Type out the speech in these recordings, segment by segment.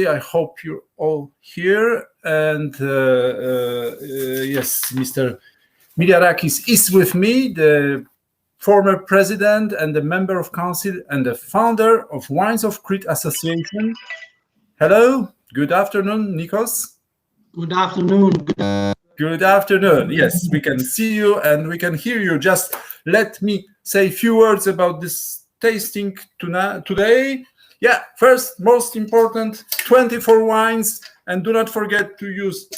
I hope you're all here. And yes, Mr. Miliarakis is with me, the former president and the member of council and the founder of Wines of Crete Association. Hello, good afternoon, Nikos. Good afternoon. Good afternoon. Yes, we can see you and we can hear you. Just let me say a few words about this tasting today. Yeah, first, most important, 24 wines, and do not forget to use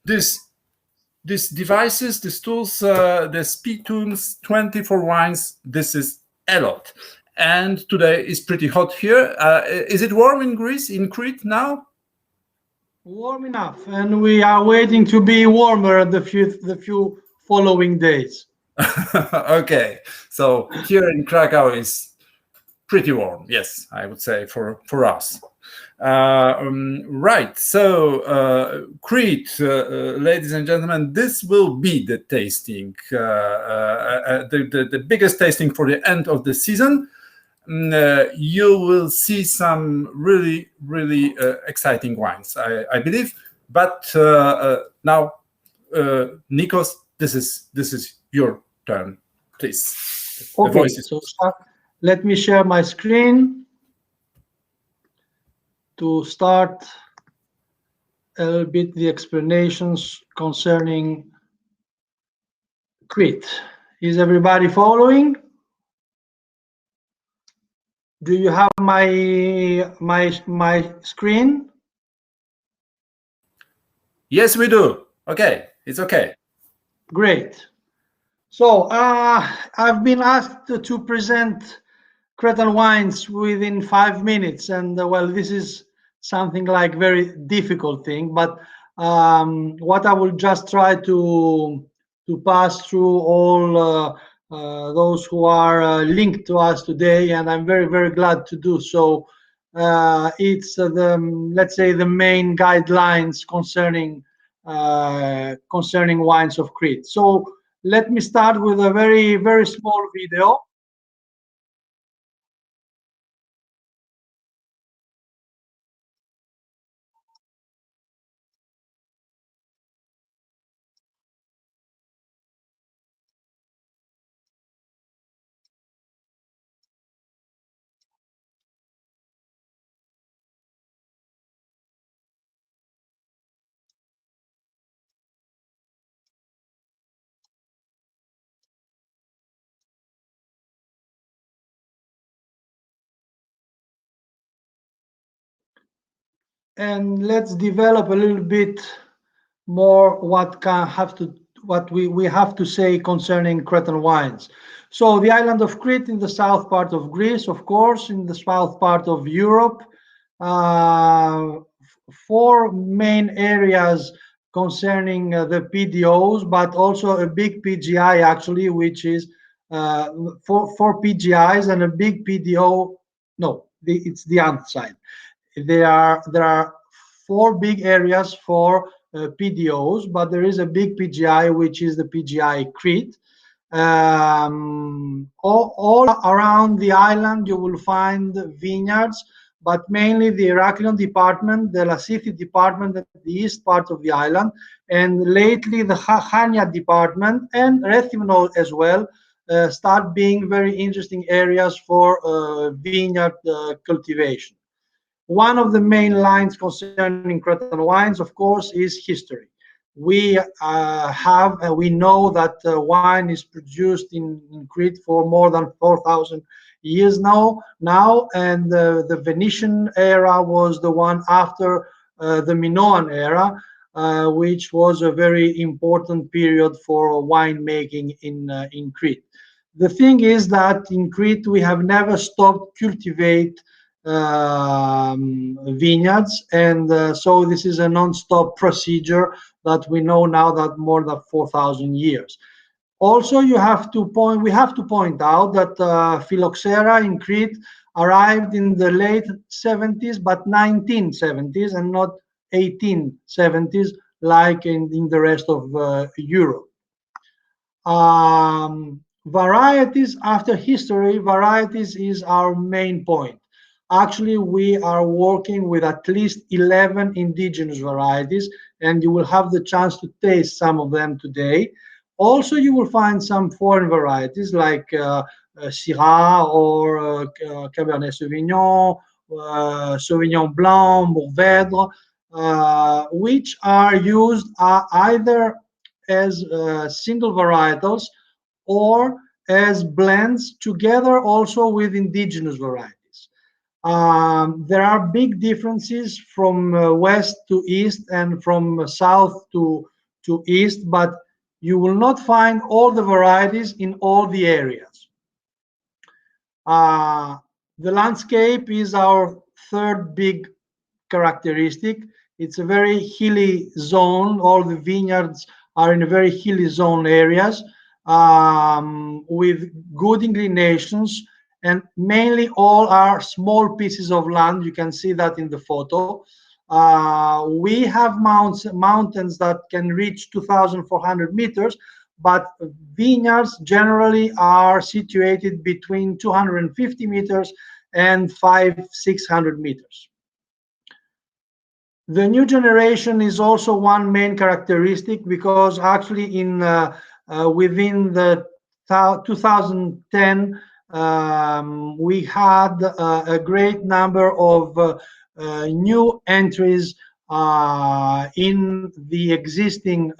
these devices, these tools, the speed tunes, 24 wines. This is a lot. And today is pretty hot here. Is it warm in Greece, in Crete now? Warm enough, and we are waiting to be warmer the few following days. Okay, so here in Krakow is pretty warm. Yes, I would say for us. Right. So, Crete, ladies and gentlemen, this will be the tasting, the biggest tasting for the end of the season. You will see some really, really exciting wines, I believe. But now, Nikos, this is your turn, please. Okay, so let me share my screen to start a little bit the explanations concerning Crete. Is everybody following? Do you have my screen? Yes, we do. Okay, it's okay. Great. So I've been asked to present Cretan wines within 5 minutes, and well, this is something like very difficult thing. But what I will just try to pass through all those who are linked to us today, and I'm very, very glad to do so. It's let's say the main guidelines concerning wines of Crete. So let me start with a very, very small video. And let's develop a little bit more what we have to say concerning Cretan wines. So the island of Crete in the south part of Greece, of course, in the south part of Europe, 4 main areas concerning the PDOs, but also a big PGI actually, which is 4 PGIs and a big PDO. No, it's the other side. There are 4 big areas for PDOs, but there is a big PGI, which is the PGI Crete. All around the island, you will find vineyards, but mainly the Heraklion department, the Lassithi department at the east part of the island, and lately the Chania department and Rethymno as well start being very interesting areas for vineyard cultivation. One of the main lines concerning Cretan wines, of course, is history. We know that wine is produced in Crete for more than 4,000 years now, and the Venetian era was the one after the Minoan era, which was a very important period for winemaking in Crete. The thing is that in Crete we have never stopped cultivate vineyards, and so this is a non-stop procedure that we know now that more than 4,000 years. Also, we have to point out that phylloxera in Crete arrived in the late 70s, but 1970s and not 1870s like in the rest of Europe. Varieties, after history, varieties is our main point. Actually, we are working with at least 11 indigenous varieties, and you will have the chance to taste some of them today. Also, you will find some foreign varieties like Syrah or Cabernet Sauvignon, Sauvignon Blanc, Mourvèdre, which are used either as single varietals or as blends together also with indigenous varieties. There are big differences from west to east and from south to east, but you will not find all the varieties in all the areas. The landscape is our third big characteristic. It's a very hilly zone. All the vineyards are in a very hilly zone areas with good inclinations, and mainly all are small pieces of land. You can see that in the photo. We have mountains that can reach 2,400 meters, but vineyards generally are situated between 250 meters and 600 meters. The new generation is also one main characteristic, because actually within the 2010 we had a great number of new entries in the existing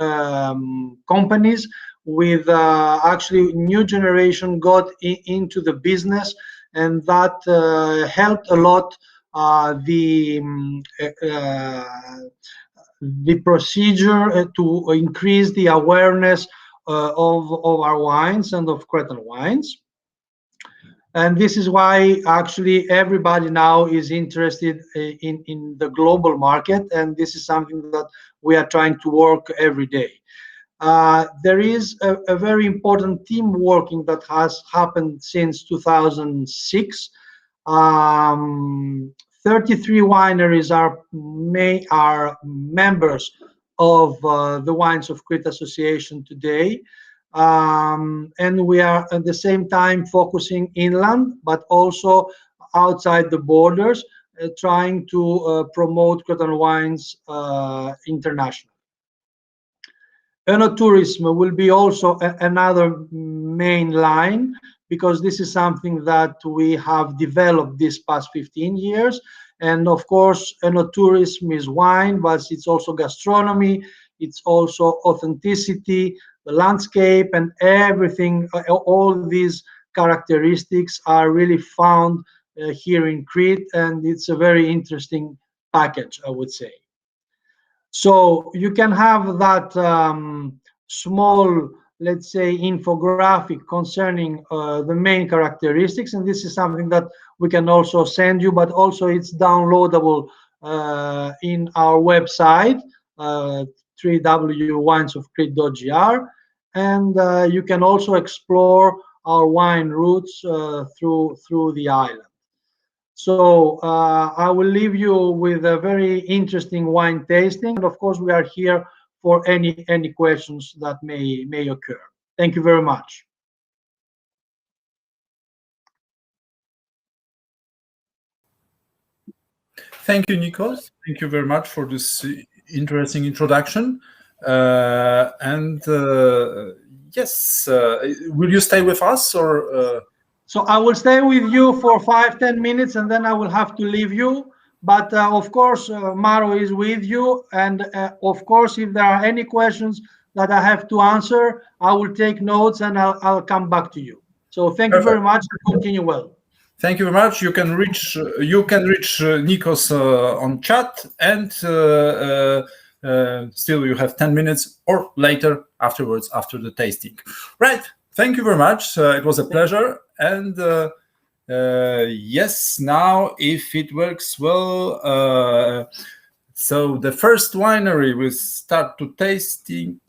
companies, with actually new generation got into the business, and that helped a lot the procedure to increase the awareness of our wines and of Cretan wines. And this is why actually everybody now is interested in the global market, and this is something that we are trying to work every day. There is a very important team working that has happened since 2006. 33 wineries are members of the Wines of Crete Association today. And we are at the same time focusing inland, but also outside the borders, trying to promote Cretan wines internationally. Enoturism will be also another main line, because this is something that we have developed this past 15 years. And of course, enoturism is wine, but it's also gastronomy, it's also authenticity, the landscape, and everything. All these characteristics are really found here in Crete, and it's a very interesting package, I would say. So you can have that small, let's say, infographic concerning the main characteristics, and this is something that we can also send you, but also it's downloadable in our website, www.winesofcrete.gr, and you can also explore our wine routes through the island. So I will leave you with a very interesting wine tasting, and of course we are here for any questions that may occur. Thank you very much. Thank you, Nikos. Thank you very much for this interesting introduction. And yes, will you stay with us, or? So I will stay with you for 5-10 minutes, and then I will have to leave you. But of course, Maro is with you, and of course, if there are any questions that I have to answer, I will take notes and I'll come back to you. So thank you very much, and continue well. Thank you very much. You can reach Nikos on chat, and still you have 10 minutes or later afterwards, after the tasting. Right. Thank you very much. It was a pleasure. And yes, now if it works well, so the first winery will start to tasting.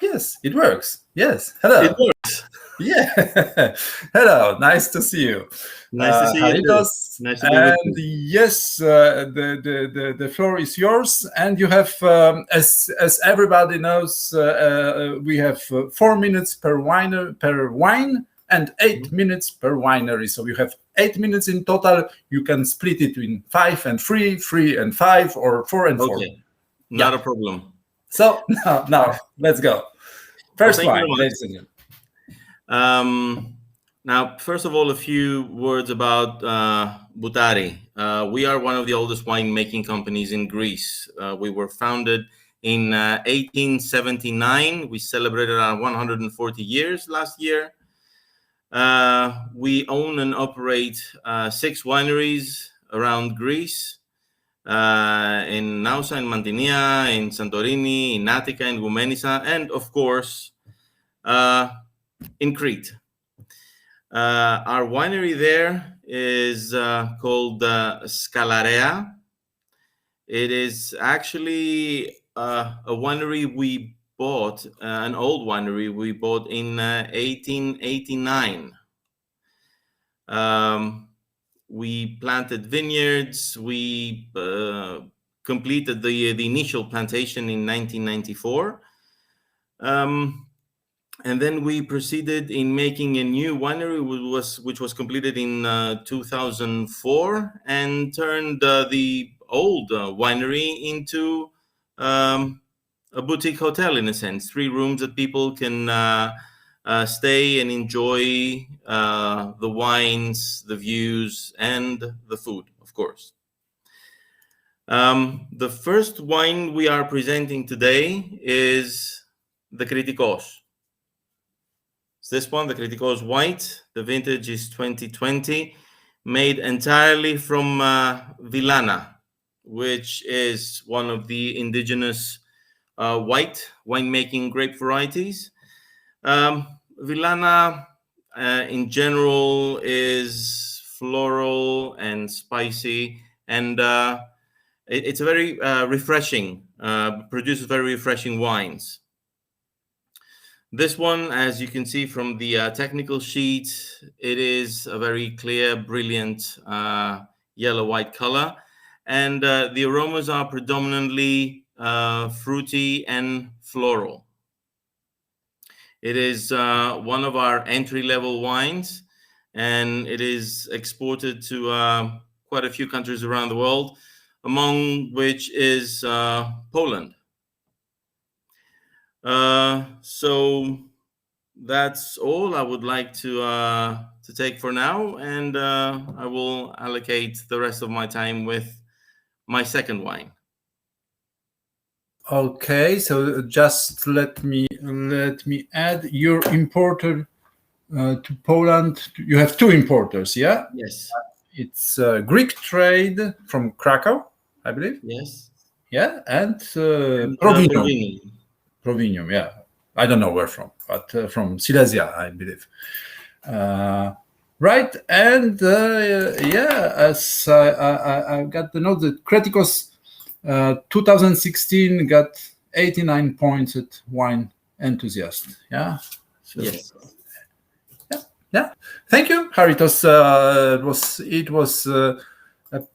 Yes, it works. Yes. Hello. It works. Yeah. Hello. Nice to see you. Nice to see you too. Nice to be with you. Yes, the floor is yours, and you have, as everybody knows, we have 4 minutes per wine, and 8 minutes per winery. So you have 8 minutes in total. You can split it in 5 and 3, 3 and 5, or 4 and 4. Okay, not a problem. So now let's go. First thank you wine, very much. ladies and gentlemen. Now, first of all, a few words about Boutari. We are one of the oldest winemaking companies in Greece. We were founded in 1879. We celebrated our 140 years last year. We own and operate 6 wineries around Greece, in Nausa, in Mantinia, in Santorini, in Attica, in Goumenissa, and of course, in Crete. Our winery there is called Scalarea. It is actually a winery we bought, an old winery we bought in 1889. We planted vineyards. We completed the initial plantation in 1994. And then we proceeded in making a new winery, which was completed in 2004, and turned the old winery into a boutique hotel, in a sense. 3 rooms that people can stay and enjoy the wines, the views, and the food, of course. The first wine we are presenting today is the Kritikos. This one, the Kritikos White, the vintage is 2020, made entirely from Villana, which is one of the indigenous white winemaking grape varieties. Villana, in general, is floral and spicy, and it's a very refreshing, produces very refreshing wines. This one, as you can see from the technical sheet, it is a very clear, brilliant yellow-white color, and the aromas are predominantly fruity and floral. It is one of our entry-level wines, and it is exported to quite a few countries around the world, among which is Poland. So that's all I would like to take for now, and I will allocate the rest of my time with my second wine. Okay, so just let me add. You're importer to Poland. You have 2 importers, yeah? Yes. It's Greek trade from Krakow, I believe. Yes. Yeah, and Provinium. Provinium, yeah. I don't know where from, but from Silesia, I believe. Right, and yeah, as I got the note that Kritikos 2016 got 89 points at Wine Enthusiast. Yeah. So, yes. Yeah. Thank you, Haritos. It was a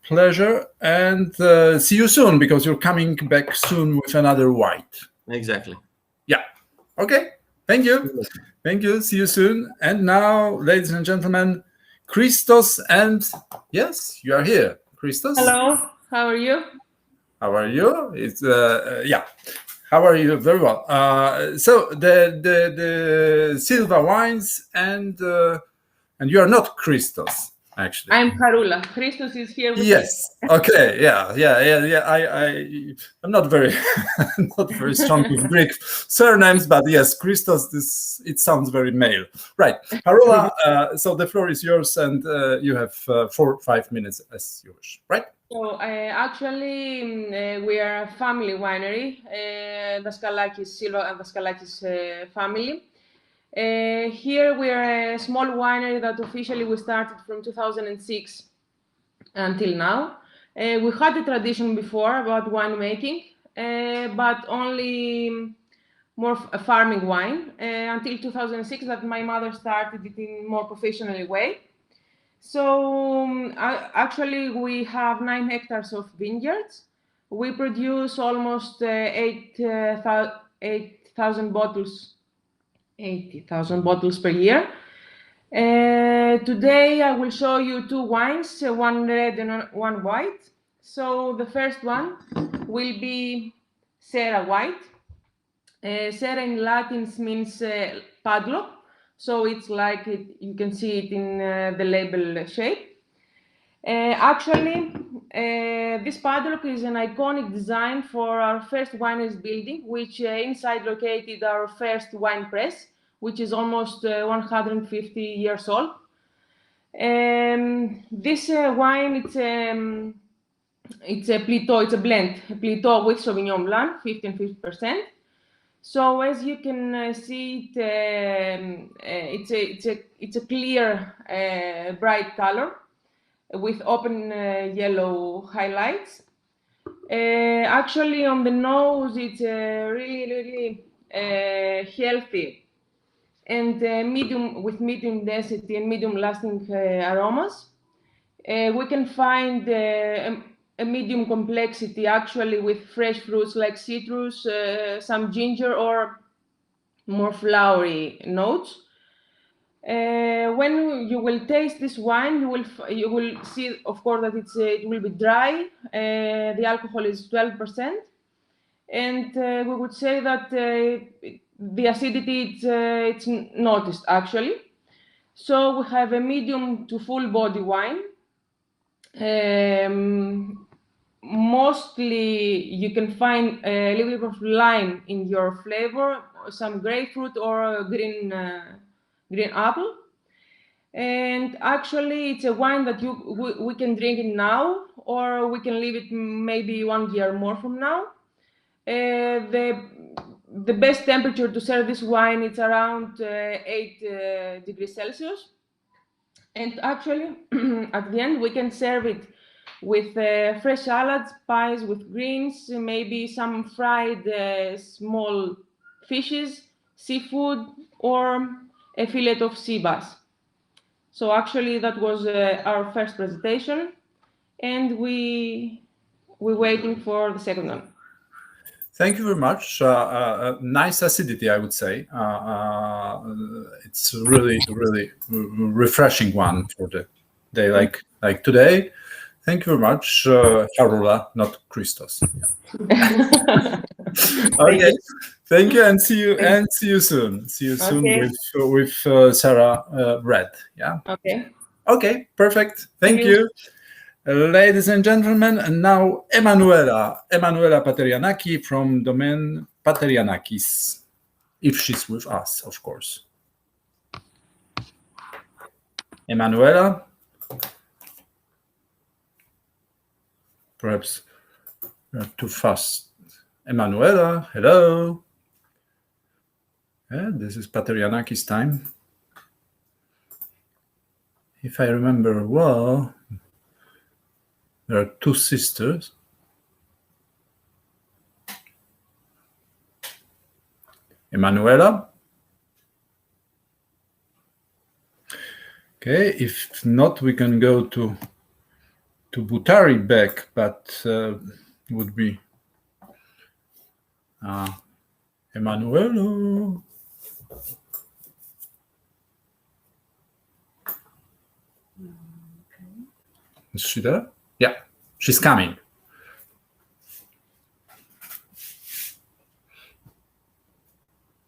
pleasure, and see you soon, because you're coming back soon with another white. Exactly. Yeah. Okay. Thank you. Thank you. See you soon. And now, ladies and gentlemen, Christos, and yes, you are here, Christos. Hello. How are you? How are you? It's yeah. How are you? Very well. So the Silva wines, and you are not Christos, actually. I'm Harula. Christos is here with Yes. me. Okay. Yeah. I'm not very strong with Greek surnames, but yes, Christos. It sounds very male, right? Harula. So the floor is yours, and you have 4-5 minutes as you wish, right? So actually, we are a family winery, Daskalakis, Silva and Daskalakis family. Here we are a small winery that officially we started from 2006 until now. We had a tradition before about winemaking, but only more farming wine until 2006, that my mother started it in more professional way. So actually we have 9 hectares of vineyards. We produce almost 80,000 bottles per year. Today I will show you two wines, one red and one white. So the first one will be Sera White. Sera in Latin means padlock, so it's like you can see it in the label shape. Actually, this padlock is an iconic design for our first wineries building, which inside located our first wine press, which is almost 150 years old. This wine, it's a Plito, it's a blend, Plito with Sauvignon Blanc, 50%. So as you can see, it's a clear, bright color with open yellow highlights. Actually, on the nose, it's really healthy and medium density and medium lasting aromas. We can find a medium complexity actually with fresh fruits like citrus, some ginger, or more flowery notes. When you will taste this wine, you will see, of course, that it will be dry. The alcohol is 12%, and we would say that the acidity it's noticed actually. So we have a medium to full body wine. Mostly you can find a little bit of lime in your flavor, some grapefruit or green apple. And actually it's a wine that we can drink it now, or we can leave it maybe 1 year more from now. The best temperature to serve this wine is around 8 degrees Celsius. And actually, at the end, we can serve it with fresh salads, pies with greens, maybe some fried small fishes, seafood, or a fillet of sea bass. So actually, that was our first presentation, and we're waiting for the second one. Thank you very much. Nice acidity, I would say. It's really refreshing one for the day like today. Thank you very much, Carola, not Christos. Yeah. Okay, thank you, and see you soon. See you soon with Sarah Red. Yeah. Okay. Perfect. Thank you. Ladies and gentlemen, and now Emanuela Paterianaki from Domaine Paterianakis, if she's with us, of course. Emanuela, perhaps too fast. Emanuela, hello. Yeah, this is Paterianakis time. If I remember well, there are two sisters. Emanuela? Okay, if not, we can go to Butari back, but would be Emanuela. Is she there? Yeah, she's coming.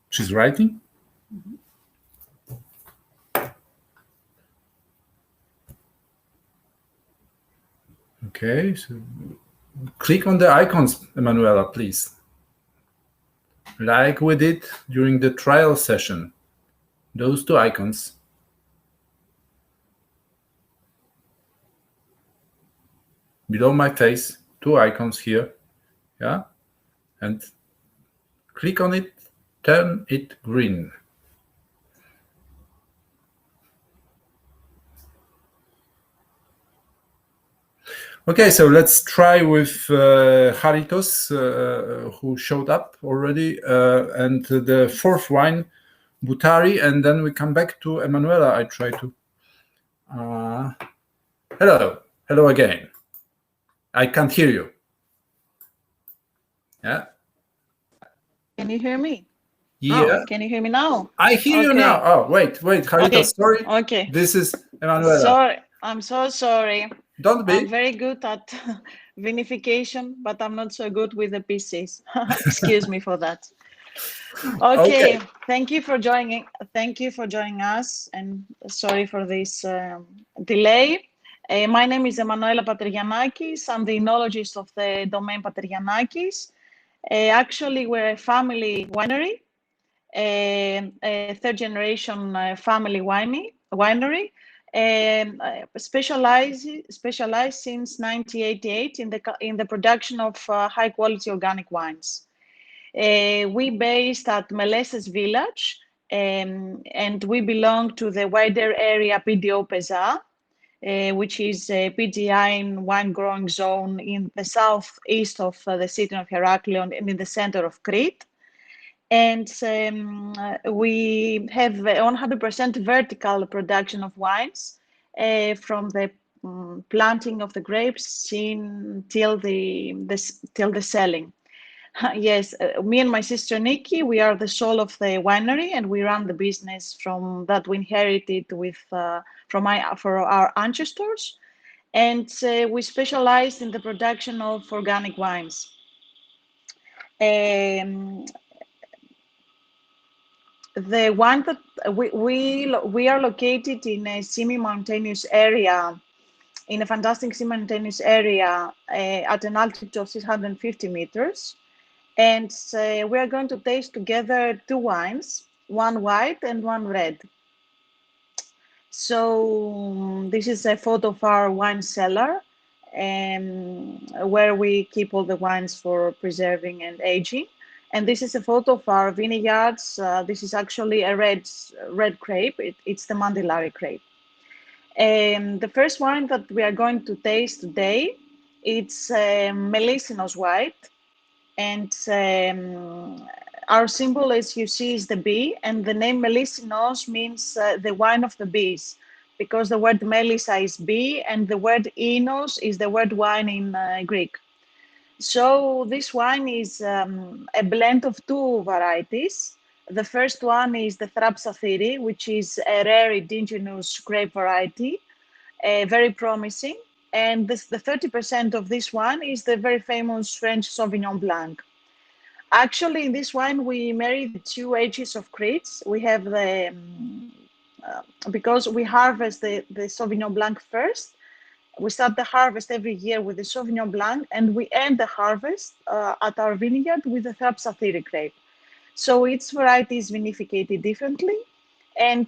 She's writing? Okay, so click on the icons, Emanuela, please. Like we did during the trial session. Those two icons. Below my face, two icons here. Yeah, and click on it, turn it green. Okay, so let's try with Haritos, who showed up already, and the fourth wine, Butari, and then we come back to Emanuela. I try to... Hello again. I can't hear you. Yeah. Can you hear me? Yeah, Can you hear me now? I hear you Okay. now. Oh, wait, Jarita, Okay. sorry. Okay. This is Emanuela. Sorry, I'm so sorry. Don't be. I'm very good at vinification, but I'm not so good with the PCs. Excuse me for that. Okay. Thank you for joining. Thank you for joining us, and sorry for this delay. My name is Emanuela Patrigiannakis. I'm the enologist of the domain Patrigiannakis. Actually, we're a family winery, a third generation family winery, specialized since 1988 in the production of high quality organic wines. We based at Meleses village, and we belong to the wider area PDO Peza, which is a PGI wine growing zone in the southeast of the city of Heraklion and in the center of Crete. And we have 100% vertical production of wines from the planting of the grapes till the selling. Yes, me and my sister Nikki, we are the soul of the winery, and we run the business from that we inherited for our ancestors, and we specialize in the production of organic wines. The one that we are located in a semi-mountainous area, in a fantastic semi-mountainous area at an altitude of 650 meters. And we are going to taste together two wines, one white and one red. So this is a photo of our wine cellar, where we keep all the wines for preserving and aging. And this is a photo of our vineyards. This is actually a red grape. It's the Mandillari grape. The first wine that we are going to taste today, it's Melissinos white. And our symbol, as you see, is the bee, and the name Melissinos means the wine of the bees, because the word melissa is bee, and the word inos is the word wine in Greek. So this wine is a blend of two varieties. The first one is the Thrapsathiri, which is a rare indigenous grape variety, very promising. And the 30% of this wine is the very famous French Sauvignon Blanc. Actually, in this wine, we marry the two ages of Crete. We have the, because we harvest the Sauvignon Blanc first. We start the harvest every year with the Sauvignon Blanc, and we end the harvest at our vineyard with the Thrapsathiri grape. So each variety is vinificated differently, and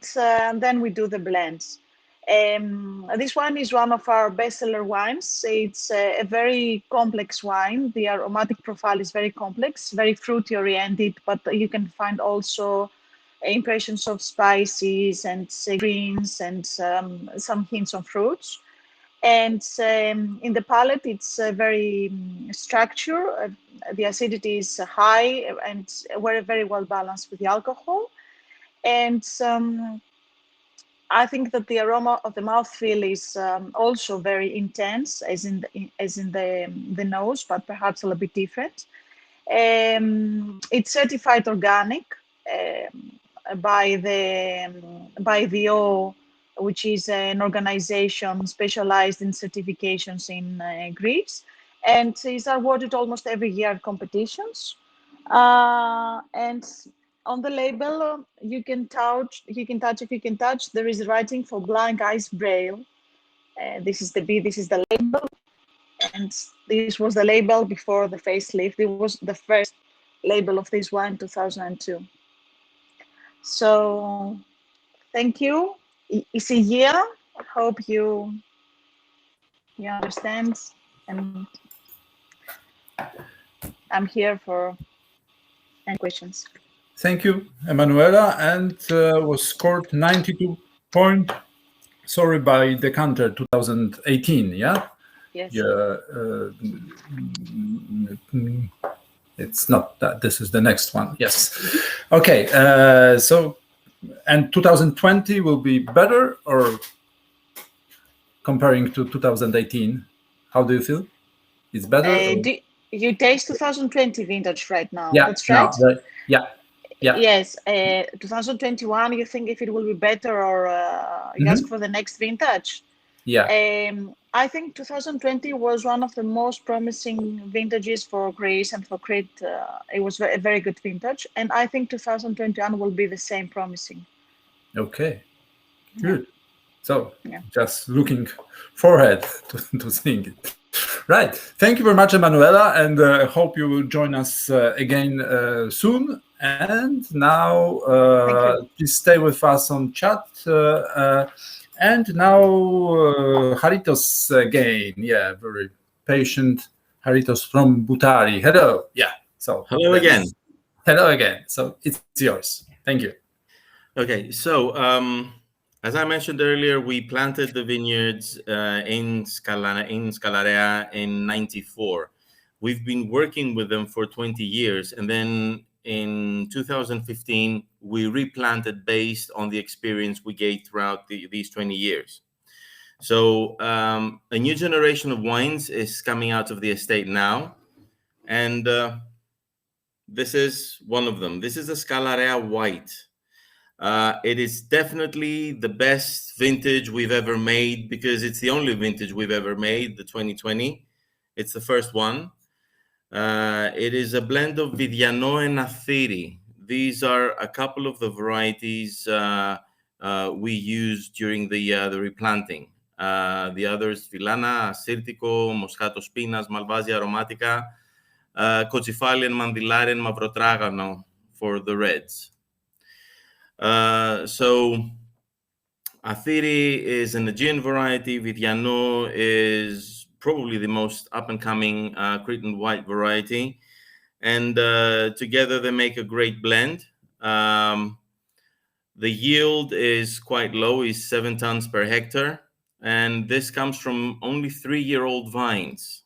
then we do the blends. This one is one of our bestseller wines. It's a very complex wine. The aromatic profile is very complex, very fruity oriented, but you can find also impressions of spices and greens and some hints of fruits. And in the palate, it's very structured. The acidity is high and very well balanced with the alcohol. And I think that the aroma of the mouthfeel is also very intense, as in the nose, but perhaps a little bit different. It's certified organic by the O, which is an organization specialized in certifications in Greece, and is awarded almost every year at competitions. And on the label, you can touch. There is writing for blind eyes braille. This is the B. This is the label, and this was the label before the facelift. It was the first label of this wine, 2002. So, thank you. It's a year. Hope you understand, and I'm here for any questions. Thank you, Emanuela, and was scored 92 points. Sorry, by Decanter 2018. Yeah. Yes. Yeah. It's not that. This is the next one. Yes. Okay. So, and 2020 will be better, or comparing to 2018? How do you feel? It's better. You taste 2020 vintage right now. Yeah. That's right. Yeah. Yeah. Yes, 2021, you think if it will be better, or you ask for the next vintage? Yeah. I think 2020 was one of the most promising vintages for Greece and for Crete. It was a very good vintage, and I think 2021 will be the same promising. Okay. Good. So Yeah. just looking forward to seeing it. Right. Thank you very much, Emanuela, and I hope you will join us again soon. And now, Thank you. please stay with us on chat. And now, Haritos again. Yeah, very patient. Haritos from Butari. Hello. Yeah. So Hello again. Hello again. So it's yours. Thank you. Okay, so as I mentioned earlier, we planted the vineyards in Scalarea in '94. We've been working with them for 20 years, and then in 2015 we replanted based on the experience we gained throughout these 20 years. So a new generation of wines is coming out of the estate now, and this is one of them. This is the Scalarea White. It is definitely the best vintage we've ever made, because it's the only vintage we've ever made, the 2020. It's the first one. It is a blend of Vidiano and Athiri. These are a couple of the varieties we used during the replanting. The others, Villana, Assyrtiko, Moscato Spinas, Malvasia Aromatica, Kotsifali and Mandilari and Mavrotragano for the reds. So Athiri is an Aegean variety. Vidiano is probably the most up-and-coming Cretan white variety. And together they make a great blend. The yield is quite low, is 7 tons per hectare. And this comes from only 3-year-old vines.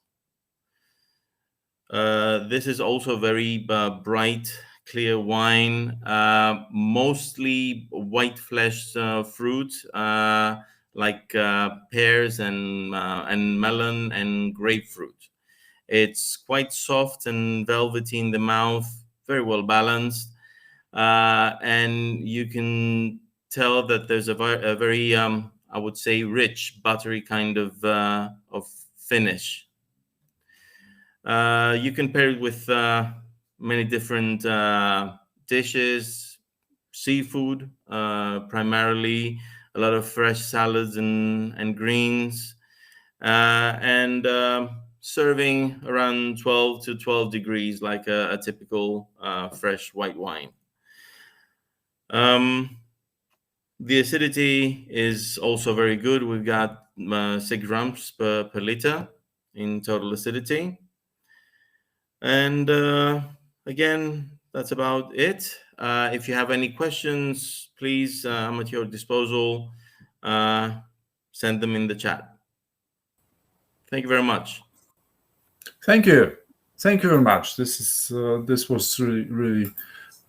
This is also very bright, clear wine, mostly white-fleshed fruit, like pears and melon and grapefruit. It's quite soft and velvety in the mouth, very well balanced, and you can tell that there's a very, I would say, rich, buttery kind of finish. You can pair it with many different dishes, seafood, primarily, a lot of fresh salads and greens, and serving around 12 to 12 degrees, like a typical fresh white wine. The acidity is also very good. We've got 6 grams per liter in total acidity. And again, that's about it. If you have any questions, please, I'm at your disposal. Send them in the chat. Thank you very much. Thank you. Thank you very much. This was really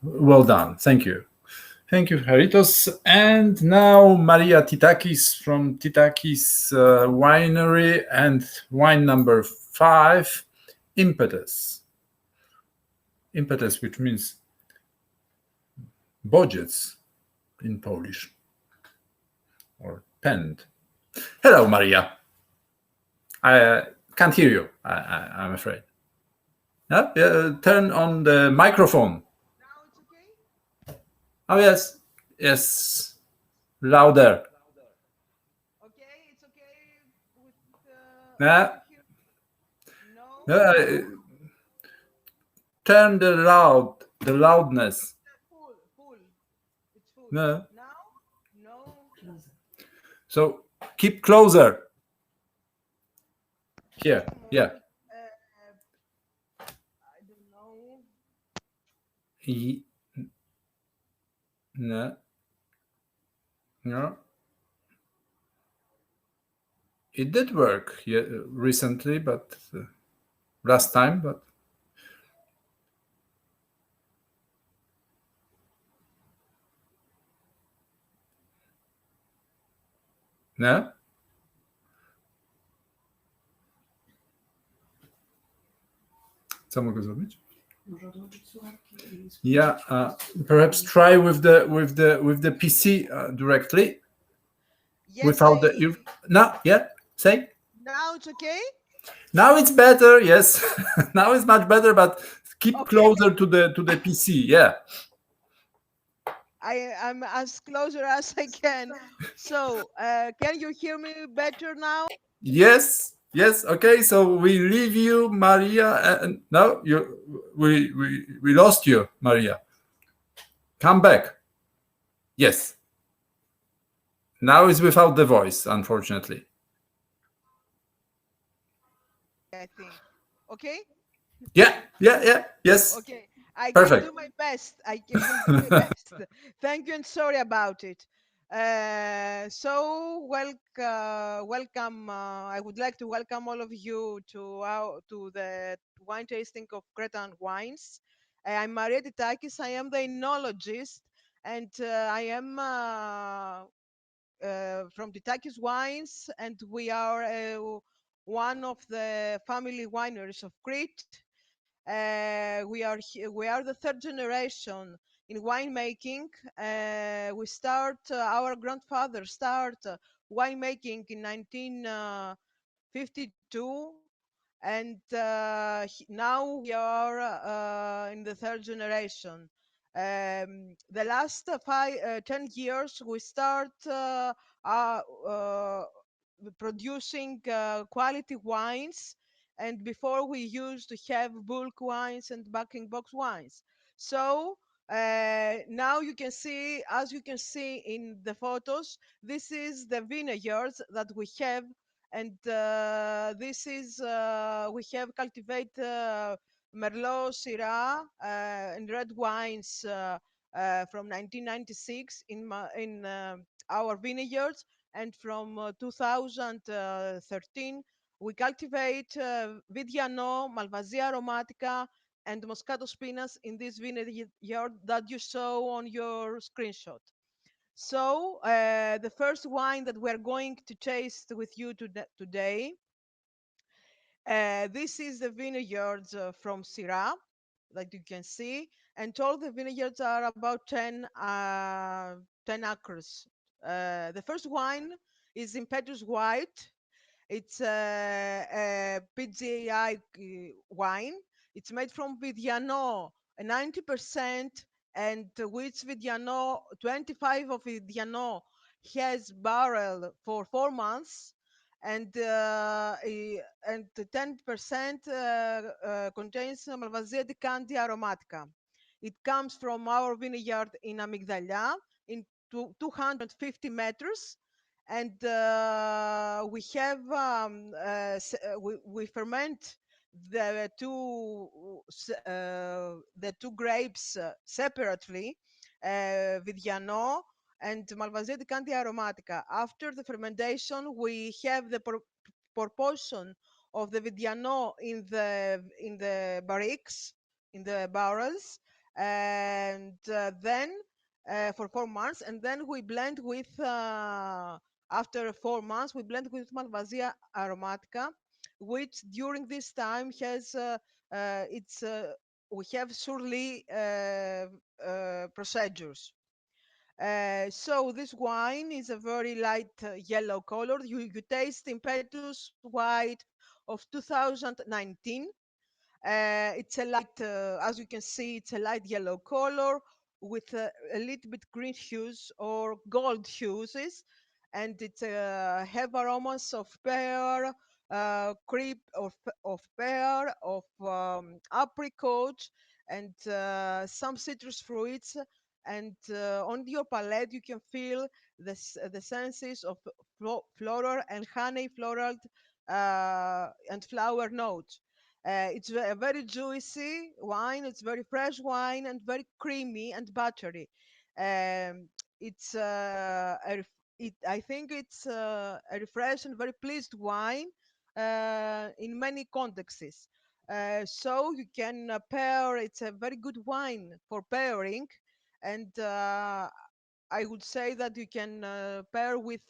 well done. Thank you. Thank you, Haritos. And now Maria Titakis from Titakis Winery, and wine number 5, Impetus. Impetus, which means bodziec in Polish, or penned. Hello, Maria. I can't hear you, I'm afraid. Turn on the microphone. Now it's okay? Oh, yes. Yes. Louder. Okay, it's okay with Yeah. no. Turn the loudness. Full. It's full. No. Now? No. So keep closer. Here. Yeah. I don't know. No. No. It did work recently, but last time, but no. Co mogę zrobić? Yeah, perhaps try with the PC directly Yes, without the you. No, yeah, say. now it's okay. Now it's better. Yes, now it's much better. But keep Okay, closer to the PC. Yeah. I'm as closer as I can. So, can you hear me better now? Yes. Yes. Okay. So we leave you, Maria. And no, we lost you, Maria. Come back. Yes. Now it's without the voice, unfortunately. I think. Okay? Yeah. Yeah. Yeah. Yes. Okay. I can Perfect. do my best. I will do my best. Thank you and sorry about it. Welcome. I would like to welcome all of you to the wine tasting of Cretan wines. I'm Maria Titakis. I am the enologist, and I am from Titakis Wines, and we are one of the family wineries of Crete. We are the third generation in winemaking. Our grandfather start winemaking in 1952, and now we are in the third generation. The last 10 years, we start uh, uh, producing quality wines, and before we used to have bulk wines and backing box wines. So now you can see, as you can see in the photos, this is the vineyards that we have, and this is we have cultivated Merlot, Syrah, and red wines from 1996 in our vineyards, and from 2013 we cultivate Vidiano, Malvasia aromatica, and Moscato Spinas in this vineyard that you saw on your screenshot. So the first wine that we're going to taste with you today, this is the vineyards from Syrah that you can see, and all the vineyards are about 10 acres. The first wine is Impetus White. It's a PGI wine. It's made from Vidiano, 90%, and which Vidiano, 25 of Vidiano has barrel for 4 months, and 10% contains Malvasia di Candia aromatica. It comes from our vineyard in Amygdalia in 250 meters, and we ferment the two grapes separately, Vidiano and Malvasia di Candia aromatica. After the fermentation, we have the proportion of the Vidiano in the barriques, in the barrels, and then for 4 months, and then we blend with after 4 months we blend with Malvasia aromatica, which during this time has it's we have surely procedures. So this wine is a very light yellow color. You taste Impetus White of 2019. It's a light, as you can see, it's a light yellow color with a little bit green hues or gold hues, and it have aromas of pear, crepe of pear, of apricot, and some citrus fruits. And on your palate, you can feel the senses of floral and honey floral and flower notes. It's a very juicy wine. It's very fresh wine and very creamy and buttery. It's I think it's a refreshed and very pleased wine in many contexts. So you can pair. It's a very good wine for pairing, and I would say that you can pair with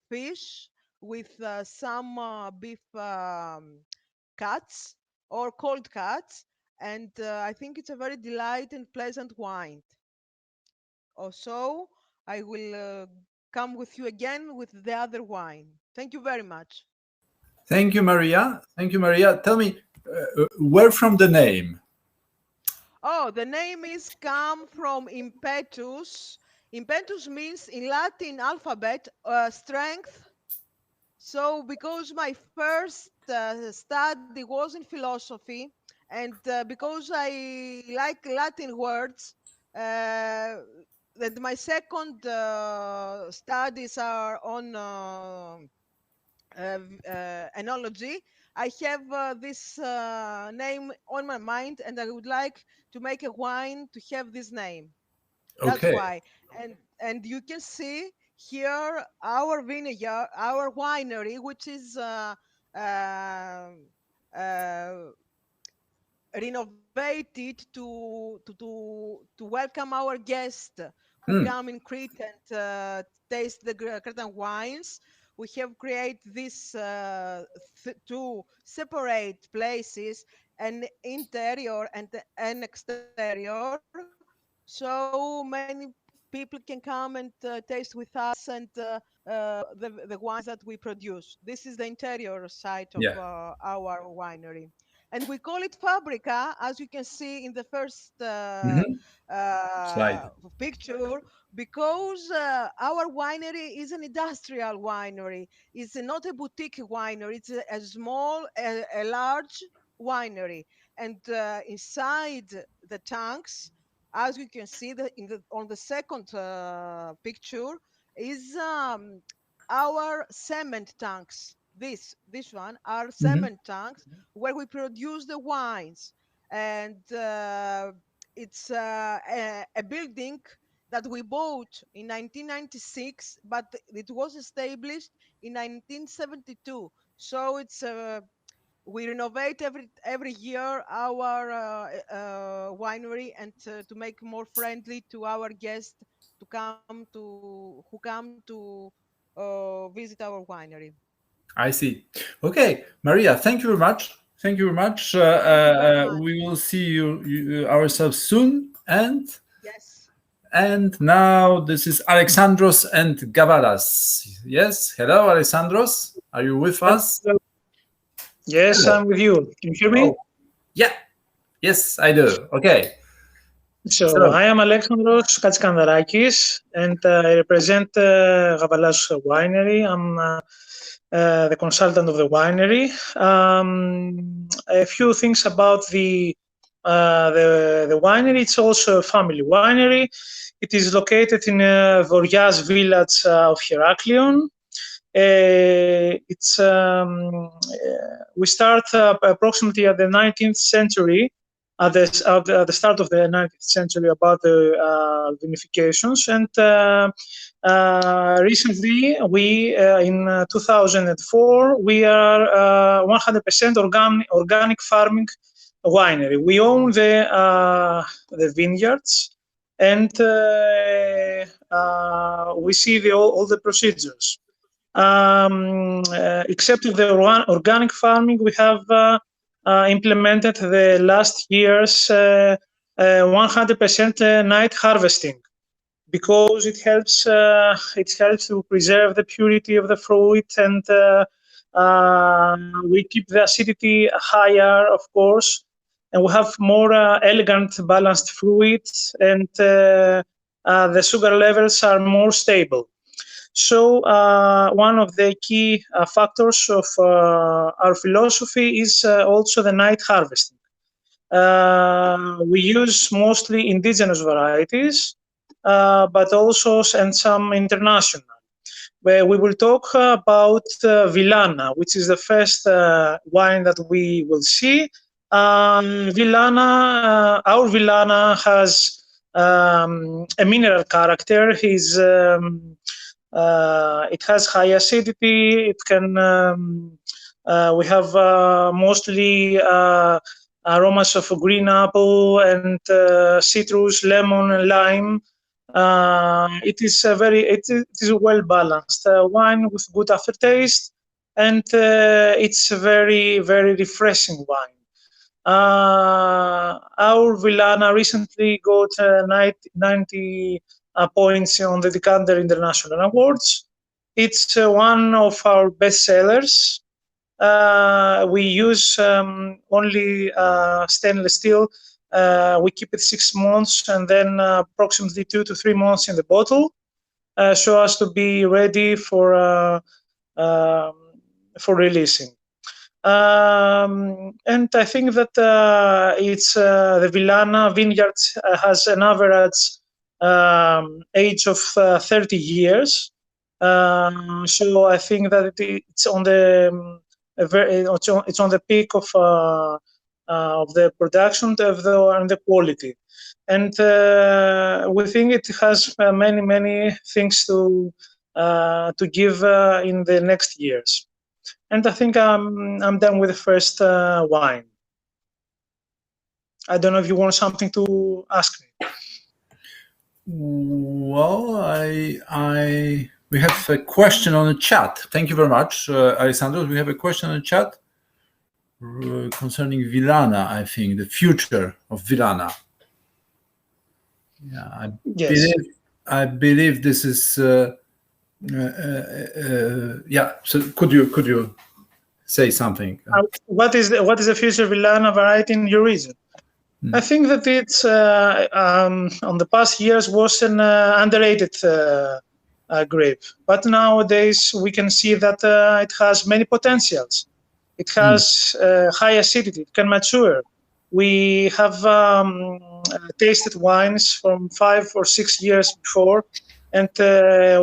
fish, with some beef cuts or cold cuts, and I think it's a very delight and pleasant wine. Also, I will come with you again with the other wine. Thank you very much. Thank you, Maria. Thank you, Maria. Tell me, where from the name? Oh, the name is come from impetus. Impetus means in Latin alphabet strength. So because my first study was in philosophy, and because I like Latin words, that my second studies are on analogy, I have this name on my mind, and I would like to make a wine to have this name. That's Okay. why. And you can see here our vineyard, our winery, which is uh, uh, renovated to welcome our guests who Hmm. come in Crete and taste the Cretan wines. We have created these two separate places, an interior and an exterior, so many people can come and taste with us and the wines that we produce. This is the interior side of Yeah. our winery. And we call it Fabrica, as you can see in the first Mhm. Slide. picture, because our winery is an industrial winery. It's not a boutique winery. It's a small, a large winery. And inside the tanks, as you can see on the second picture, is our cement tanks. This one are Mhm. cement tanks where we produce the wines, and it's a building that we bought in 1996, but it was established in 1972. So it's we renovate every year our winery, and to make more friendly to our guests to come to who come to visit our winery. I see. Okay, Maria, thank you very much. Thank you very much. Thank you very much. We will see you ourselves soon. Yes. And now this is Alexandros and Gavalas. Yes. Hello, Alexandros. Are you with us? Hello. Yes, Hello. I'm with you. Can you hear me? Oh, yeah. Yes, I do. Okay. So So. I am Alexandros Katskandarakis, and I represent Gavalas Winery. I'm the consultant of the winery. A few things about the winery. It's also a family winery. It is located in Vorias village of Heraklion. We start approximately at the 19th century, at the start of the 19th century, about the vinifications, and recently we in 2004 we are 100% organic farming winery. We own the vineyards, and we see all the procedures. Except the organic farming, we have implemented the last year's 100% night harvesting, because it helps to preserve the purity of the fruit, and we keep the acidity higher, of course, and we have more elegant, balanced fruits, and the sugar levels are more stable. So one of the key factors of our philosophy is also the night harvesting. We use mostly indigenous varieties, but also and some international. Where we will talk about Villana, which is the first wine that we will see. Our Villana has a mineral character. It has high acidity. It can. We have mostly aromas of green apple and citrus, lemon, and lime. It is a well balanced wine with good aftertaste, and it's a very refreshing wine. our Villana recently got 90 points on the Decanter International Awards. It's one of our best sellers. We use only stainless steel. We keep it 6 months and then approximately 2 to 3 months in the bottle, so as to be ready for releasing. And I think that it's the Villana vineyard has an average age of 30 years. So I think that it's on the it's on the peak of the production and the quality, and we think it has many things to give in the next years. And I think I'm done with the first wine. I don't know if you want something to ask me. Well, we have a question on the chat. Thank you very much, Alessandro. We have a question on the chat concerning Villana, I think, the future of Villana. Yeah, I believe this is yeah. So could you say something? What is the future Villana variety in your region? I think that it's on the past years was an underrated grape, but nowadays we can see that it has many potentials. It has high acidity. It can mature. We have tasted wines from 5 or 6 years before, and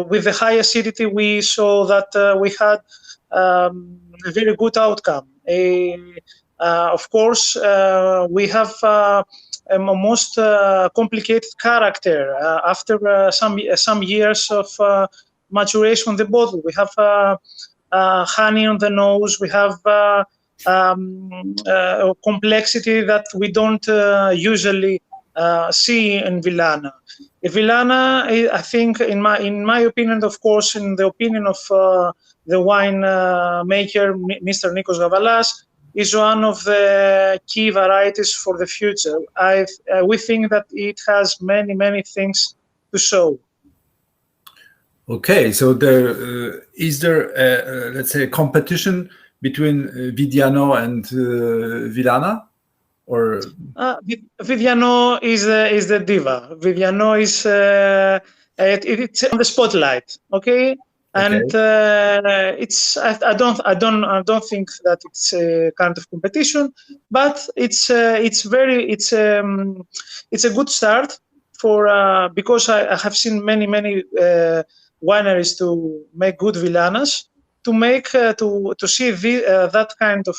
with the high acidity, we saw that we had a very good outcome. Of course, we have a most complicated character after some years of maturation in the bottle. We have honey on the nose. We have complexity that we don't usually see in Villana. Villana, I think, in my opinion, of course, in the opinion of the wine maker, Mr. Nikos Gavalas, is one of the key varieties for the future. We think that it has many things to show. Okay, so is there let's say a competition between Vidiano and Villana, or Vidiano is the diva. Vidiano is it's on the spotlight. Okay. And it's I don't think that it's a kind of competition, but it's a good start for because I have seen many wineries to make good Villanas, to see that kind of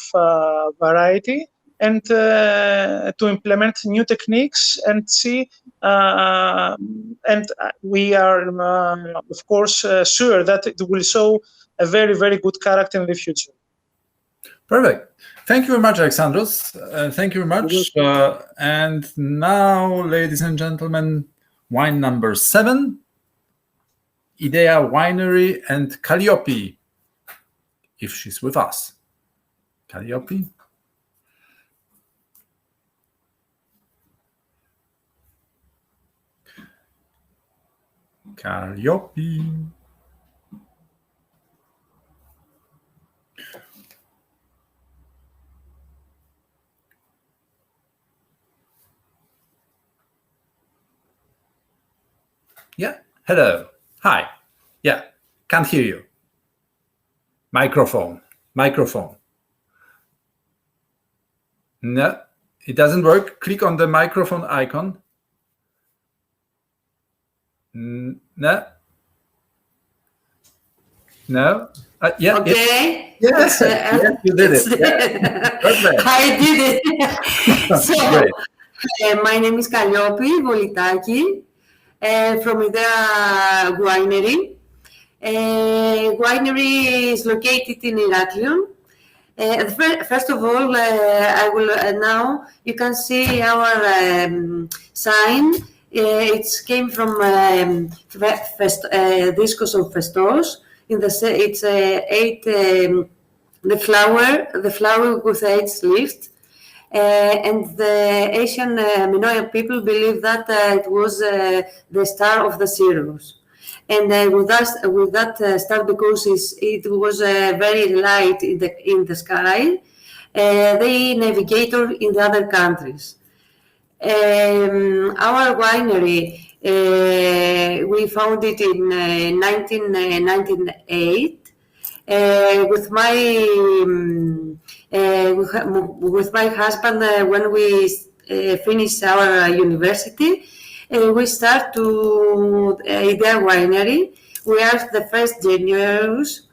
variety, and to implement new techniques and see. And we are, of course, sure that it will show a very good character in the future. Perfect. Thank you very much, Alexandros. Thank you very much. And now, ladies and gentlemen, wine number 7, Idea Winery and Calliope, if she's with us. Calliope. Calliope. Yeah. Hello. Hi. Yeah. Can't hear you. Microphone. No, it doesn't work. Click on the microphone icon. No. Yeah. Okay. Yes. Yes, you did it. Yeah. I did it. So, my name is Calliope Volitaki from Idea Winery. Winery is located in Heraklion. First of all, I will now you can see our sign. It came from Discos of Festos. It's 8 the flower with 8 leaves, and the Asian Minoan people believe that it was the star of the Sirius. And with that star, because it was very light in the sky, they navigated in the other countries. Our winery, we found it in 1998 with my husband when we finished our university. We start to Idea Winery. We are the first generators.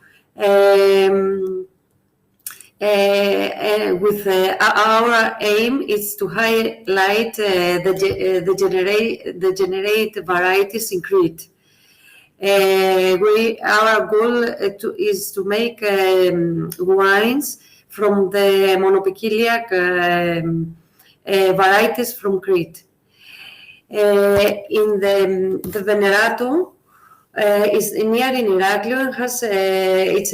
With our aim is to highlight the generate varieties in Crete. Our goal is to make wines from the monopocyliac varieties from Crete. In the Venerato is near in Heraklion. Has it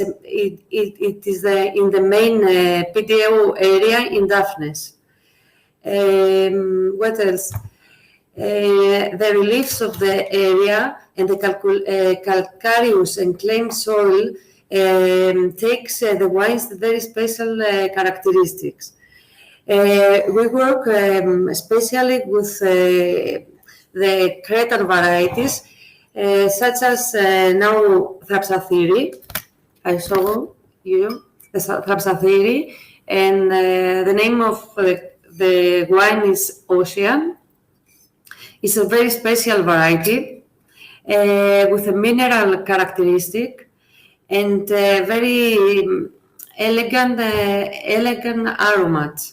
is in the main PDO area in Daphnes. What else? The reliefs of the area and the calcareous and clay soil takes the wine's very special characteristics. We work especially with the Cretan varieties, such as now Thrapsathiri. I saw you, the Thrapsathiri, and the name of the wine is Ocean. It's a very special variety with a mineral characteristic and very elegant aromas.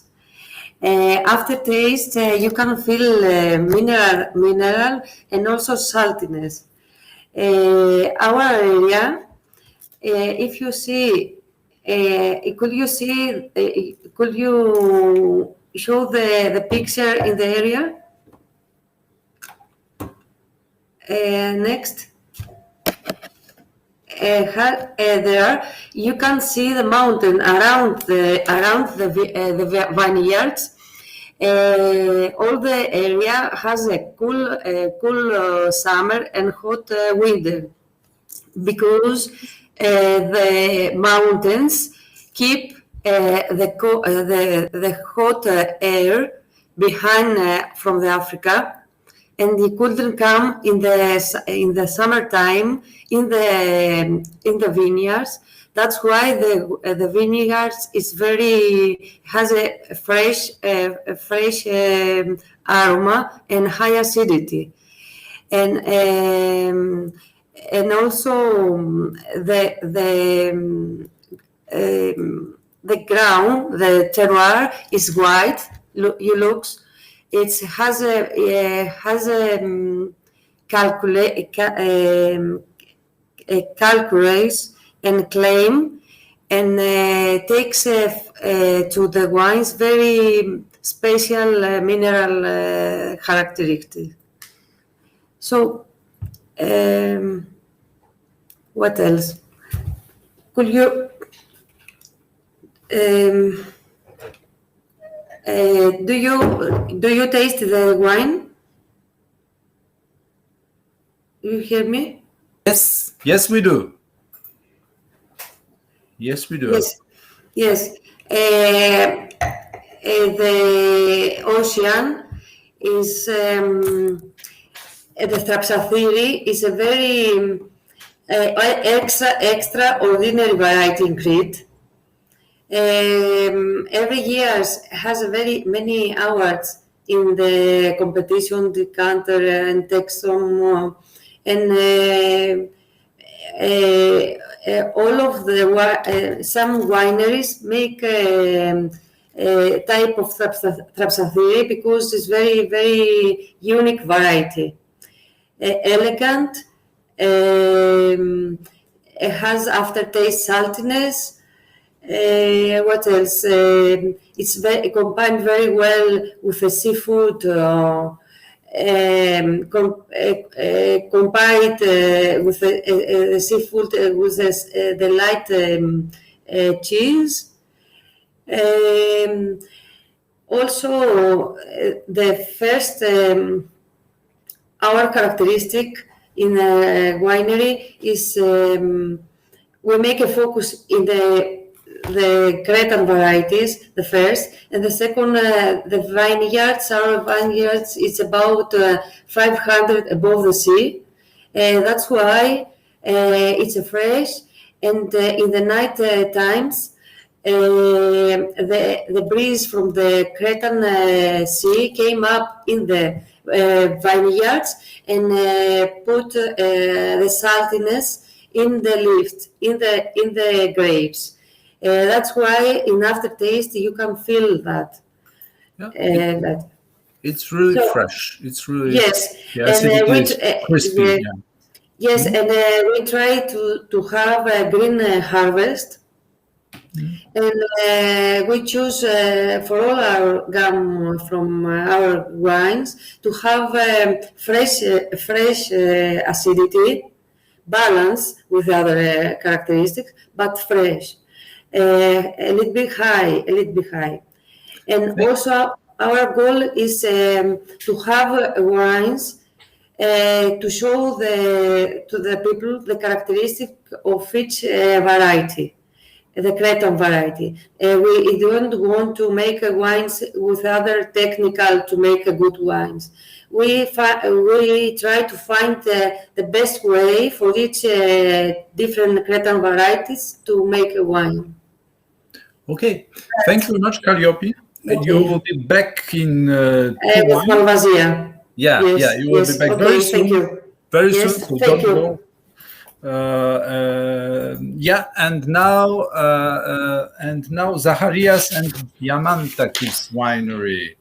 After taste, you can feel mineral and also saltiness. Our area, if you see, could you show the picture in the area? Next. There you can see the mountain around the vineyards. All the area has a cool summer and hot winter, because the mountains keep the hot air behind from the Africa, and it couldn't come in the summertime in the vineyards. That's why the vineyards has a fresh aroma and high acidity, and also the ground, the terroir is white. It has a calcareous and claim, and takes to the wines very special mineral characteristics. So, what else? Could you do you taste the wine? You hear me? Yes, we do. Yes, we do. Yes. The Ocean is the Thrapsathiri is a very extraordinary variety in Crete. Every year has many awards in the competition, decanter and texon, and all of some wineries make a type of Thrapsathiri because it's very unique variety, elegant. It has aftertaste saltiness. What else? It's combined very well with the seafood. Combined with the seafood with the light cheese. Also, the first our characteristic in a winery is we make a focus in the Cretan varieties, the first, and the second, the vineyards. Our vineyards, it's about 500 above the sea. That's why it's a fresh, and in the night times, the breeze from the Cretan sea came up in the vineyards and put the saltiness in the lift, in the grapes. That's why in aftertaste you can feel that. Yeah, it's really fresh. It's really yes, and crispy. Yes, and we try to have a green harvest. And we choose for all our gum from our wines to have fresh acidity, balance with other characteristics, but fresh, a little bit high. And also our goal is to have wines to show to the people the characteristic of each variety. The Cretan variety. We don't want to make wines with other technical to make good wines. We try to find the best way for each different Cretan varieties to make a wine. Okay, thank you very much, Calliope. Okay. You will be back in Malvasia. Yeah, you will be back very soon. Thank you. Very soon. So thank you. Go. And now Zacharias and Diamantakis Winery.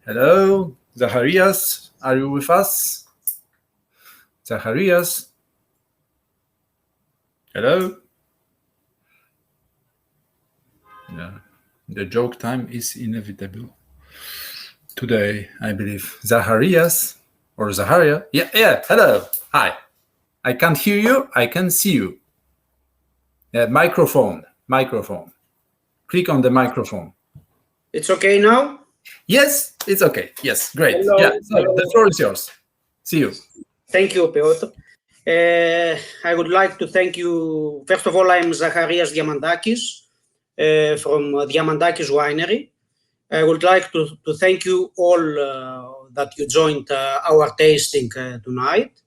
Hello, Zacharias, are you with us? Zacharias, hello. Yeah, the joke time is inevitable today, I believe. Zacharias or Zacharia? Yeah. Hello, hi. I can't hear you. I can see you. Microphone. Click on the microphone. It's okay now? Yes, it's okay. Yes, great. Hello. Yeah, so the floor is yours. See you. Thank you, Piotr. I would like to thank you. First of all, I'm Zacharias Diamantakis from Diamantakis Winery. I would like to thank you all that you joined our tasting tonight.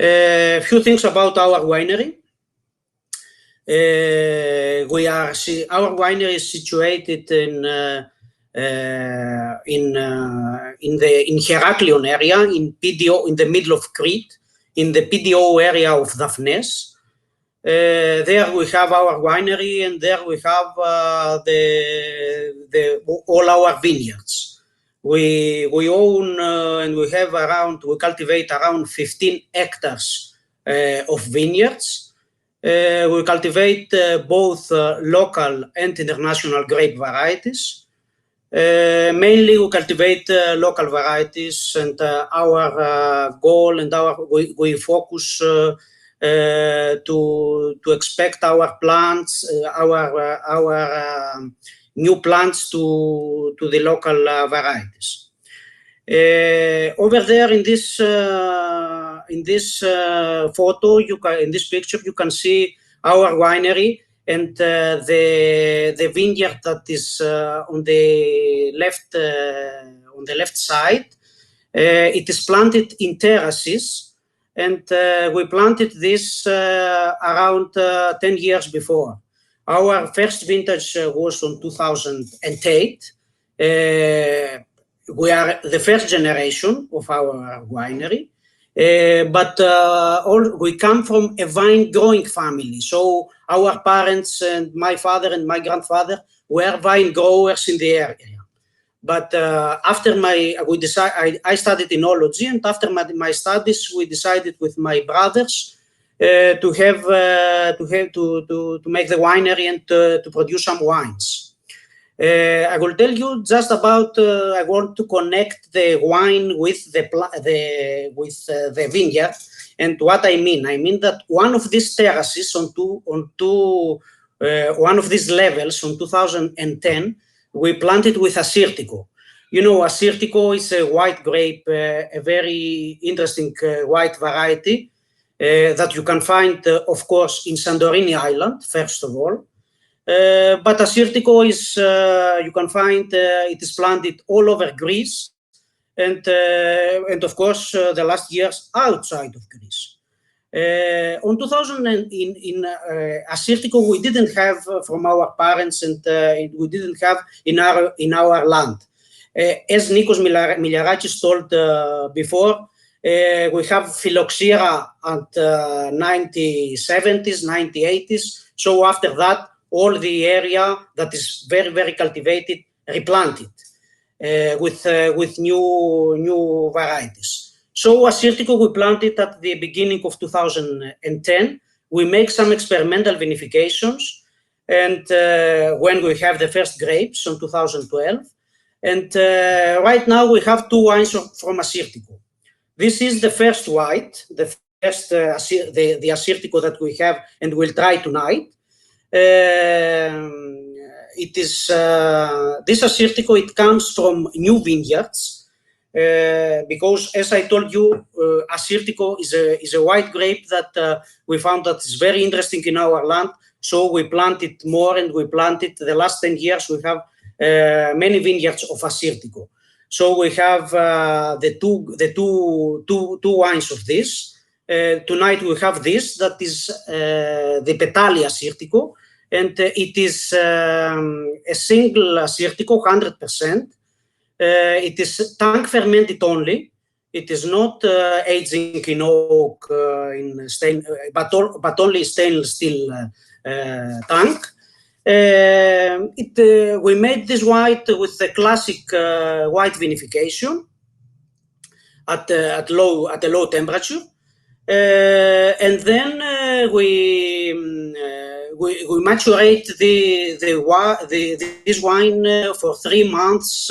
A few things about our winery. Our winery is situated in Heraklion area in PDO, in the middle of Crete, in the PDO area of Daphnes. There we have our winery, and there we have all our vineyards. We own and we cultivate around 15 hectares of vineyards. We cultivate both local and international grape varieties. Mainly we cultivate local varieties, and our goal and we focus to expect our plants, our new plants to the local varieties. Over there in this photo, in this picture, you can see our winery and the vineyard that is on the left side. It is planted in terraces, and we planted this around 10 years before. Our first vintage was in 2008. We are the first generation of our winery, but we come from a wine growing family. So our parents and my father and my grandfather were vine growers in the area. But after I studied enology, and after my studies, we decided with my brothers to make the winery and to produce some wines. I will tell you just about. I want to connect the wine with the vineyard, and what I mean. I mean that one of these terraces one of these levels on 2010, we planted with Assyrtiko. You know, Assyrtiko is a white grape, a very interesting white variety that you can find, of course, in Santorini Island, first of all. But Assyrtiko is, you can find, it is planted all over Greece and of course, the last years outside of Greece. On 2000 in Assyrtiko, we didn't have from our parents, and we didn't have in our land. As Nikos Miliarakis told before, we have phylloxera at 1970s, 1980s. So after that, all the area that is very, very cultivated, replanted with new varieties. So Assyrtiko we planted at the beginning of 2010. We make some experimental vinifications, and when we have the first grapes in 2012. And right now we have 2 wines from Assyrtiko. This is the first white, the first the Assyrtiko that we have and we'll try tonight. It is this Assyrtiko, it comes from new vineyards. Because as I told you, Assyrtiko is a white grape that we found that is very interesting in our land. So we planted more, and we planted the last 10 years. We have many vineyards of Assyrtiko. So we have the two wines of this. Tonight we have this, that is the Petali Assyrtiko, and it is a single Assyrtiko, 100%. It is tank fermented only. It is not aging in oak, but only stainless steel tank. We made this white with the classic white vinification at a low temperature, and then we maturate this wine for 3 months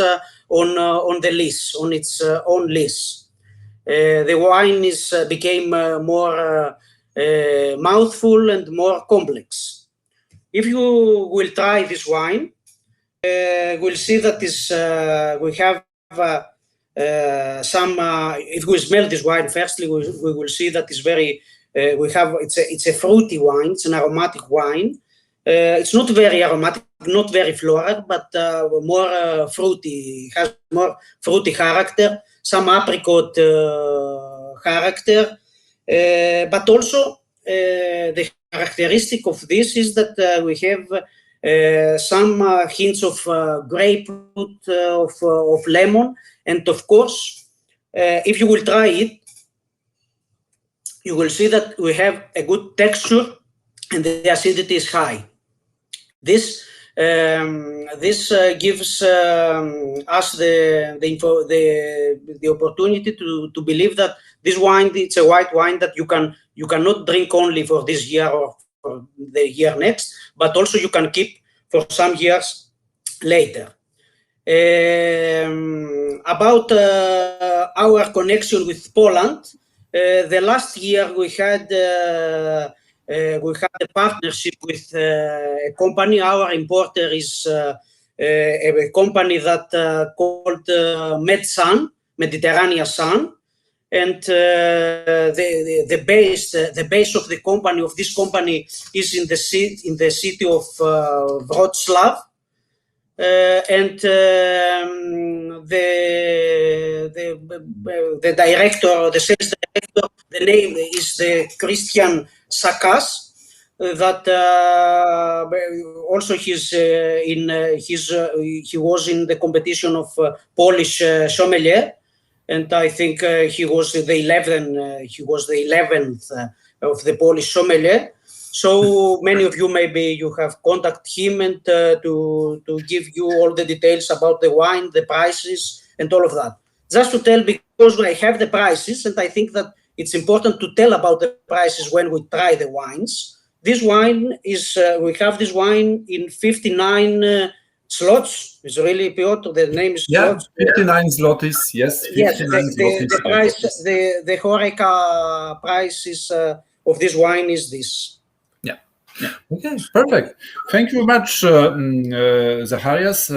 on the lees, on its own lees. The wine became more mouthful and more complex. If you will try this wine, we'll see that we have some. If we smell this wine, firstly, we will see that it's very. It's a fruity wine. It's an aromatic wine. It's not very aromatic, not very floral, but more fruity. It has more fruity character, some apricot character, but also the characteristic of this is that we have some hints of grapefruit, of lemon, and of course, if you will try it, you will see that we have a good texture and the acidity is high. This gives us the opportunity to believe that this wine, it's a white wine that you cannot drink only for this year or for the year next, but also you can keep for some years later. About our connection with Poland, the last year we had a partnership with a company. Our importer is a company that called MedSun, Mediterranean Sun, and the base of the company, of this company, is in the city of Wrocław, and the director, the sales director, the name is the Christian Sakas. That also he was in the competition of Polish sommelier, and I think he was the 11th of the Polish sommelier. So many of you, maybe you have contacted him and to give you all the details about the wine, the prices, and all of that. Just to tell, because I have the prices, and I think that it's important to tell about the prices when we try the wines. This wine is, we have this wine in 59 slots. It's really Piotr, the name is yeah, slots. 59 zlotys, yes. 59 yes, zlotys. the price, the Horeca price is, of this wine is this. Yeah. Okay, perfect. Thank you very much, Zacharias.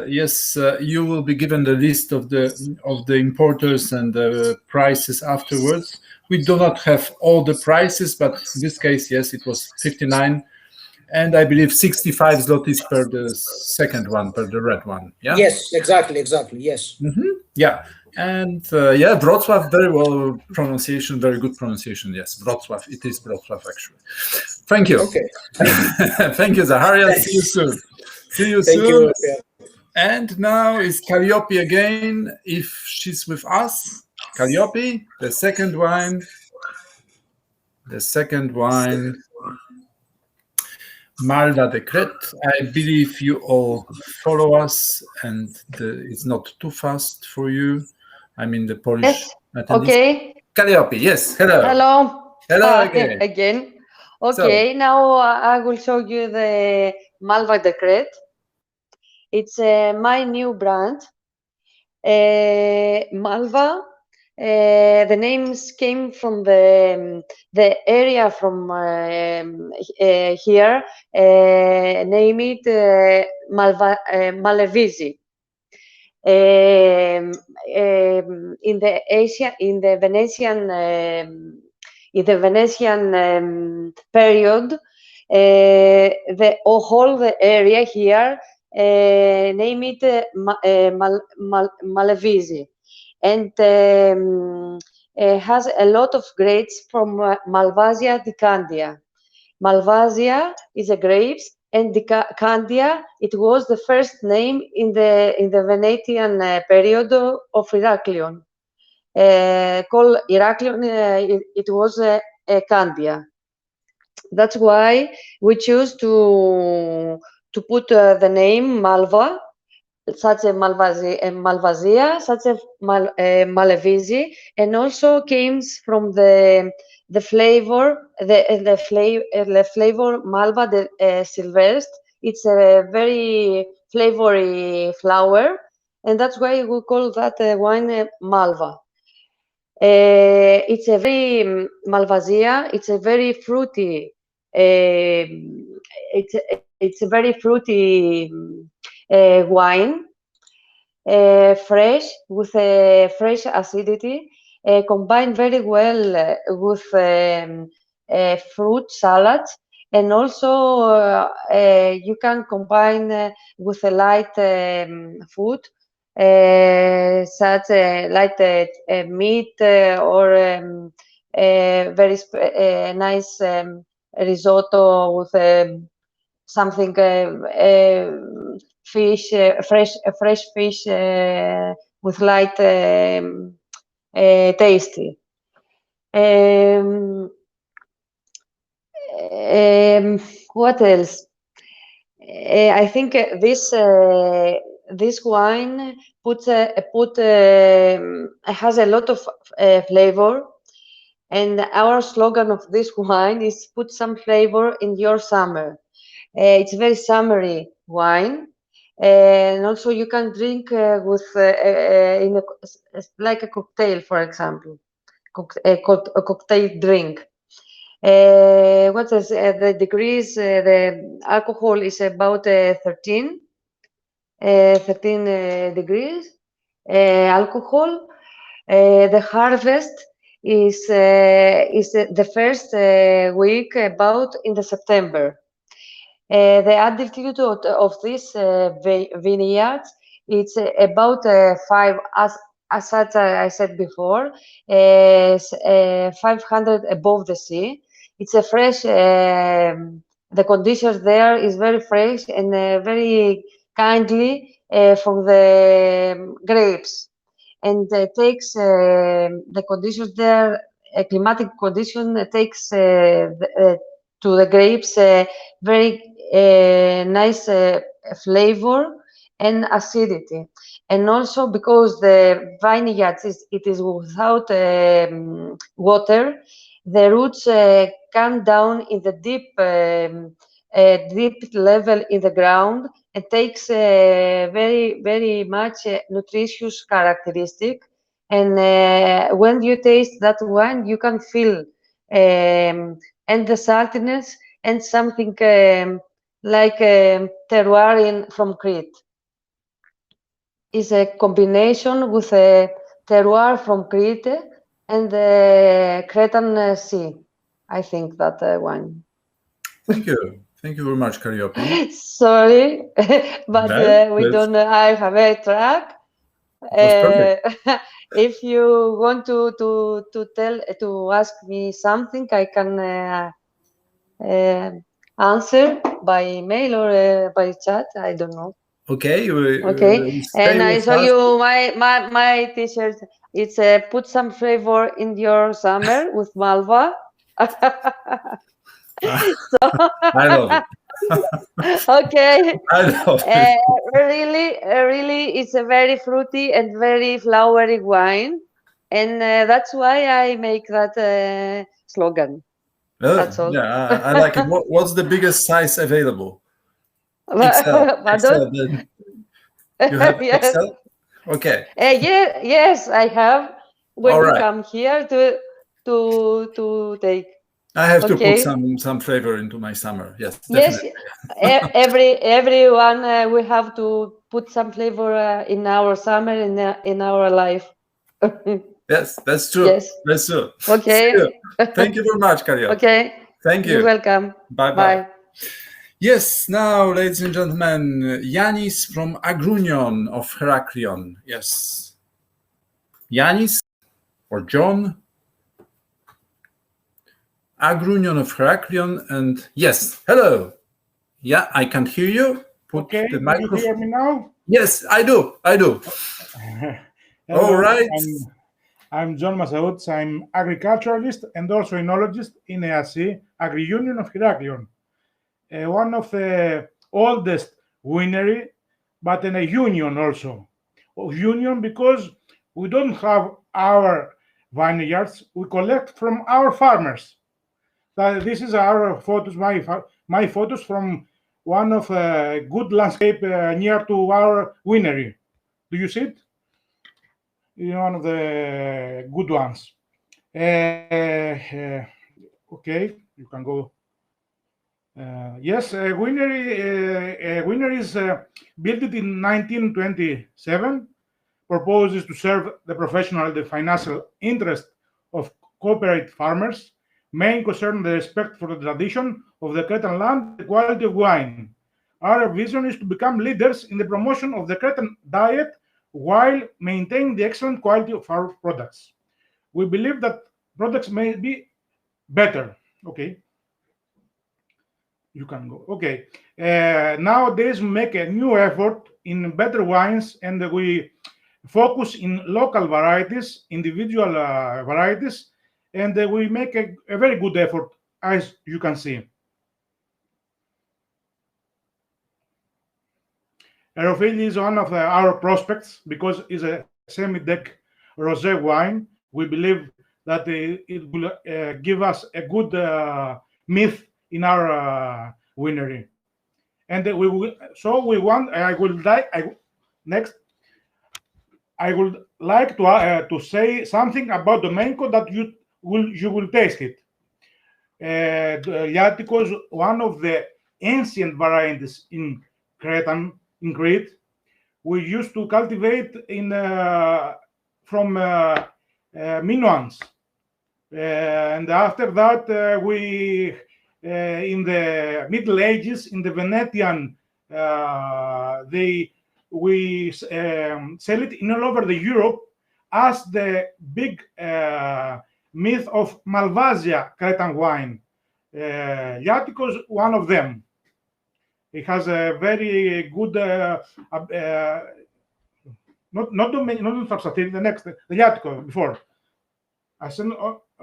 Yes, you will be given the list of the importers and the prices afterwards. We do not have all the prices, but in this case, yes, it was 59, and I believe 65 zlotys per the second one, per the red one. Yeah. Yes, exactly, yes. Yeah, and yeah, Wrocław, very well pronunciation, very good pronunciation. Yes, Wrocław. It is Wrocław actually. Thank you. Okay. Thank you, Zacharias. See you soon. See you Thank soon. you. Yeah. And now is Calliope again, if she's with us. Calliope, the second wine. The second wine, Malva de Crete. I believe you all follow us, and it's not too fast for you. I mean, the Polish. Yes. attendees. Okay. Calliope, yes. Hello. Hello. Hello Hi again. again. Okay, now I will show you the Malva de Crete. It's my new brand. Malva. The names came from the area from here. Name it Malevisi. In the Venetian period, the whole area here name it Malevisi, and has a lot of grapes from Malvasia di Candia. Malvasia is a grapes, and the Candia, it was the first name in the Venetian period of Heraklion. Called Heraklion, it was Candia. That's why we choose to put the name Malva, such a Malvasia, such a Malevisi, and also comes from the flavor, the flavor Malva de Silvestre. It's a very flavory flower, and that's why we call that wine Malva. It's a very Malvasia. It's a very fruity. It's a very fruity wine, fresh with a fresh acidity, combined very well with fruit salads, and also you can combine with a light food, such light meat or very nice risotto with something fish, fresh fish with light tasty. What else? I think this wine has a lot of flavor, and our slogan of this wine is "Put some flavor in your summer." It's a very summery wine, and also you can drink with in like a cocktail, for example, a cocktail drink. What is the degrees? The alcohol is about 13 degrees alcohol. The harvest is the first week about in the September. The altitude of this vineyards, it's about 5, as such I said before, 500 above the sea. It's a fresh. The conditions there is very fresh and very kindly for the grapes, and takes the conditions there. Climatic condition takes to the grapes very nice flavor and acidity, and also because the vineyards it is without water, the roots come down in the deep level in the ground and takes very much nutritious characteristic, and when you taste that wine you can feel and the saltiness and something like terroir from Crete. It's a combination with a terroir from Crete and the Cretan Sea. I think that wine. Thank you. Thank you very much, Calliope. Sorry, but Well, we don't have a track. If you want to ask me something, I can answer by email or by chat. I don't know. Okay. Okay, and I show you my t-shirt. It's put some flavor in your summer with Malva. So I love it. okay, I love it. really, it's a very fruity and very flowery wine, and that's why I make that slogan. That's all. Yeah, I like it. What's the biggest size available? XL. Pardon? Then you have Yes. XL? Okay. Yes, I have. When All you right. come here to take. I have to Okay. put some flavor into my summer. Yes, Yes, definitely. everyone we have to put some flavor in our summer in our life. Yes, that's true. Yes. That's true. Okay. See you. Thank you very much, Calliope. Okay. Thank you. You're welcome. Bye. Yes, now, ladies and gentlemen, Yanis from Agrunion of Heraklion. Yes. Yanis or John? Agrunion of Heraklion, and yes, hello. Yeah, I can hear you. Okay, do you hear me now? Yes, I do. Hello, All right. I'm John Masauts. I'm agriculturalist and also enologist in EAC, Agri-Union of Heraklion. One of the oldest winery, but in a union also. Union because we don't have our vineyards, we collect from our farmers. This is our photos, my photos from one of a good landscape near to our winery. Do you see it? One of the good ones. Okay, you can go. Yes, winery is built in 1927. Proposes to serve the professional, the financial interest of cooperative farmers. Main concern the respect for the tradition of the Cretan land, the quality of wine. Our vision is to become leaders in the promotion of the Cretan diet while maintaining the excellent quality of our products. We believe that products may be better. Okay. You can go. Okay. Nowadays, we make a new effort in better wines, and we focus in local varieties, individual varieties, and we make a very good effort, as you can see. Aerophile is one of our prospects because it's a semi-deck rosé wine. We believe that it will give us a good myth in our winery. And we want. Next. I would like to say something about the mango that you will taste it. Liaticos is one of the ancient varieties in Crete. We used to cultivate from Minoans, and after that we in the Middle Ages in the Venetian we sell it in all over the Europe as the big myth of Malvasia Cretan wine. Liaticos is one of them. It has a very good not the next the Liatico before. I said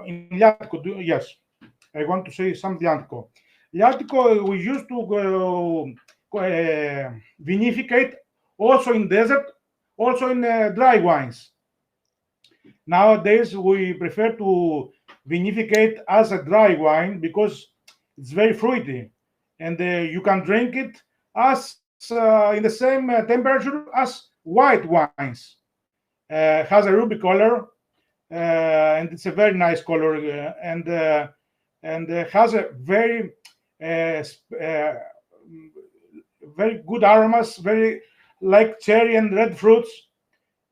in Liatico, yes. I want to say some Liatico. Liatico we used to vinificate also in desert, also in dry wines. Nowadays, we prefer to vinificate as a dry wine because it's very fruity, and you can drink it as in the same temperature as white wines. Has a ruby color, and it's a very nice color, and has a very very good aromas, very like cherry and red fruits,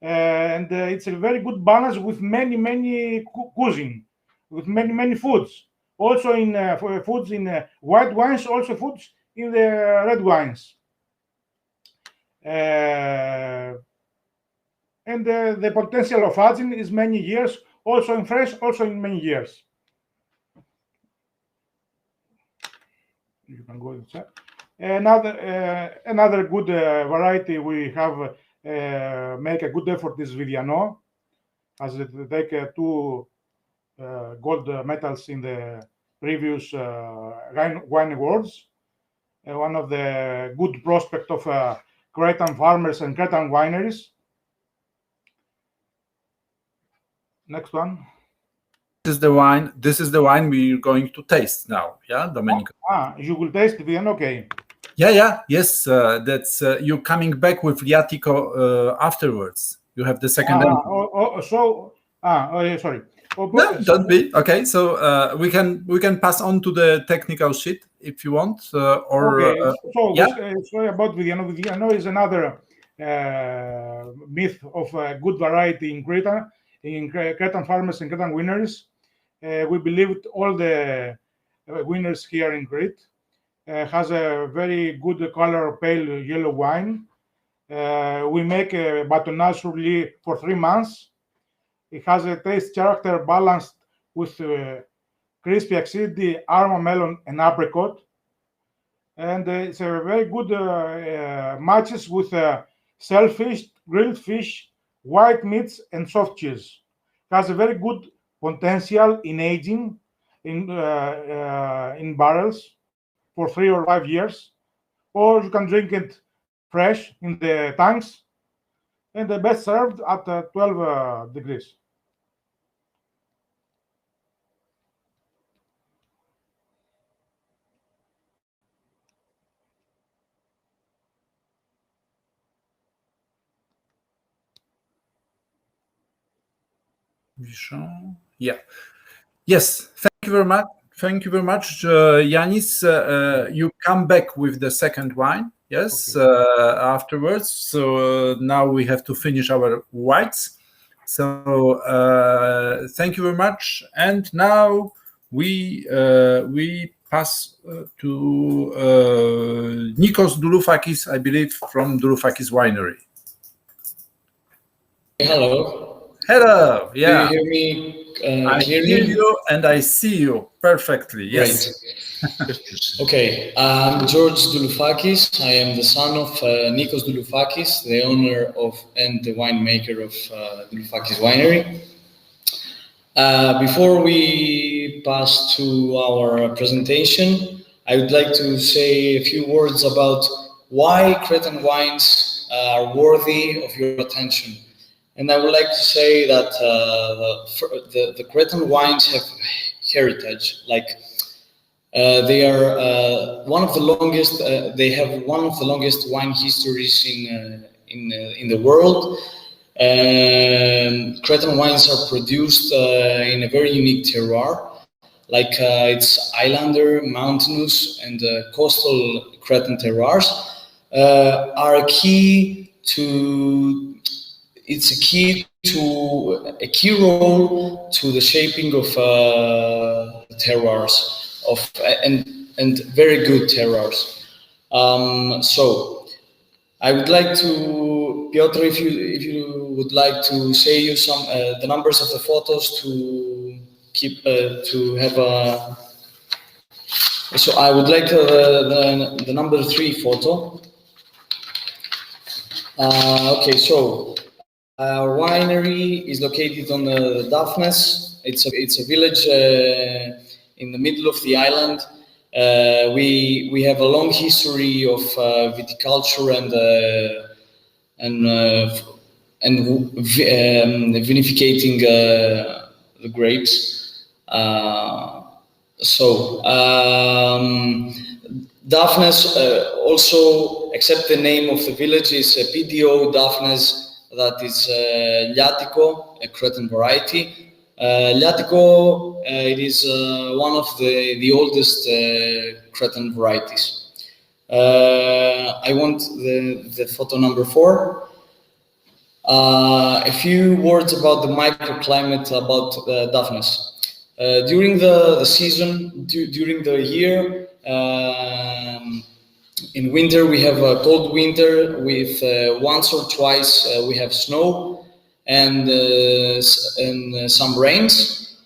and it's a very good balance with many cuisine, with many foods. Also in foods in white wines, also foods in the red wines. And the potential of aging is many years, also in fresh, also in many years. You can go inside. Another good variety we have make a good effort is Viviano, as they take 2 gold medals in the previous wine awards. One of the good prospect of Cretan farmers and Cretan wineries. Next one. This is the wine we're going to taste now. Yeah, Domenico. You will taste it then, okay. Yes. That's you coming back with Liatico afterwards. You have the second. Sorry. No, don't be okay. So we can pass on to the technical sheet if you want. Okay. Sorry about Viviano. Viviano is another myth of good variety in Crete, in Cretan farmers and Cretan wineries. We believe all the winners here in Crete has a very good color, pale yellow wine. We make a batonnage for 3 months. It has a taste character balanced with crispy acidity, aroma melon, and apricot. And it's a very good matches with shellfish, grilled fish, white meats, and soft cheese. It has a very good potential in aging in barrels for 3 or 5 years, or you can drink it fresh in the tanks, and the best served at 12 degrees. Yeah. Yes. Thank you very much. Thank you very much, Yanis. You come back with the second wine. Yes. Okay. Afterwards. So now we have to finish our whites. So thank you very much. And now we pass to Nikos Douloufakis, I believe, from Douloufakis Winery. Hello. Hello. Yeah. Do you hear me? I hear you and I see you perfectly. Yes. Great. Okay. I'm George Douloufakis. I am the son of Nikos Douloufakis, the owner of and the winemaker of Douloufakis Winery. Before we pass to our presentation, I would like to say a few words about why Cretan wines are worthy of your attention. And I would like to say that the Cretan wines have heritage. Like they are one of the longest. They have one of the longest wine histories in the world. Cretan wines are produced in a very unique terroir. Like it's islander, mountainous, and coastal Cretan terroirs are key to. It's a key role to the shaping of terroirs and very good terroirs. So I would like to, Piotr, if you would like to say you some the numbers of the photos to keep to have a. So I would like the number 3 photo. Okay, so. Our winery is located on the Daphnes. It's a village in the middle of the island. We have a long history of viticulture and vinificating the grapes. Daphnes also, except the name of the village, is PDO Daphnes. That is Liatico, a Cretan variety. Llatico, it is one of the oldest Cretan varieties. I want the photo number 4. A few words about the microclimate about Daphnis. During the season, during the year, in winter we have a cold winter with once or twice we have snow and some rains.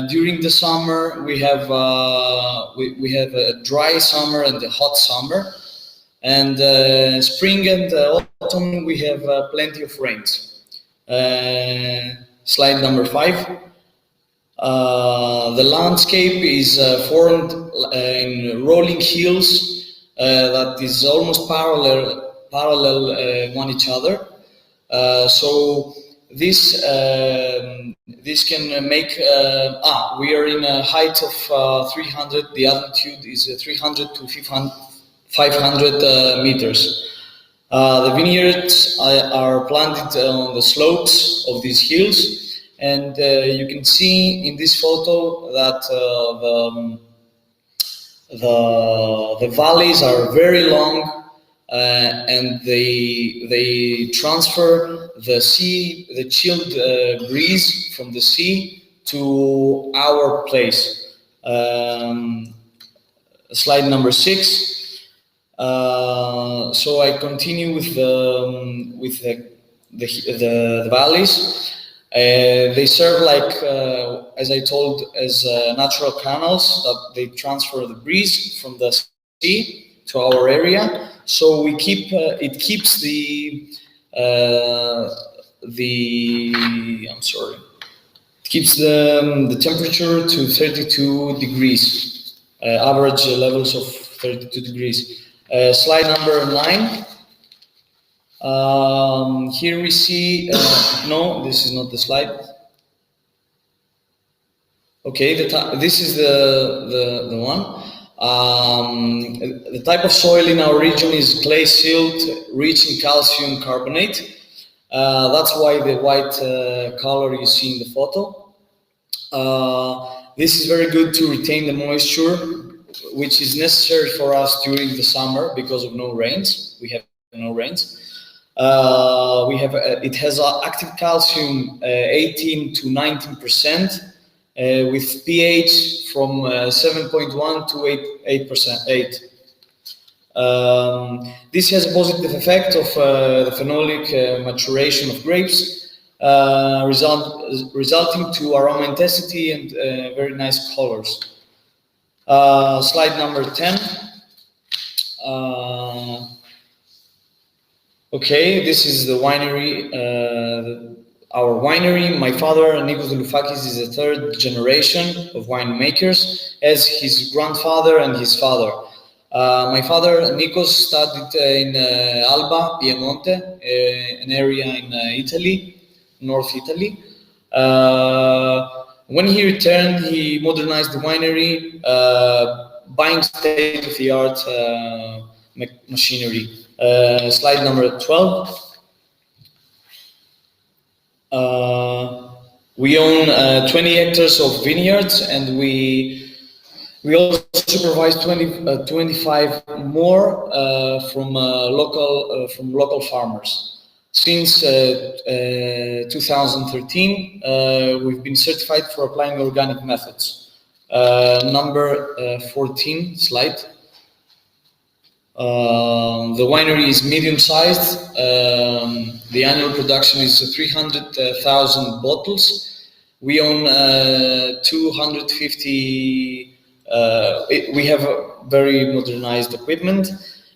During the summer we have a dry summer and a hot summer, and spring and autumn we have plenty of rains. Slide number 5. The landscape is formed in rolling hills that is almost parallel one each other. So this can make we are in a height of 300. The altitude is 300 to 500 meters. The vineyards are planted on the slopes of these hills, and you can see in this photo that the valleys are very long, and they transfer the chilled breeze from the sea to our place. Slide number 6. So I continue with the valleys. They serve as I told, as natural canals that they transfer the breeze from the sea to our area. So we keep it keeps the temperature to 32 degrees, average levels of 32 degrees. Slide number 9. Here we see, no, this is not the slide. Okay, this is the one. The type of soil in our region is clay silt, rich in calcium carbonate. That's why the white color you see in the photo. This is very good to retain the moisture, which is necessary for us during the summer because of no rains. We have no rains. It has active calcium 18 to 19%, with pH from 7.1 to 8%. This has a positive effect of the phenolic maturation of grapes, resulting to aroma intensity and very nice colors. Slide number 10. Okay, this is the winery, our winery. My father, Nikos Doloufakis, is the 3rd generation of winemakers, as his grandfather and his father. My father, Nikos, studied in Alba, Piemonte, an area in Italy, North Italy. When he returned, he modernized the winery, buying state-of-the-art machinery. Slide number 12. We own 20 hectares of vineyards, and we also supervise 25 more from local farmers. Since 2013, we've been certified for applying organic methods. Number 14 slide. The winery is medium-sized. The annual production is 300,000 bottles. We own 250. We have very modernized equipment,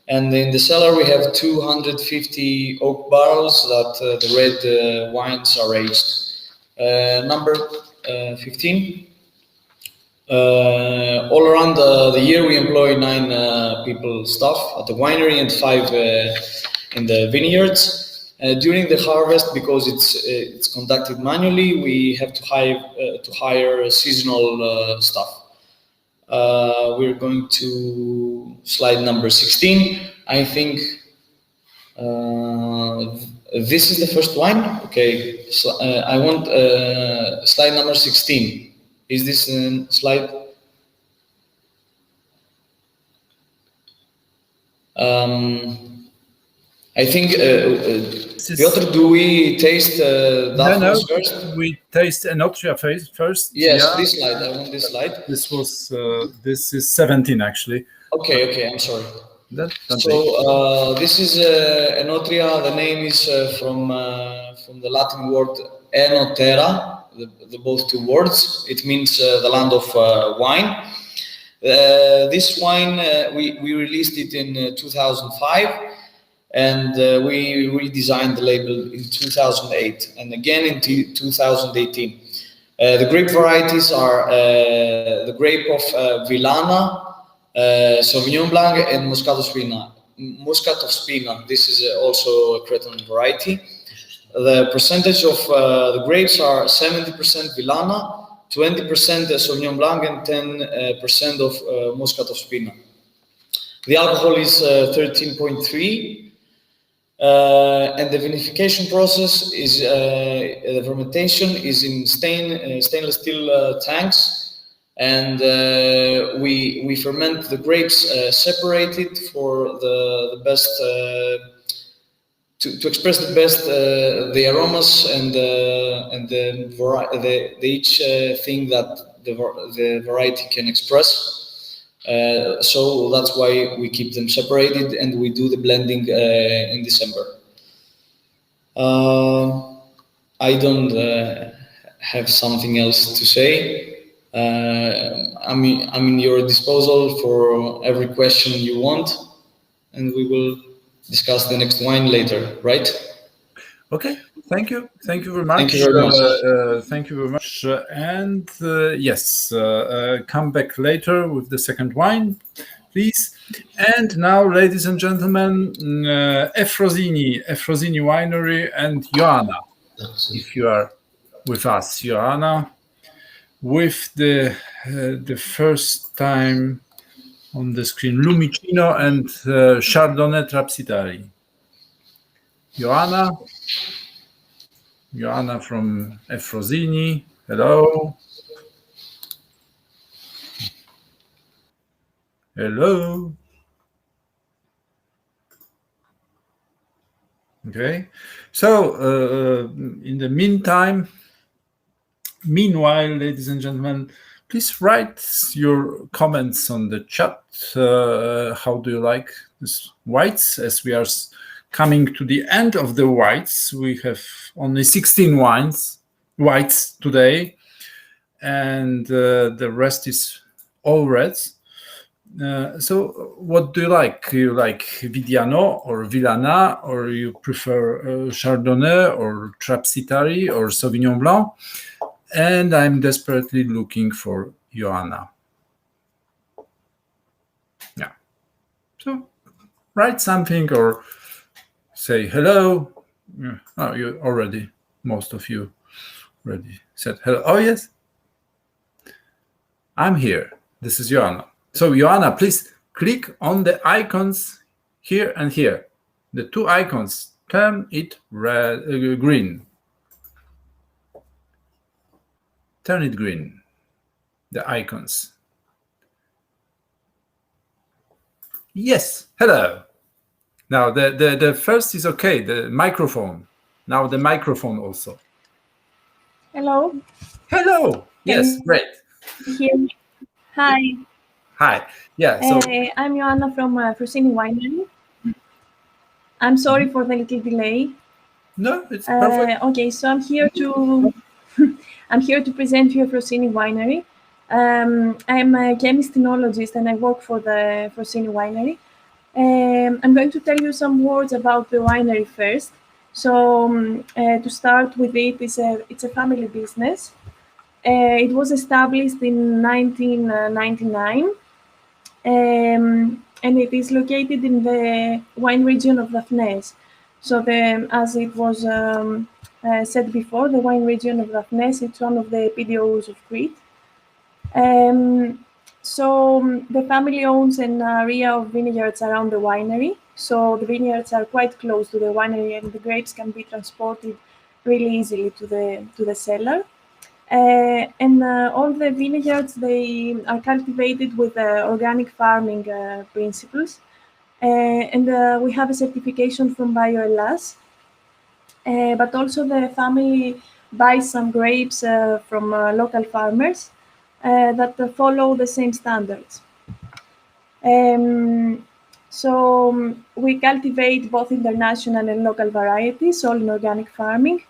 and in the cellar we have 250 oak barrels that the red wines are aged. Number 15. All around the year we employ 9 people staff at the winery and 5 in the vineyards. During the harvest, because it's conducted manually, we have to hire seasonal staff. We're going to slide number 16. I think this is the first wine. Okay. So, I want slide number 16. Is this slide? I think, Piotr, do we taste Daphnis first? We taste Enotria first. Yes, yeah. this slide. I want this slide. This is 17 actually. Okay, I'm sorry. So this is Enotria. The name is from the Latin word enotera, the both two words. It means the land of wine. This wine we released it in 2005, and we redesigned the label in 2008, and again in 2018. The grape varieties are the grape of Villana, Sauvignon Blanc, and Muscat of Spina. Muscat of Spina. This is also a Cretan variety. The percentage of the grapes are 70% Villana, 20% Sauvignon Blanc, and 10% of Muscat of Spina. The alcohol is 13.3. And the vinification process is the fermentation is in stainless steel tanks, and we ferment the grapes separated for the best to express the best the aromas and each thing that the variety can express. So that's why we keep them separated, and we do the blending in December. I don't have something else to say. I'm in your disposal for every question you want, and we will discuss the next wine later, right? Okay, thank you very much. Thank you very much. Thank you very much. And yes, come back later with the second wine, please. And now, ladies and gentlemen, Efrosini Winery and Joanna, if you are with us, Joanna, with the first time on the screen, Lumicino and Chardonnay Trapsitari. Joanna from Efrosini. Hello. Hello. Okay. So in the meanwhile, ladies and gentlemen, please write your comments on the chat. How do you like these whites? As we are coming to the end of the whites, we have only 16 whites today, and the rest is all reds. So what do you like? You like Vidiano or Villana, or you prefer Chardonnay or Trapsitari or Sauvignon Blanc? And I'm desperately looking for Joanna. Yeah. So write something or say hello. Oh, you already, most of you already said hello. Oh, yes. I'm here. This is Joanna. So, Joanna, please click on the icons here and here. The two icons. Turn it green. Turn it green. The icons. Yes. Hello. Now, the first is okay, the microphone. Now the microphone also. Hello. Hello. Yes, great. Here. Hi. Hi. Yeah, so... I'm Joanna from Frosini Winery. I'm sorry for the little delay. No, it's perfect. Okay, so I'm here to present you Frosini Winery. I'm a chemist enologist and I work for the Frosini Winery. I'm going to tell you some words about the winery first. So to start with, it's a family business. It was established in 1999, and it is located in the wine region of Daphnes. So as it was said before, the wine region of Daphnes, it's one of the PDOs of Crete. So the family owns an area of vineyards around the winery. So the vineyards are quite close to the winery, and the grapes can be transported really easily to the cellar. And all the vineyards, they are cultivated with organic farming principles. And we have a certification from BioLS. But also the family buys some grapes from local farmers that follow the same standards. We cultivate both international and local varieties, all in organic farming.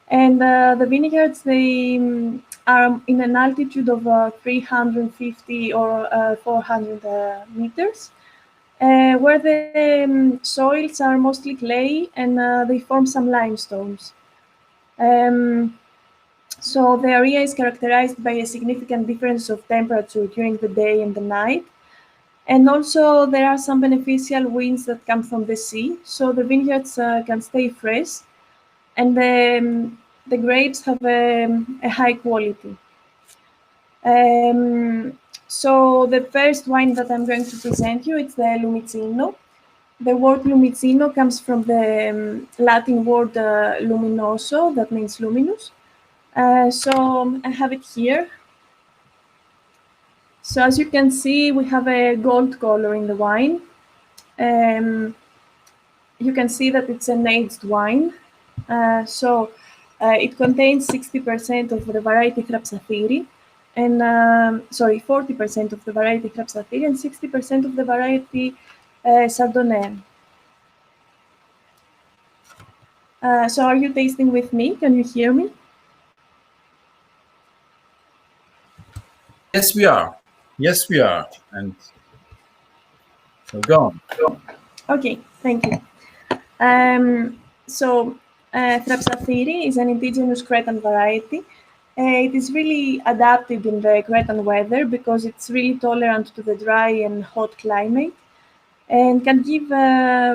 And the vineyards, they are in an altitude of 350 or 400 meters, where the soils are mostly clay and they form some limestones. So the area is characterized by a significant difference of temperature during the day and the night. And also there are some beneficial winds that come from the sea, so the vineyards can stay fresh, and the grapes have a high quality. So the first wine that I'm going to present you, it's the Lumicino. The word Lumicino comes from the Latin word luminoso, that means luminous. So I have it here. So as you can see, we have a gold color in the wine. You can see that it's an aged wine. It contains 60% of the variety Thrapsaphiri, and 40% of the variety Thrapsaphiri and 60% of the variety Chardonnay. So are you tasting with me? Can you hear me? Yes, we are. Yes, we are. And so go on. Okay, thank you. Thrapsaphiri is an indigenous Cretan variety. It is really adapted in the Cretan weather because it's really tolerant to the dry and hot climate and can give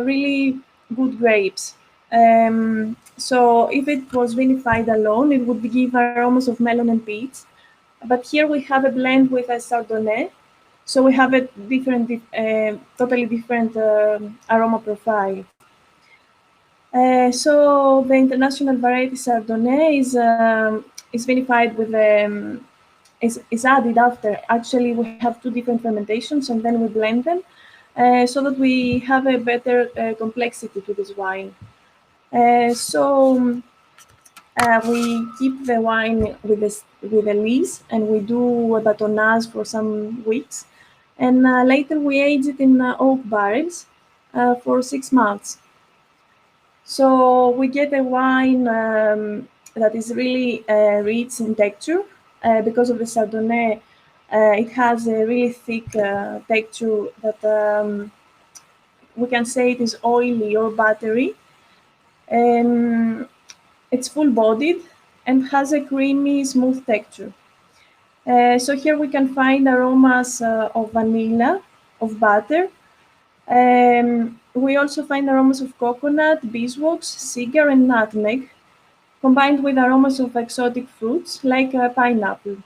really good grapes. So if it was vinified alone, it would give aromas of melon and peach. But here we have a blend with a Chardonnay, so we have a different, totally different aroma profile. So the international variety Chardonnay is vinified with is added after. Actually, we have two different fermentations and then we blend them so that we have a better complexity to this wine. We keep the wine with the lees and we do a batonnage for some weeks. And later we age it in oak barrels for 6 months. So we get a wine that is really rich in texture because of the Chardonnay. It has a really thick texture that we can say it is oily or buttery. It's full-bodied and has a creamy, smooth texture. So here we can find aromas of vanilla, of butter. We also find aromas of coconut, beeswax, cigar, and nutmeg, combined with aromas of exotic fruits like pineapple.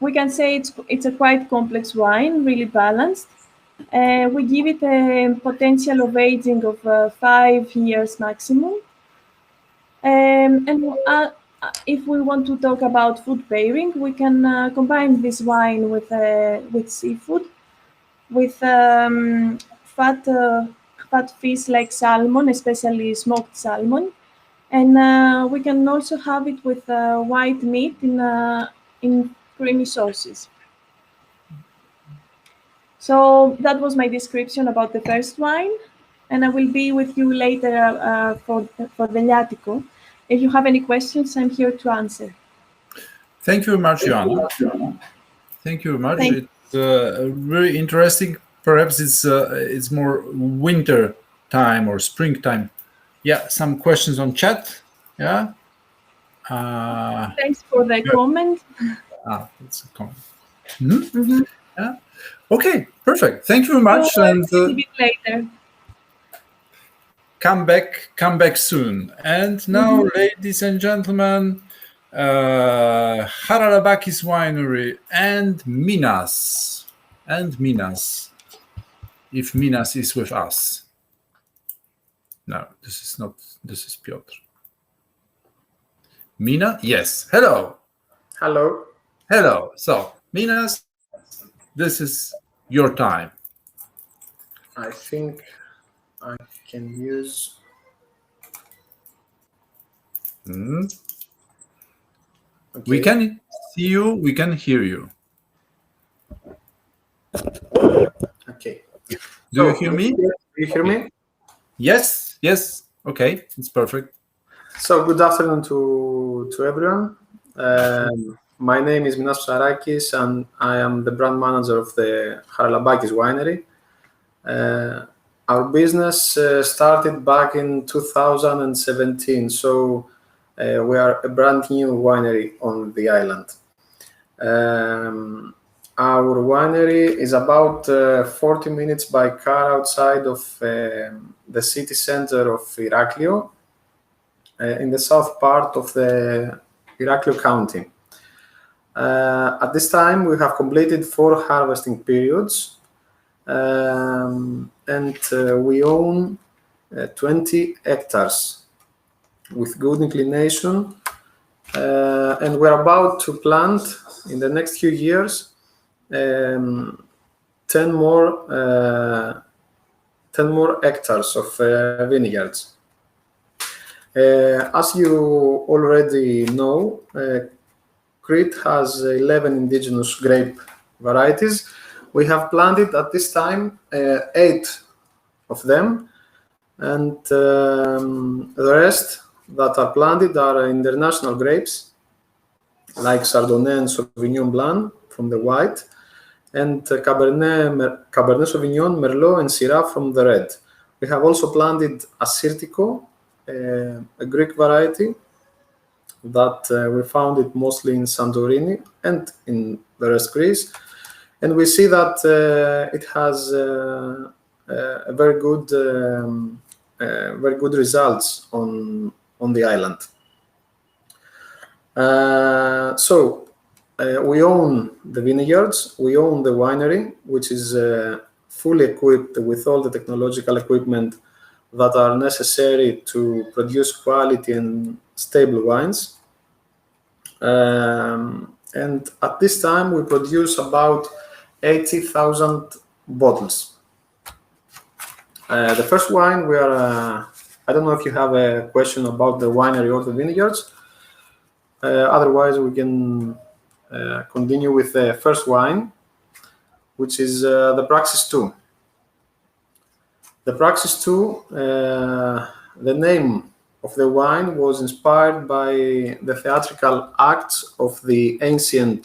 We can say it's a quite complex wine, really balanced. We give it a potential of aging of 5 years maximum. If we want to talk about food pairing, we can combine this wine with seafood, with fat fish like salmon, especially smoked salmon, and we can also have it with white meat in creamy sauces. So that was my description about the first wine, and I will be with you later for the Llatico. If you have any questions, I'm here to answer. Thank you very much, Joanna. Thank you very much. It's very interesting. Perhaps it's more winter time or springtime. Yeah, some questions on chat. Yeah. Thanks for the comment. That's a comment. Mm-hmm. Yeah. Okay, perfect. Thank you very much. So, and a bit later. Come back soon. And now, ladies and gentlemen, Haralabakis Winery and Minas. If Minas is with us. No, this is not. This is Piotr. Mina, yes. Hello. Hello. Hello. So, Minas, this is your time. I think I can use. Hmm. Okay. We can see you. We can hear you. Okay. Do you hear me? Do you hear me? Yes. Yes. Okay. It's perfect. So good afternoon to everyone. My name is Minas Psarakis, and I am the brand manager of the Haralambakis winery. Our business started back in 2017, so we are a brand new winery on the island. Our winery is about 40 minutes by car outside of the city center of Iraklio, in the south part of the Iraklio County. At this time, we have completed 4 harvesting periods, and we own 20 hectares with good inclination, and we're about to plant in the next few years 10 more hectares of vineyards. As you already know, Crete has 11 indigenous grape varieties. We have planted at this time 8 of them, and the rest that are planted are international grapes like Chardonnay and Sauvignon Blanc from the white, and Cabernet Sauvignon, Merlot, and Syrah from the red. We have also planted Assyrtiko, a Greek variety that we found it mostly in Santorini and in the rest Greece, and we see that it has a very good results on the island. We own the vineyards, we own the winery, which is fully equipped with all the technological equipment that are necessary to produce quality and stable wines. And at this time, we produce about 80,000 bottles. The first wine we are, I don't know if you have a question about the winery or the vineyards. Otherwise, we can continue with the first wine, which is the Praxis 2. The Praxis 2, the name of the wine was inspired by the theatrical acts of the ancient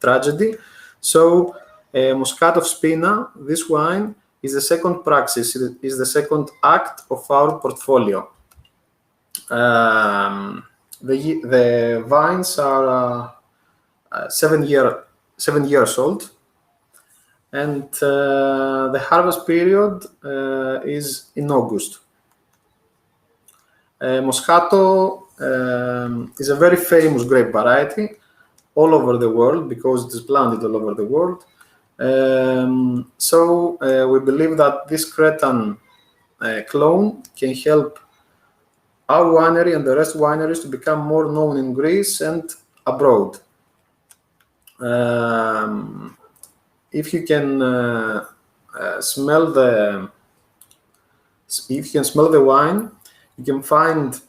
tragedy. So, Moscato of Spina, this wine, is the second Praxis, it is the second act of our portfolio. The vines are 7 years old, and the harvest period is in August. Moscato is a very famous grape variety all over the world because it is planted all over the world. So we believe that this Cretan clone can help our winery and the rest wineries to become more known in Greece and abroad. If you can smell the wine, you can find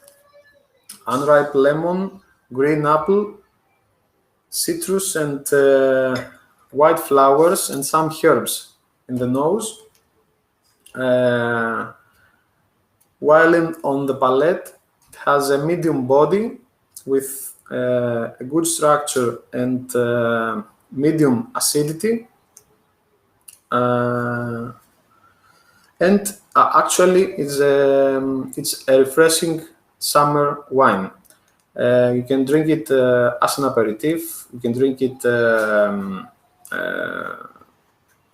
unripe lemon, green apple, citrus, and white flowers, and some herbs in the nose. While on the palate, it has a medium body with a good structure and medium acidity. And actually, it's a refreshing summer wine. You can drink it as an aperitif. You can drink it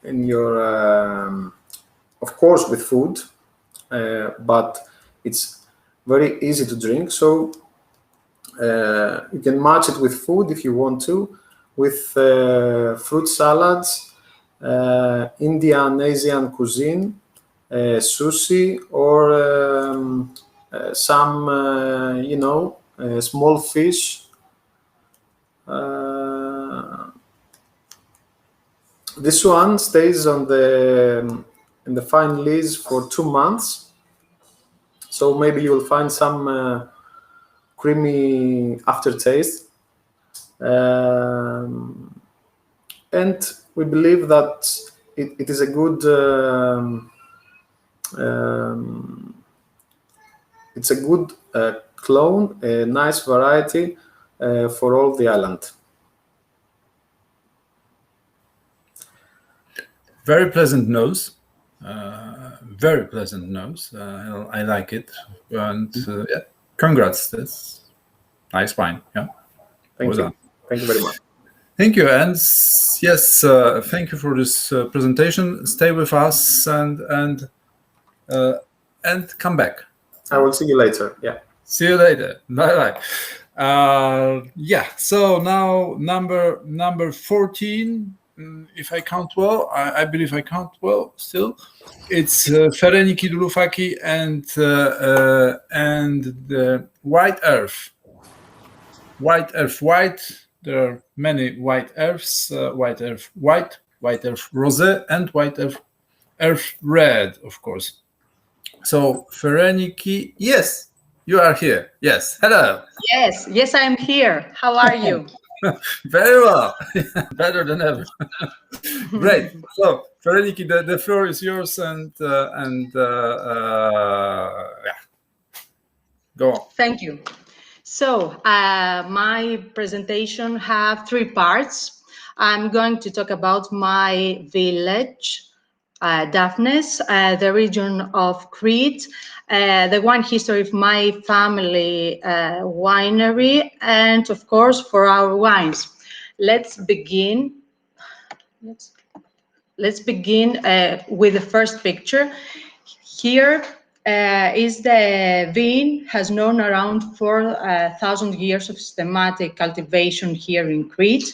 in your, of course, with food, but it's very easy to drink. So you can match it with food if you want to, with fruit salads, Indian, Asian cuisine, sushi, or some, small fish. This one stays on in the fine lees for 2 months, so maybe you will find some creamy aftertaste. And we believe that it is a good it's a good clone, a nice variety for all the island. Very pleasant nose. Very pleasant nose. I like it. And yeah, congrats. That's nice wine. Yeah. Thank you. Thank you very much. Thank you. And yes, thank you for this presentation. Stay with us and come back. I will see you later. Yeah. See you later. Bye bye. Yeah. So now number 14. If I count well, I believe I count well still. It's Fereniki Dulufaki and the White Earth. White Earth White. There are many White Earths. White Earth White, White Earth Rosé, and White Earth Red, of course. So Fereniki, yes, you are here. Yes, hello. Yes, I'm here. How are you? Very well. Better than ever. Great. So Fereniki, the floor is yours, and yeah, go on. Thank you. So my presentation have 3 parts. I'm going to talk about my village, Daphnes, the region of Crete, the wine history of my family winery, and of course for our wines. Let's begin. Let's begin with the first picture. Here is the vine has known around 4,000 years of systematic cultivation here in Crete.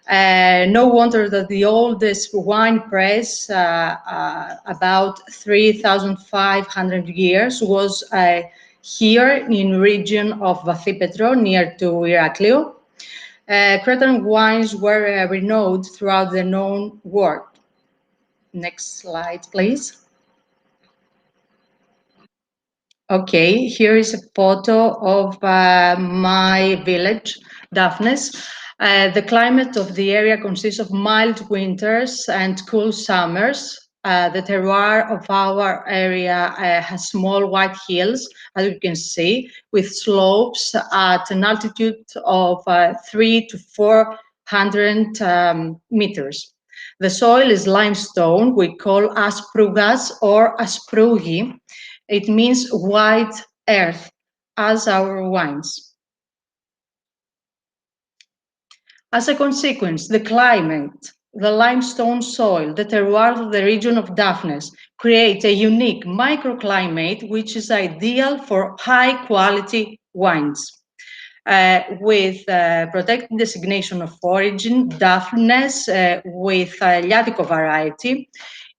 No wonder that the oldest wine press, about 3,500 years, was here in region of Vathipetro, near to Iraklio. Cretan wines were renowned throughout the known world. Next slide, please. Okay, here is a photo of my village, Daphnes. The climate of the area consists of mild winters and cool summers. The terroir of our area has small white hills, as you can see, with slopes at an altitude of 300 to 400 meters. The soil is limestone, we call asprugas or asprougi. It means white earth, as our wines. As a consequence, the climate, the limestone soil, the terroir of the region of Daphnes create a unique microclimate which is ideal for high-quality wines. With protected designation of origin, Daphnes with Liatico variety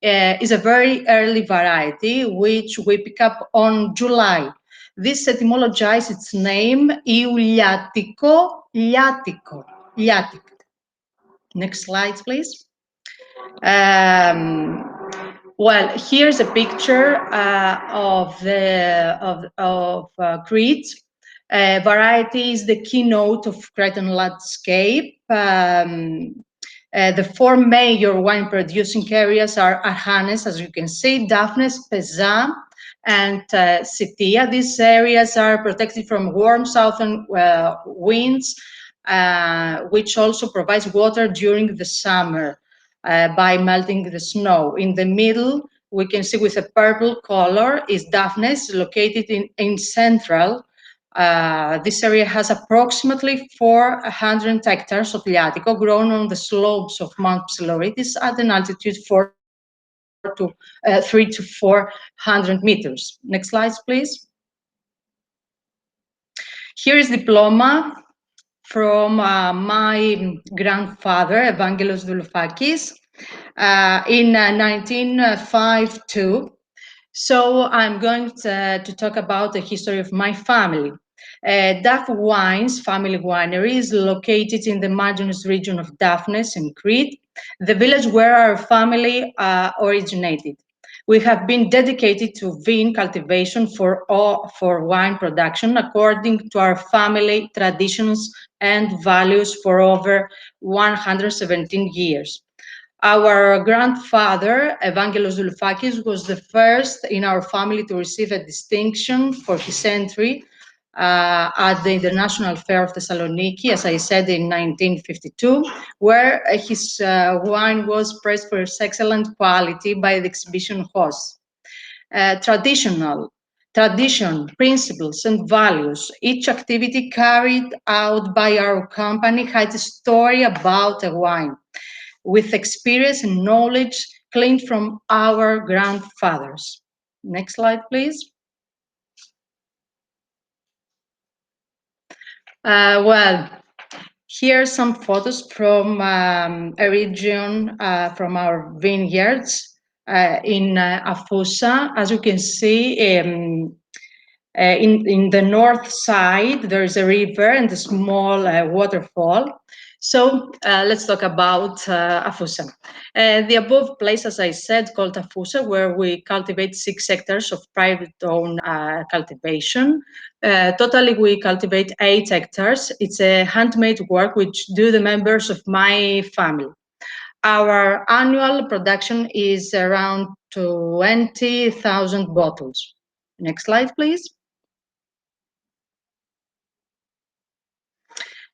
is a very early variety which we pick up on July. This etymologizes its name, Iuliatico, Liatico. Next slide, please. Well, here's a picture of Crete. Variety is the keynote of Cretan landscape. The 4 major wine-producing areas are Archanes, as you can see, Daphnes, Peza, and Sitia. These areas are protected from warm southern winds, which also provides water during the summer by melting the snow. In the middle, we can see with a purple color is Daphnes, located in central. This area has approximately 400 hectares of Liatico grown on the slopes of Mount Psiloritis at an altitude 300 to 400 meters. Next slide, please. Here is diploma from my grandfather, Evangelos Dulufakis, in 1952. So I'm going to talk about the history of my family. Duff Wines Family Winery is located in the mountainous region of Daphnes in Crete, the village where our family originated. We have been dedicated to vine cultivation for wine production according to our family traditions and values for over 117 years. Our grandfather, Evangelos Zouloufakis, was the first in our family to receive a distinction for his entry at the International Fair of Thessaloniki, as I said, in 1952, where his wine was praised for its excellent quality by the exhibition hosts. Tradition, principles, and values. Each activity carried out by our company had a story about a wine, with experience and knowledge gleaned from our grandfathers. Next slide, please. Well, here are some photos from a region from our vineyards in Afusa. As you can see, in the north side, there is a river and a small waterfall. So let's talk about Afusa. The above place, as I said, called Afusa, where we cultivate 6 hectares of private-owned cultivation. Totally, we cultivate 8 hectares. It's a handmade work which do the members of my family. Our annual production is around 20,000 bottles. Next slide, please.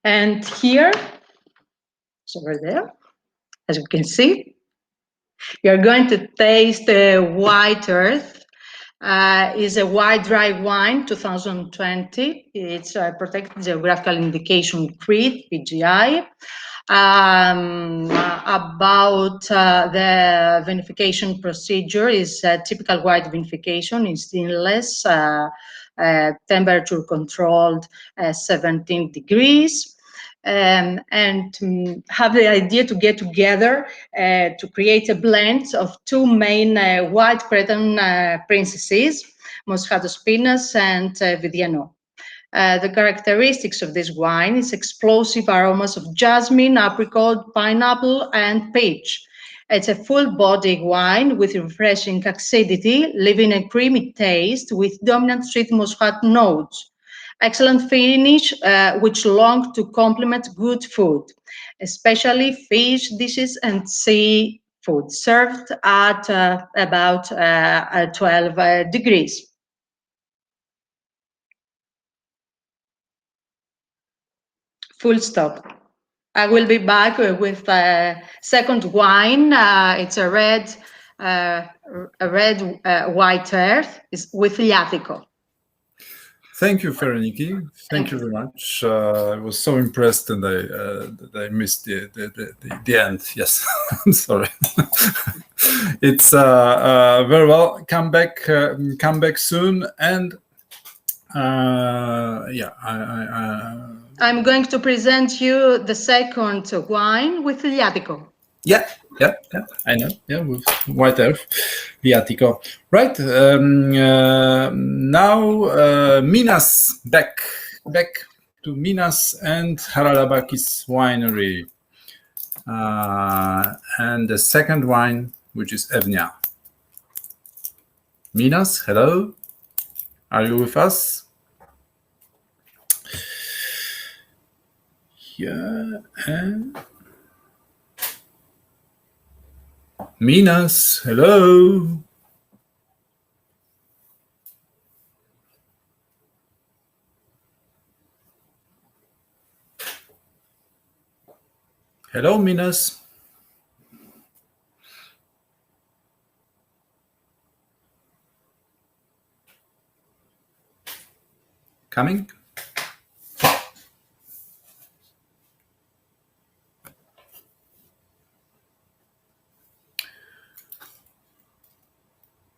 And here, it's over there, as you can see, you're going to taste the White Earth. Is a white dry wine 2020. It's a protected geographical indication Crete, PGI. About the vinification procedure is typical white vinification in stainless, temperature controlled 17 degrees. And have the idea to get together to create a blend of 2 main white Cretan princesses, Moscato Spinas and Vidiano. The characteristics of this wine is explosive aromas of jasmine, apricot, pineapple, and peach. It's a full-bodied wine with refreshing acidity, leaving a creamy taste with dominant sweet muscat notes. Excellent finish, which long to complement good food, especially fish dishes and seafood, served at about 12 degrees. Full stop. I will be back with a second wine. It's a red white earth with Liatico. Thank you, Veroniki. Thank you very much. I was so impressed, and I missed the end. Yes, I'm sorry. It's very well. Come back soon, and yeah, I'm going to present you the second wine with Liatico. Yeah, I know. Yeah, with White Earth, Viatico. Right. Now, Minas, back to Minas and Haralabakis Winery. And the second wine, which is Evnia. Minas, hello. Are you with us? Yeah. Minas, hello. Hello, Minas. Coming?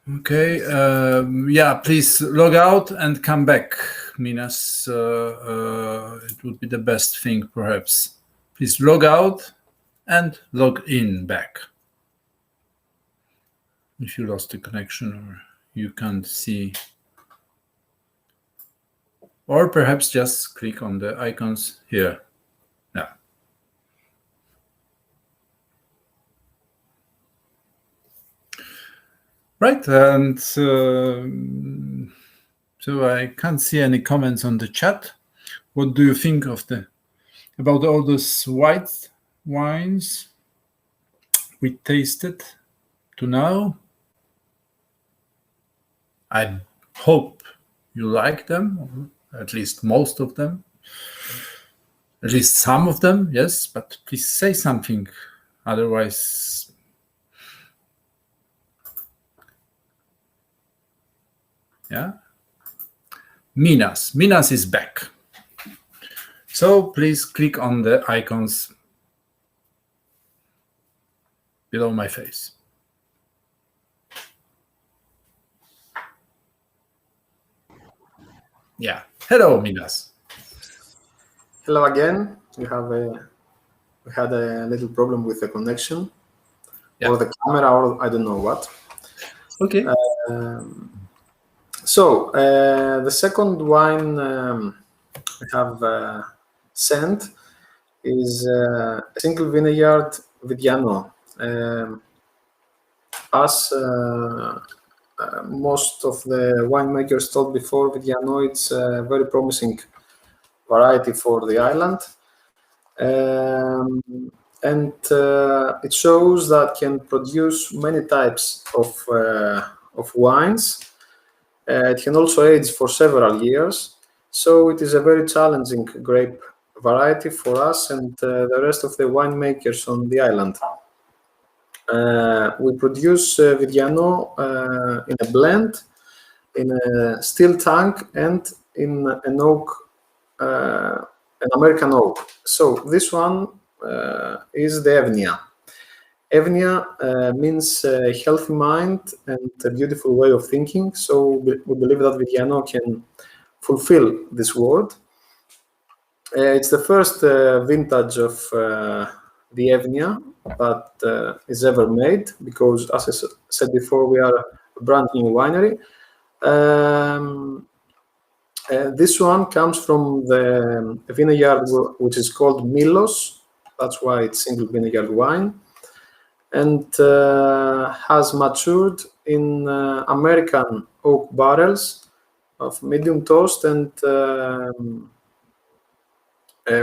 Okay, yeah, please log out and come back, Minas. It would be the best thing, perhaps. Please log out and log in back. If you lost the connection, or you can see, or perhaps just click on the icons here. Yeah. Right, and so I can't see any comments on the chat. What do you think about all those white wines we tasted to now? I hope you like them, at least most of them, at least some of them, yes, but please say something, otherwise. Yeah. Minas is back. So please click on the icons below my face. Yeah. Hello, Minas. Hello again. We had a little problem with the connection, or the camera, or I don't know what. Okay. So the second wine we have sent is a single vineyard Vidiano. As most of the winemakers told before, Vidiano it's a very promising variety for the island. And it shows that can produce many types of wines. It can also age for several years, so it is a very challenging grape variety for us and the rest of the winemakers on the island. We produce Vidiano in a blend, in a steel tank, and in an oak, an American oak. So this one is the Evnia. Evnia means a healthy mind and a beautiful way of thinking. So we believe that Vidiano can fulfill this word. It's the first vintage of the Evnia that is ever made, because, as I said before, we are a brand new winery. This one comes from the vineyard which is called Milos. That's why it's single vineyard wine, and has matured in American oak barrels of medium toast and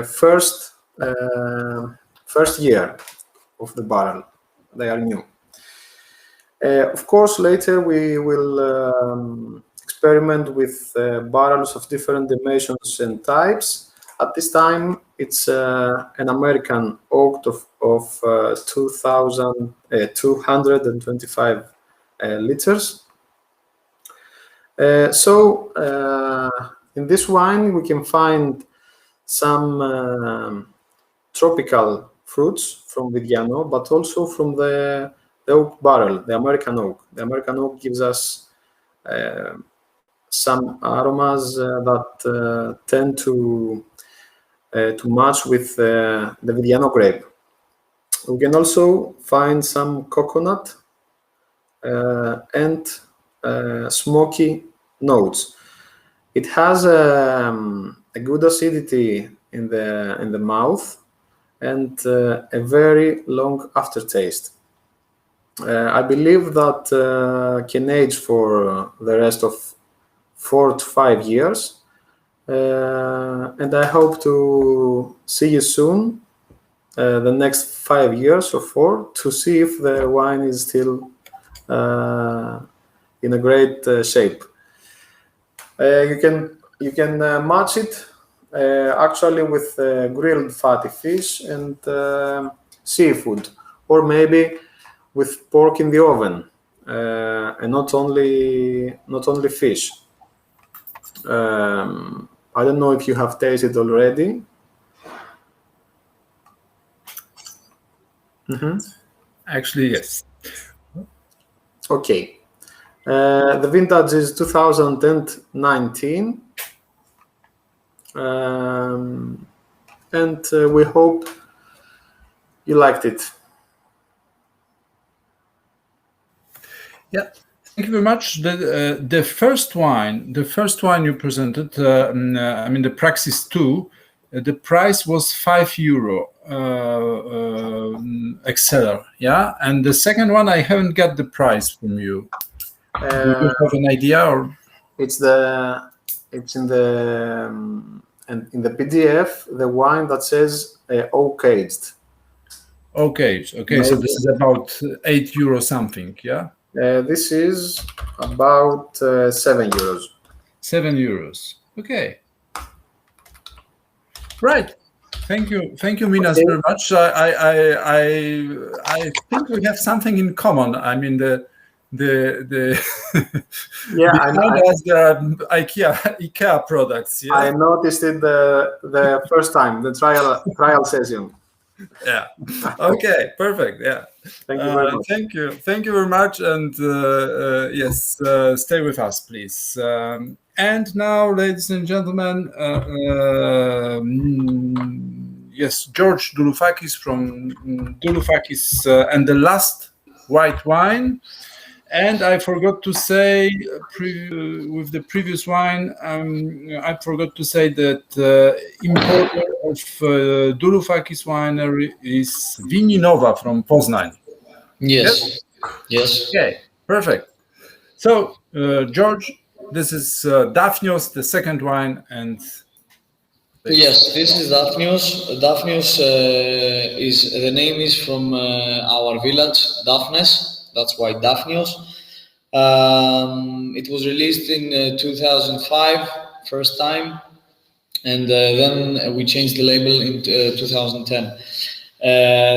first year of the barrel. They are new. Of course, later we will experiment with barrels of different dimensions and types. At this time, it's an American oak of 225 liters. So in this wine, we can find some tropical fruits from Vidiano, but also from the oak barrel, the American oak. The American oak gives us some aromas that tend to match with the Vidiano grape. We can also find some coconut and smoky notes. It has a good acidity in the mouth and a very long aftertaste. I believe that can age for the rest of 4 to 5 years. And I hope to see you soon, the next 5 years or 4, to see if the wine is still in a great shape. You can match it actually with grilled fatty fish and seafood, or maybe with pork in the oven, and not only fish. I don't know if you have tasted already. Actually, yes. Okay. The vintage is 2019. And we hope you liked it. Yeah. Thank you very much. The first wine you presented, I mean the Praxis 2, the price was €5, Exceller, yeah. And the second one, I haven't got the price from you. Do you have an idea, or it's in the PDF, the wine that says oak aged. Okay, so this is about €8 something, yeah. This is about €7. €7. Okay. Right. Thank you, Minas, very much. I think we have something in common. I mean the behind us there are IKEA products. Yeah? I noticed it the first time, the trial session. Yeah. Okay. Perfect. Yeah. Thank you very much. Thank you very much. And yes, stay with us, please. And now, ladies and gentlemen, yes, George Douloufakis from Douloufakis and the Last White Wine. And I forgot to say, with the previous wine, I forgot to say that importer of Douloufakis winery is Vini Nova from Poznań. Yes. Okay, perfect. So, George, this is Daphnios, the second wine, and yes, this is Daphnios. Daphnios the name is from our village, Daphnes. That's why Daphnios. It was released in 2005, first time, and then we changed the label in 2010.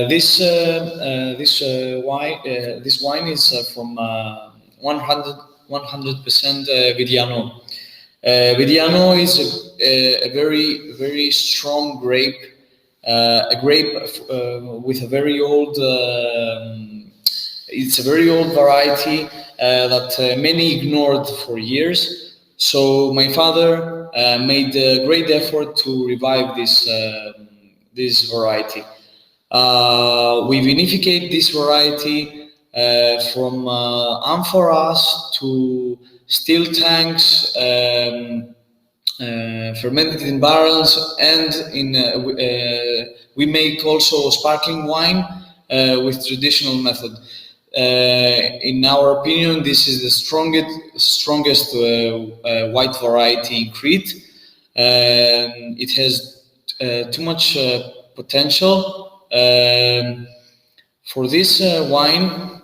This wine is from 100% Vidiano. Vidiano is a very strong grape, a grape with a very old. It's a very old variety that many ignored for years. So my father made a great effort to revive this variety. We vinificate this variety from amphoras to steel tanks, fermented in barrels, and we make also sparkling wine with traditional method. In our opinion, this is the strongest white variety in Crete. It has too much potential. For this wine,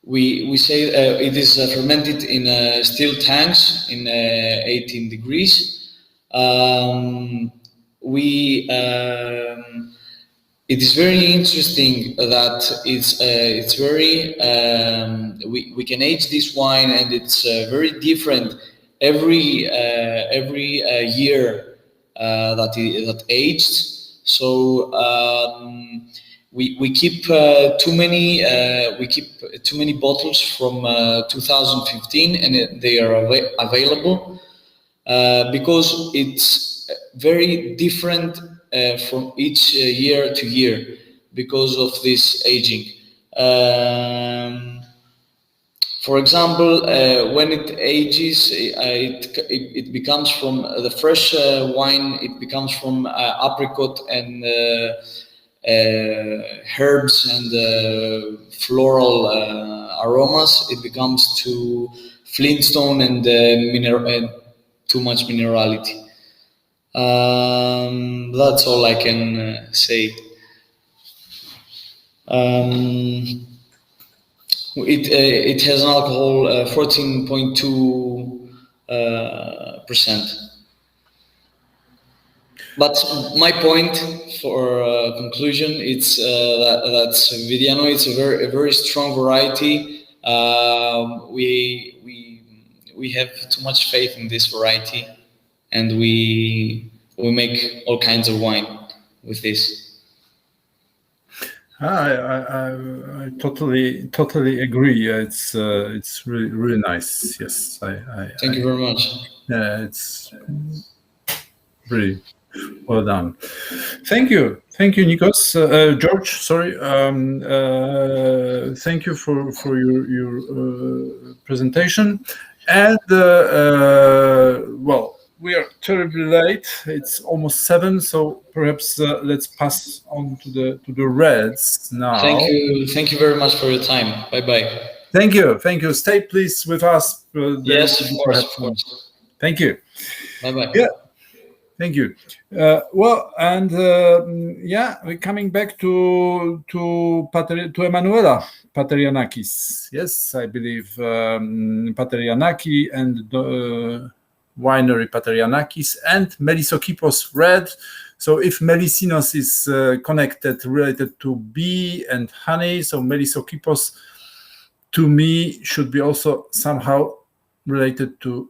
we say it is fermented in steel tanks in 18 degrees. It is very interesting that it's very we can age this wine, and it's very different every year that aged. So we keep too many bottles from 2015, and they are available because it's very different from each year to year because of this aging. For example, when it ages, it becomes from the fresh wine. It becomes from apricot and herbs and floral aromas. It becomes to flintstone and too much minerality. That's all I can say. It has an alcohol 14.2%. But my point for conclusion, it's that Vidiano is a very strong variety. We have too much faith in this variety, and we make all kinds of wine with this. I totally agree. It's really nice. Yes, Thank you very much. Yeah, it's really. Well done. Thank you, Nikos. George, sorry. Thank you for your presentation. And well, we are terribly late. It's almost 7, so perhaps let's pass on to the reds now. Thank you very much for your time. Bye bye. Thank you. Stay please with us. Yes, of course. Thank you. Bye bye. Yeah. Thank you. Well, and yeah, we're coming back to Emanuela Paterianakis. Yes, I believe Paterianaki and winery Paterianakis and Melisokipos red. So if Melisinos is connected, related to bee and honey, so Melisokipos to me should be also somehow related to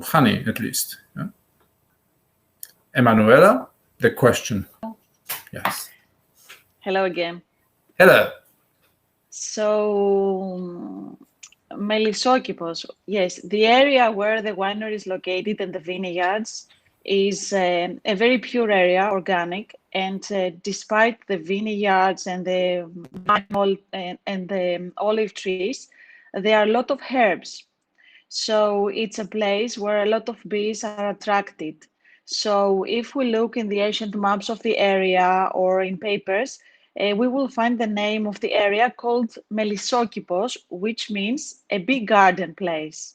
honey, at least. Yeah? Emanuela, the question. Yes. Hello again. Hello. So, Melisokipos, yes, the area where the winery is located and the vineyards is a very pure area, organic, and despite the vineyards and the and the olive trees, there are a lot of herbs. So it's a place where a lot of bees are attracted. So if we look in the ancient maps of the area or in papers, we will find the name of the area called Melisokipos, which means a big garden place.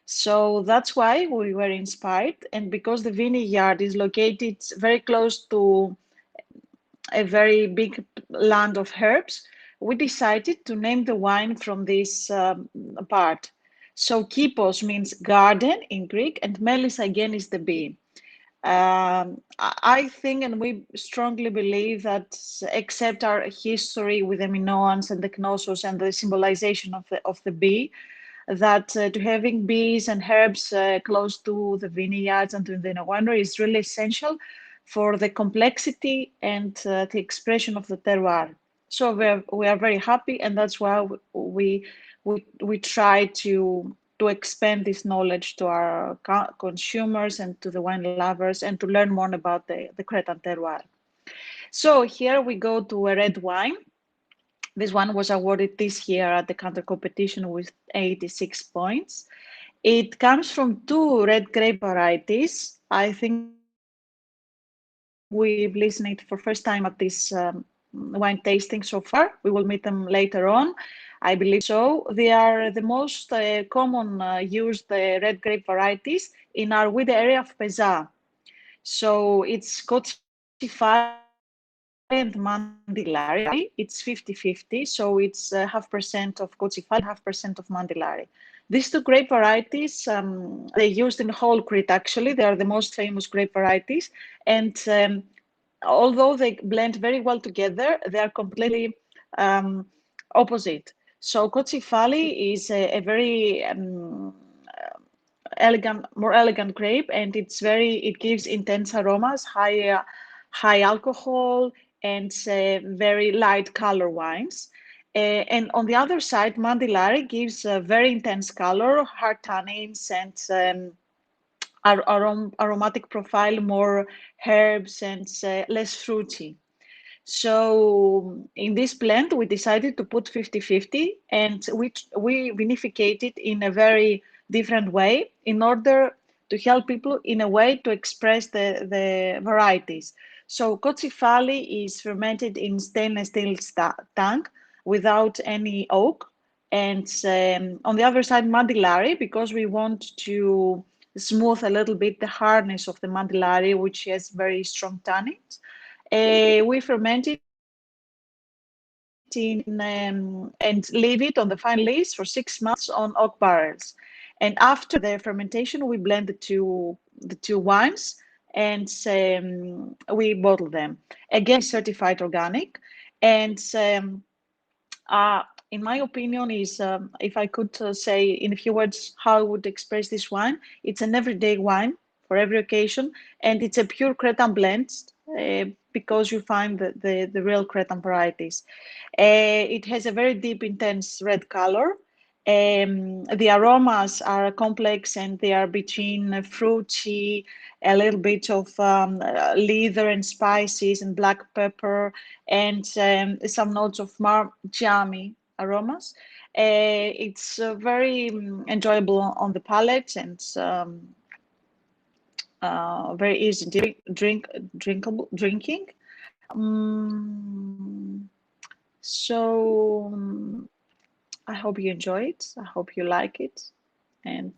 So that's why we were inspired. And because the vineyard is located very close to a very big land of herbs, we decided to name the wine from this part. So Kipos means garden in Greek, and Melis again is the bee. I think, and we strongly believe that, except our history with the Minoans and the Knossos and the symbolization of the bee, that to having bees and herbs close to the vineyards and to the winery is really essential for the complexity and the expression of the terroir. So we are very happy, and that's why we try to expand this knowledge to our consumers and to the wine lovers and to learn more about the Cretan terroir. So here we go to a red wine. This one was awarded this year at the counter competition with 86 points. It comes from 2 red grape varieties. I think we've listened it for first time at this wine tasting so far. We will meet them later on. I believe so. They are the most common used red grape varieties in our wide area of Peza. So it's Kotsifari and Mandillari. It's 50-50, so it's 0.5% of Kotsifari, 0.5% of Mandillari. These 2 grape varieties, they're used in whole Crete, actually. They are the most famous grape varieties. And although they blend very well together, they are completely opposite. So Kotsifali is a very more elegant grape, and it gives intense aromas, high alcohol, and very light color wines. And on the other side, Mandillari gives a very intense color, hard tannins, and aromatic profile, more herbs, and less fruity. So in this blend, we decided to put 50-50, and we vinificated in a very different way in order to help people in a way to express the varieties. So Kotsifali is fermented in stainless steel tank without any oak. And on the other side, Mandillari, because we want to smooth a little bit the hardness of the Mandillari, which has very strong tannins. We ferment it and leave it on the fine lees for 6 months on oak barrels. And after the fermentation, we blend the two wines, and we bottle them. Again, certified organic. And in my opinion, is if I could say in a few words how I would express this wine, it's an everyday wine for every occasion, and it's a pure Cretan blend because you find the real Cretan varieties. It has a very deep, intense red color, The aromas are complex and they are between fruity, a little bit of leather and spices and black pepper, and some notes of jammy aromas. It's very enjoyable on the palate and very easy drinking. So I hope you enjoy it. I hope you like it, and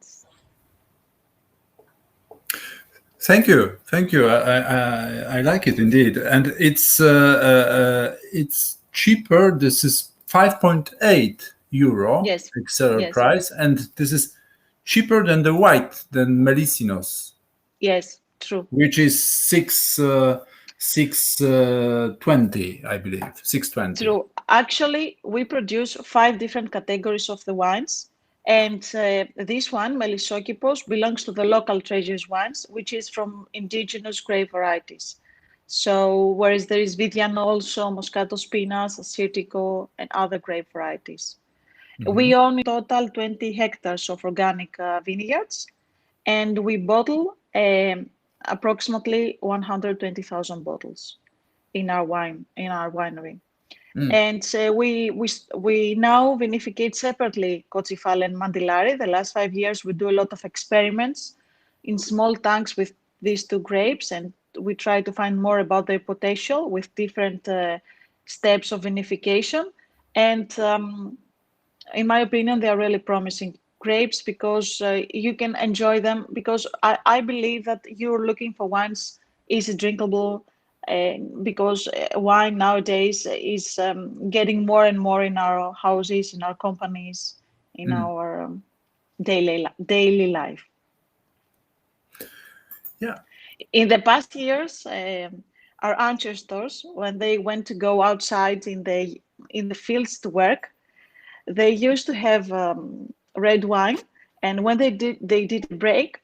thank you. I like it indeed, and it's cheaper. This is 5.8 euro yes, seller yes, price, and this is cheaper than the white, than Melisinos, yes, true. which is 620, I believe, 620. True. Actually, we produce 5 different categories of the wines, and this one, Melisokipos, belongs to the local treasures wines, which is from indigenous grape varieties. So, whereas there is Vidiano also, Moscato Spinas, Assyrtiko, and other grape varieties. We own in total 20 hectares of organic vineyards, and we bottle approximately 120,000 bottles in our winery. And we now vinificate separately Kotsifal and Mandilari. The last 5 years, we do a lot of experiments in small tanks with these two grapes, and we try to find more about their potential with different steps of vinification. And in my opinion, they are really promising grapes because you can enjoy them. Because I believe that you're looking for wines easy drinkable. Because wine nowadays is getting more and more in our houses, in our companies, in our daily life. Yeah. In the past years, our ancestors, when they went to go outside in the fields to work, they used to have red wine, and when they did a break.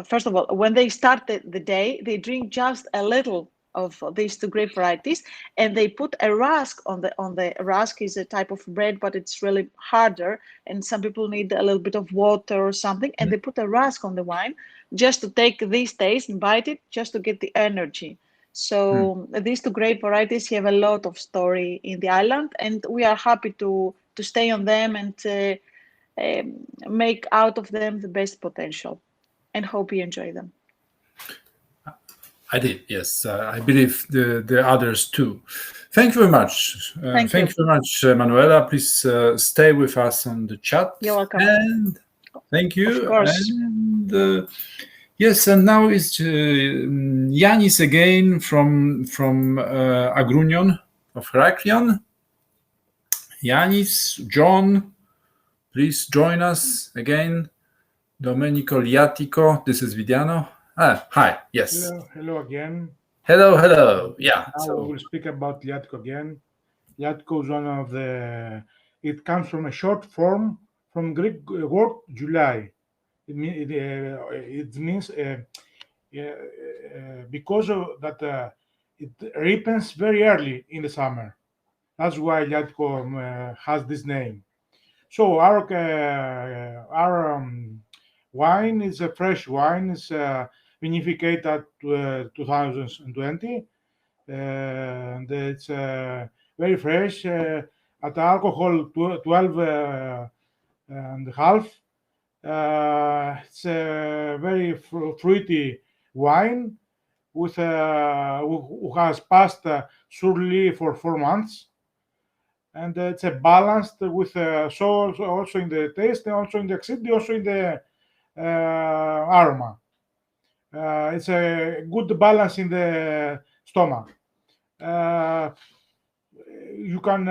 First of all, when they start the day, they drink just a little of these two grape varieties, and they put a rusk on the rusk is a type of bread, but it's really harder, and some people need a little bit of water or something, and they put a rusk on the wine just to take this taste and bite it, just to get the energy. So these two grape varieties have a lot of story in the island, and we are happy to stay on them and make out of them the best potential. And hope you enjoy them. I did, yes. I believe the others too. Thank you very much. Thank you very much, Manuela. Please stay with us on the chat. You're welcome. And thank you. Of course. And yes, and now is Yanis again from Agrunion of Heraklion. Yanis, John, please join us again. Domenico Liatico, this is Vidiano. Hi, yes. Hello again. Hello. Yeah. Now we will speak about Liatico again. Liatico is one of it comes from a short form from Greek word July. It means because of that it ripens very early in the summer. That's why Liatico has this name. So our wine is a fresh wine. It's vinificated at 2020, and it's very fresh. At alcohol 12 and a half. It's a very fruity wine with who has passed surely for 4 months. And it's a balanced with so also in the taste, also in the acidity, also in the aroma. It's a good balance in the stomach. You can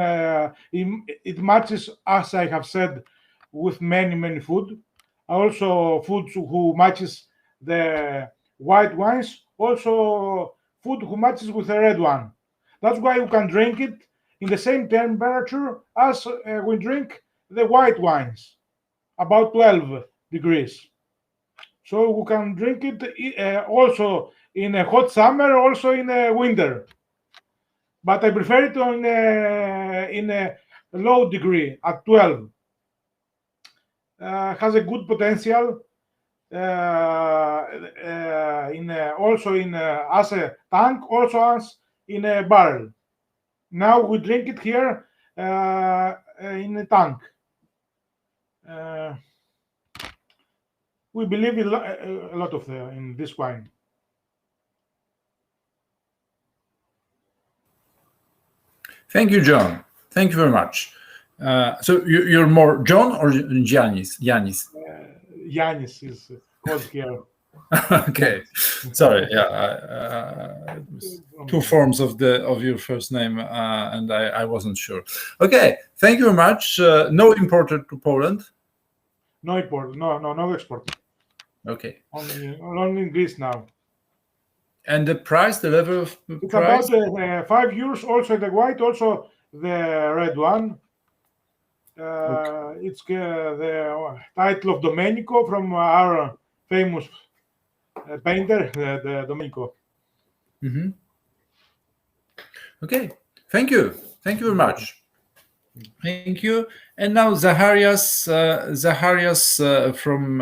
it matches, as I have said, with many food. Also foods who matches the white wines. Also food who matches with the red one. That's why you can drink it in the same temperature as we drink the white wines, about 12 degrees. So we can drink it also in a hot summer, also in a winter. But I prefer it in a low degree at 12 has a good potential also as a tank, also as in a barrel. Now we drink it here in a tank. We believe a lot of in this wine. Thank you, John. Thank you very much. So you're more John or Giannis? Giannis. Giannis is called here. Okay, sorry. Yeah, two forms of your first name, and I wasn't sure. Okay, thank you very much. No imported to Poland. No import. No export. Okay. Only in Greece now. And the price, the level of it's price? about €5. Also the white, also the red one. Okay. It's the title of Domenico from our famous painter, the Domenico. Mm-hmm. Okay, thank you very much. Thank you. And now Zacharias from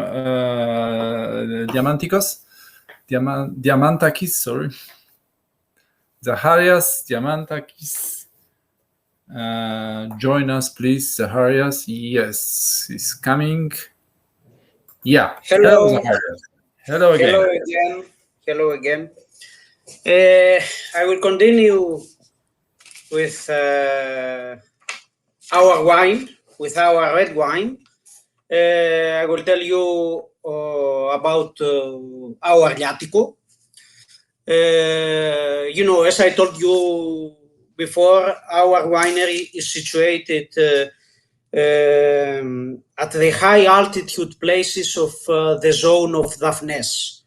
Diamantakis, sorry. Zacharias Diamantakis. Join us, please, Zacharias. Yes, he's coming. Yeah. Hello, Zacharias. Hello again. Hello again. I will continue with our wine, with our red wine. I will tell you about our Liatico. As I told you before, our winery is situated at the high altitude places of the zone of Daphnes.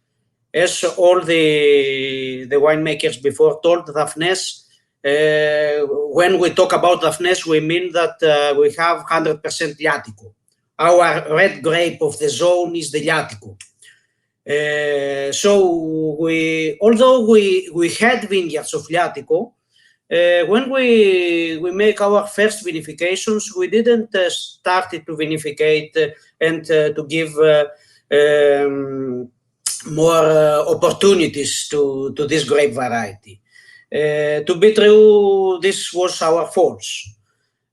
As all the winemakers before told, Daphnes, when we talk about Daphnes, we mean that we have 100% Liatico. Our red grape of the zone is the Liatico. So although we had vineyards of Liatico, when we make our first vinifications, we didn't start to vinificate and to give more opportunities to this grape variety. To be true, this was our fault.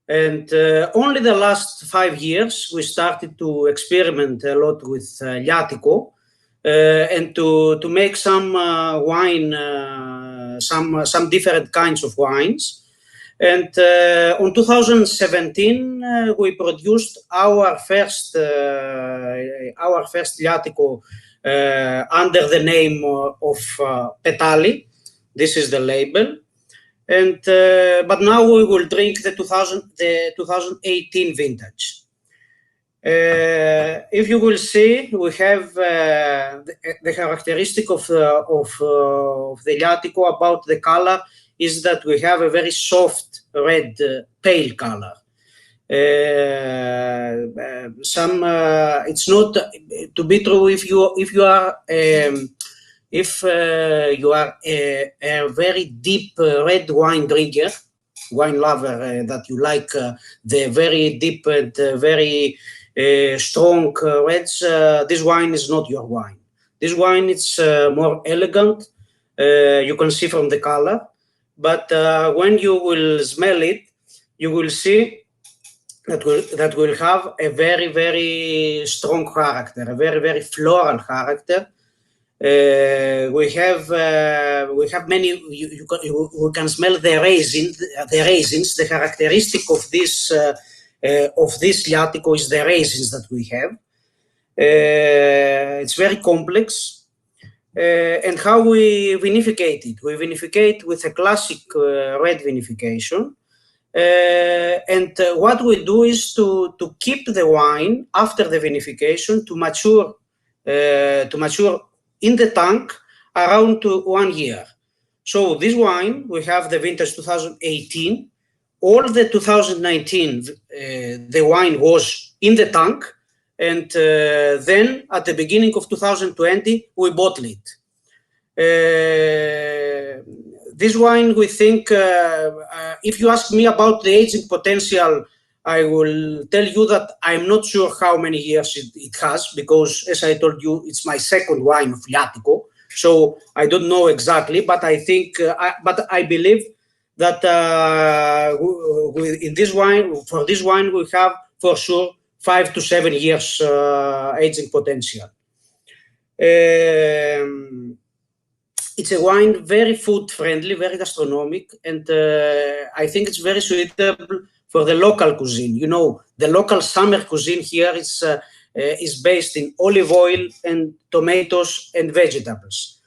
And only the last 5 years, we started to experiment a lot with Liatico and to make some wine, some different kinds of wines. And in 2017, we produced our first Liatico under the name of Petali. This is the label. And but now we will drink the 2018 vintage. If you will see, we have the characteristic of the Liatico about the color is that we have a very soft red, pale color. It's not to be true if you are a very deep red wine drinker, wine lover, that you like the very deep and very strong reds, this wine is not your wine. This wine is more elegant. You can see from the color, but when you will smell it, you will see that will have a very, very strong character, a very, very floral character. We have many. We can smell the raisins. The characteristic of this Liatico is the raisins that we have. It's very complex. And how we vinificate it? We vinificate with a classic red vinification. And what we do is to keep the wine after the vinification to mature in the tank around 1 year. So this wine, we have the vintage 2018. All the 2019, the wine was in the tank. And then at the beginning of 2020, we bottled it. This wine, we think, if you ask me about the aging potential I will tell you that I'm not sure how many years it has, because as I told you, it's my second wine of Liatico. So I don't know exactly, but I think, but I believe that in this wine, for this wine, we have for sure 5 to 7 years aging potential. It's a wine very food friendly, very gastronomic, and I think it's very suitable for the local cuisine. You know, the local summer cuisine here is based in olive oil and tomatoes and vegetables.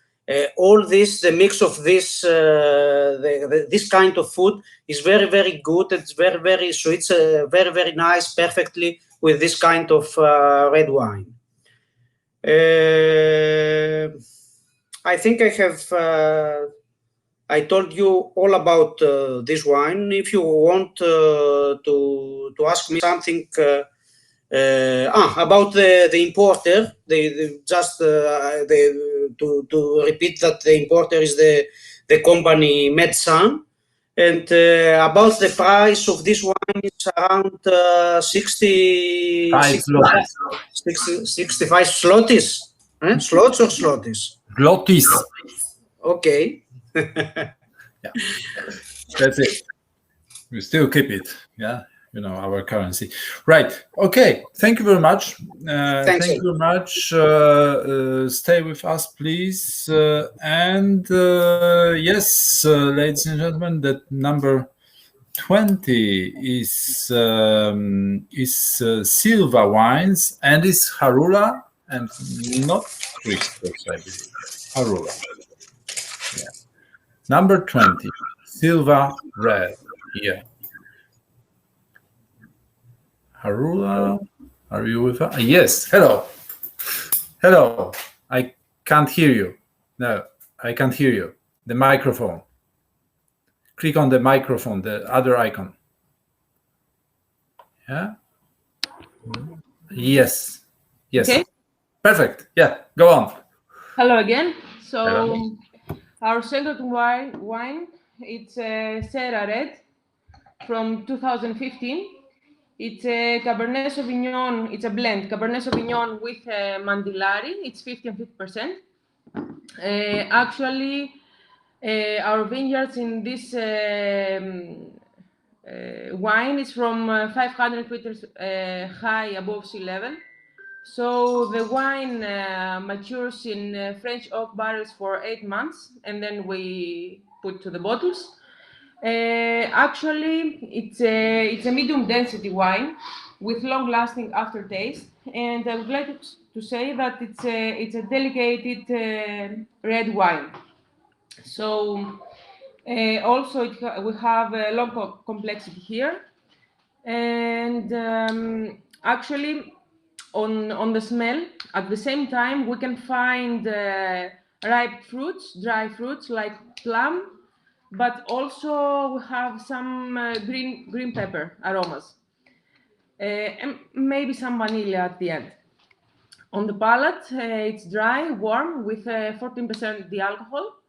All this, the mix of this, this kind of food is very, very good. It's very, very sweet, very, very nice, perfectly with this kind of red wine. I think I have. I told you all about this wine. If you want to ask me something about the importer, to repeat that the importer is the company Medsan, and about the price of this wine, it's around 65 zlotys. Slots or zlotys? Zlotys. Okay. Yeah, that's it. We still keep it. Yeah, you know, our currency. Right. Okay. Thank you very much. Thank you very much. Stay with us, please. And yes, ladies and gentlemen, that number 20 is Silva Wines, and is Harula and not Christos, I believe. Harula. Yeah. Number 20, Silva Red here. Harula, are you with us? Yes, hello. Hello. I can't hear you. No, I can't hear you. The microphone. Click on the microphone, the other icon. Yeah? Yes. Yes. Okay. Perfect. Yeah, go on. Hello again. So Hello. our second wine, it's Serra Red from 2015. It's a Cabernet Sauvignon. It's a blend Cabernet Sauvignon with Mandillari. It's 50 and 50%. Actually, our vineyards in this wine is from 500 meters high above sea level. So the wine matures in French oak barrels for 8 months, and then we put to the bottles. Actually, it's a medium density wine with long lasting aftertaste, and I would like to say that it's a delicate red wine. So also we have a long complexity here, and actually on the smell, at the same time we can find ripe fruits, dry fruits like plum, but also we have some green pepper aromas, and maybe some vanilla at the end. On the palate, it's dry, warm, with 14% the alcohol,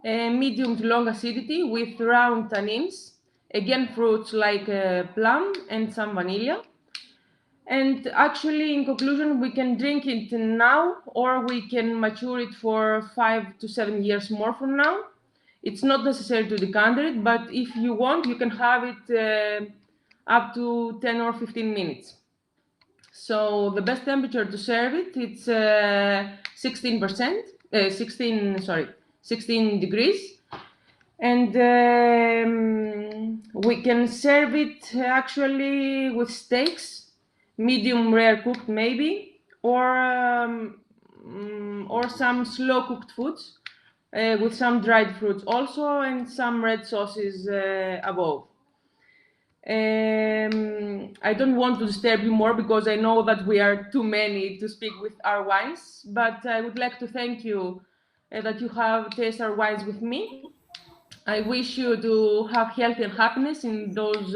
medium to long acidity with round tannins, again fruits like plum and some vanilla. And actually, in conclusion, we can drink it now, or we can mature it for 5 to 7 years more from now. It's not necessary to decant it, but if you want, you can have it up to 10 or 15 minutes. So the best temperature to serve it, it's 16 degrees. And we can serve it actually with steaks, medium rare cooked maybe, or some slow cooked foods with some dried fruits also, and some red sauces above. I don't want to disturb you more because I know that we are too many to speak with our wines, but I would like to thank you that you have tasted our wines with me. I wish you to have health and happiness in those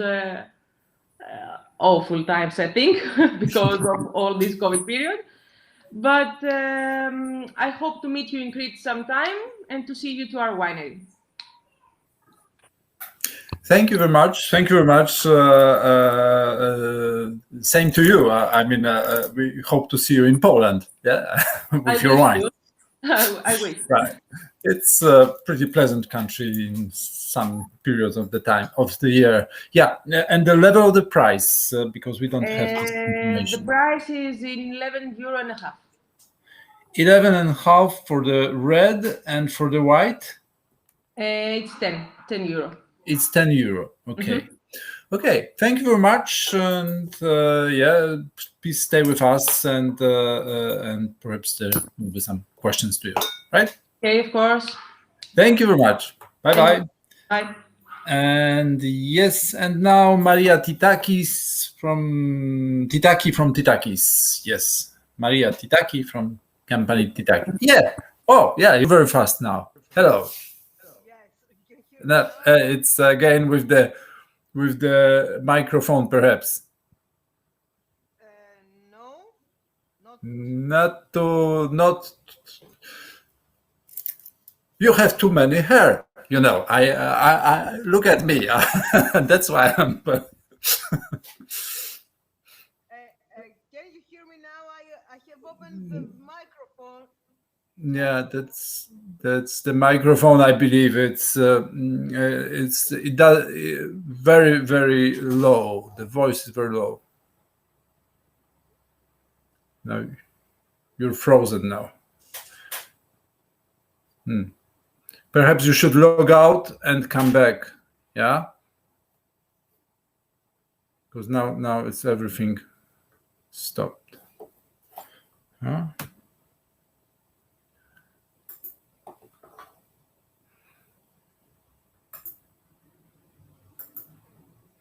awful times, I think, because of all this COVID period. But I hope to meet you in Crete sometime and to see you to our winery. Thank you very much. Thank you very much. Same to you. I mean, we hope to see you in Poland. Yeah, with your wine. I wish. Right. It's a pretty pleasant country in some periods of the time of the year. Yeah, and the level of the price, because we don't have this information. The price is €11 and a half. 11 and a half for the red, and for the white? It's €10. It's €10. Okay. Okay, thank you very much, and yeah, please stay with us, and perhaps there will be some questions to you, right? Okay, of course. Thank you very much. Bye-bye. Bye. And yes, and now Maria Titakis from Titakis. Yes, Maria Titaki from company Titaki. Yeah. Oh, yeah, you're very fast now. Hello. It's again with the microphone, perhaps. Not. You have too many hair. You know. I look at me. That's why I'm. Can you hear me now? I have opened the microphone. Yeah, that's the microphone. I believe it does very, very low. The voice is very low. No, you're frozen now. Perhaps you should log out and come back. Yeah, because now it's everything stopped. Huh?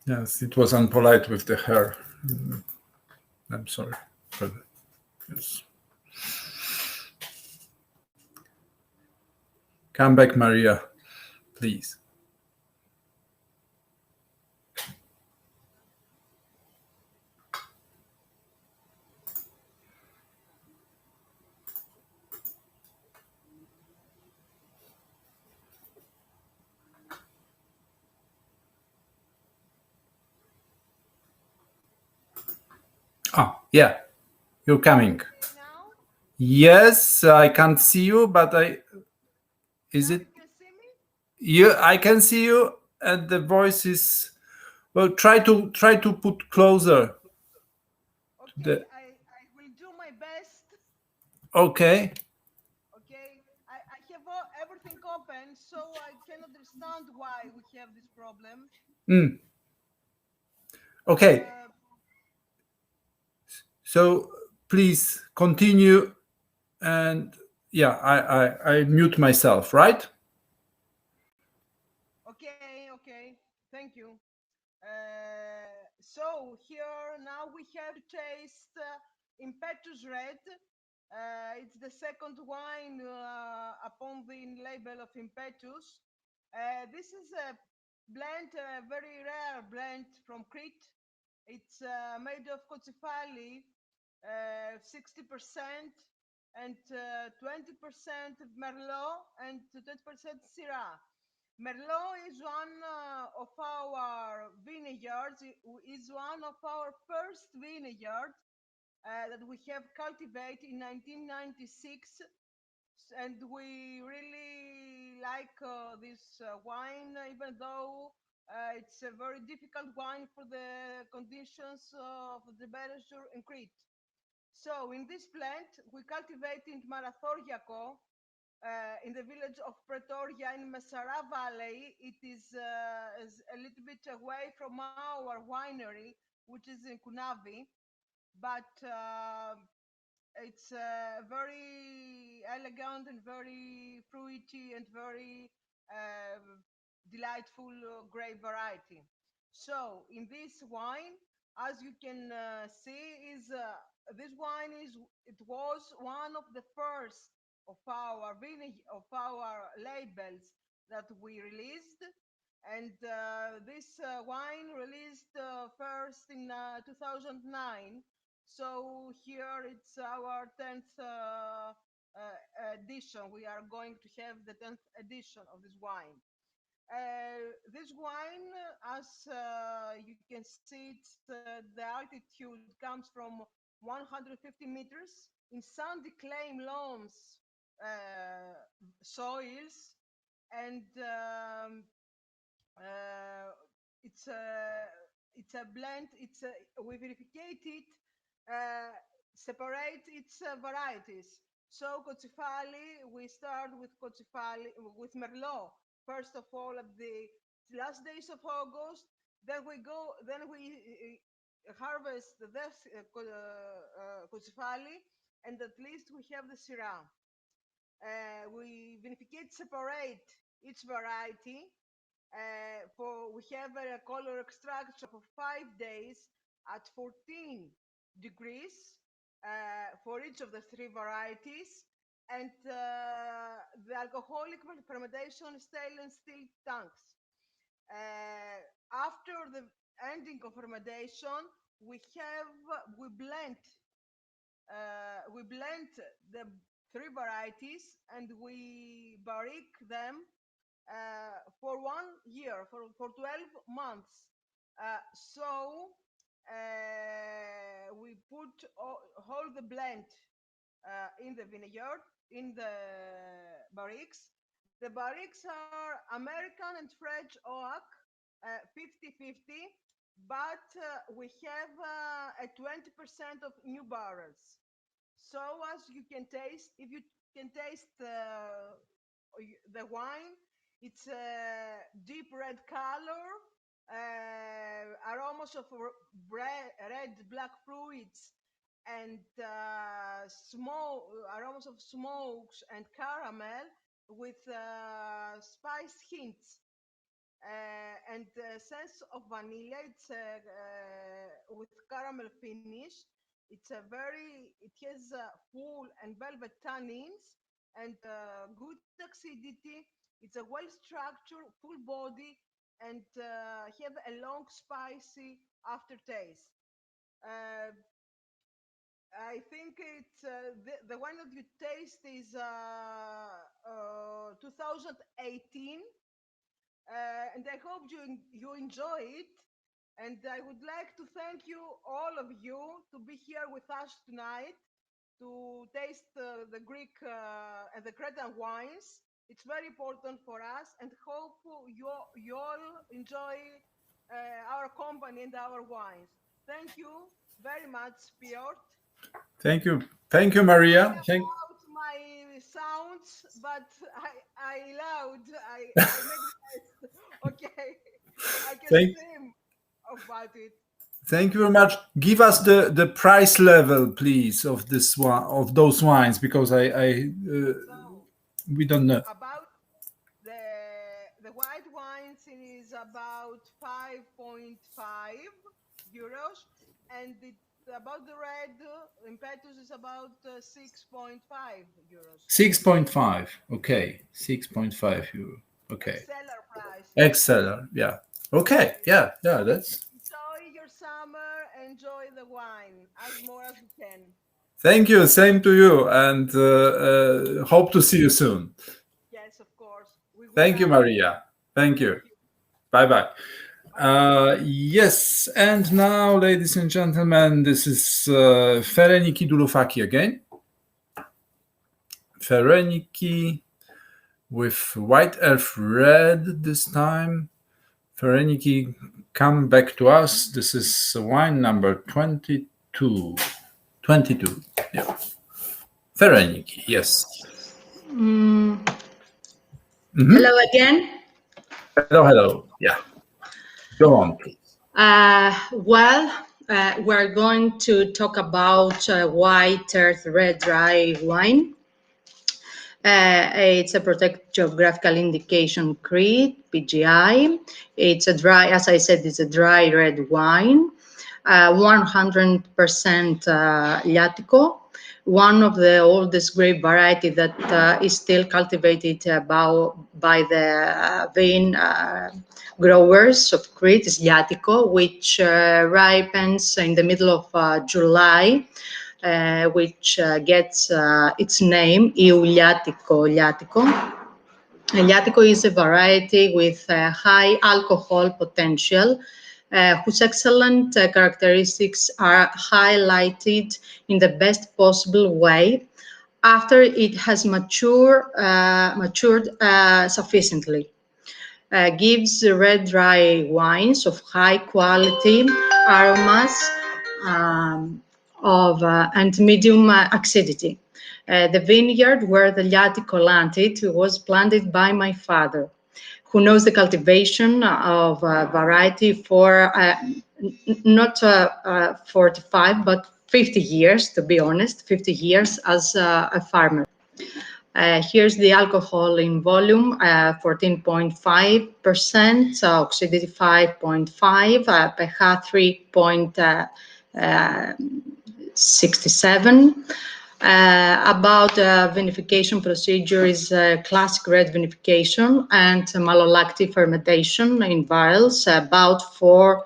Yes, it was unpolite with the hair. I'm sorry for that. Yes. Come back, Maria, please. Oh, yeah, you're coming. Yes, I can't see you, but is it? I can see you, and the voice is. Well, try to put closer. Okay, I will do my best. Okay. Okay, I have everything open, so I can understand why we have this problem. Okay. So please continue, and yeah, I mute myself, right? Okay, thank you. So here now we have to taste Impetus Red. It's the second wine upon the label of Impetus. This is a blend, a very rare blend from Crete. It's made of Kotsifali, 60%, and 20% Merlot, and 20% Syrah. Merlot is one of our vineyards, is one of our first vineyards that we have cultivated in 1996, and we really like this wine, even though it's a very difficult wine for the conditions of the temperature in Crete. So in this plant, we cultivate in Marathoriaco, in the village of Pretoria in Messara Valley. It is a little bit away from our winery, which is in Kunavi, but it's very elegant and very fruity and very delightful grape variety. So in this wine, as you can see, is this wine is it was one of the first of our labels that we released, and this wine released first in 2009. So here it's our 10th edition. We are going to have the 10th edition of this wine. This wine, as you can see, the altitude comes from 150 meters in sandy clay loams soils, and uh, it's a blend. We verified it, separate its varieties. So Cocifali, we start with Cocifali with Merlot first of all at the last days of August. Then we harvest this Cocifali, and at least we have the Syrah. We vinificate separate each variety. We have a color extraction for 5 days at 14 degrees for each of the three varieties, and the alcoholic fermentation is stainless steel tanks. After the ending of fermentation, we blend the three varieties and we barrique them for 1 year, for 12 months. We put all the blend in the vineyard, in the barriques. The barriques are American and French oak, 50-50, but we have a 20% of new barrels. So as you can taste, if you can taste the wine, it's a deep red color, aromas of red black fruits, and aromas of smokes and caramel with spice hints. And the sense of vanilla, it's with caramel finish. It has full and velvet tannins and good acidity. It's a well-structured, full body, and have a long, spicy aftertaste. I think it's the one that you taste is 2018, and I hope you enjoy it. And I would like to thank you, all of you, to be here with us tonight to taste the Greek and the Cretan wines. It's very important for us, and hope you all enjoy our company and our wines. Thank you very much, Piotr. Thank you, Maria. About my sounds, but I loud. I make noise. Okay, I can sing about it. Thank you very much. Give us the price level, please, of this one, of those wines, because we don't know. About the white wines, it is about 5.5 euros, and about the red impetus is about 6.5 euros. 6.5. Okay, 6.5 euro. Okay. Seller price. Ex-seller. Yeah. Okay. Yeah. That's. Enjoy your summer. Enjoy the wine as more as you can. Thank you. Same to you, and hope to see you soon. Yes, of course. Thank you, Maria. Thank you. Bye-bye. Yes, and now, ladies and gentlemen, this is Fereniki Dulufaki again. Fereniki with White Elf Red this time. Fereniki, come back to us. This is wine number 22. 22, yeah. Fereniki, yes. Hello again. Hello. Yeah. Go on, please. We're going to talk about white earth red dry wine. It's a protected geographical indication Crete, PGI. It's a dry, as I said, it's a dry red wine, 100% Liatico, one of the oldest grape variety that is still cultivated by the vine growers of Crete is Liatico, which ripens in the middle of July. Which gets its name, Liatico. Eliatico is a variety with high alcohol potential, whose excellent characteristics are highlighted in the best possible way after it has matured sufficiently. Gives red dry wines of high quality aromas and medium acidity. The vineyard where the Eliatico landed was planted by my father, who knows the cultivation of variety for not 45 but 50 years, to be honest, 50 years as a farmer. Here's the alcohol in volume, 14.5%, oxidity 5.5, pH 3.67. About vinification procedure is classic red vinification and malolactic fermentation in barrels, about 4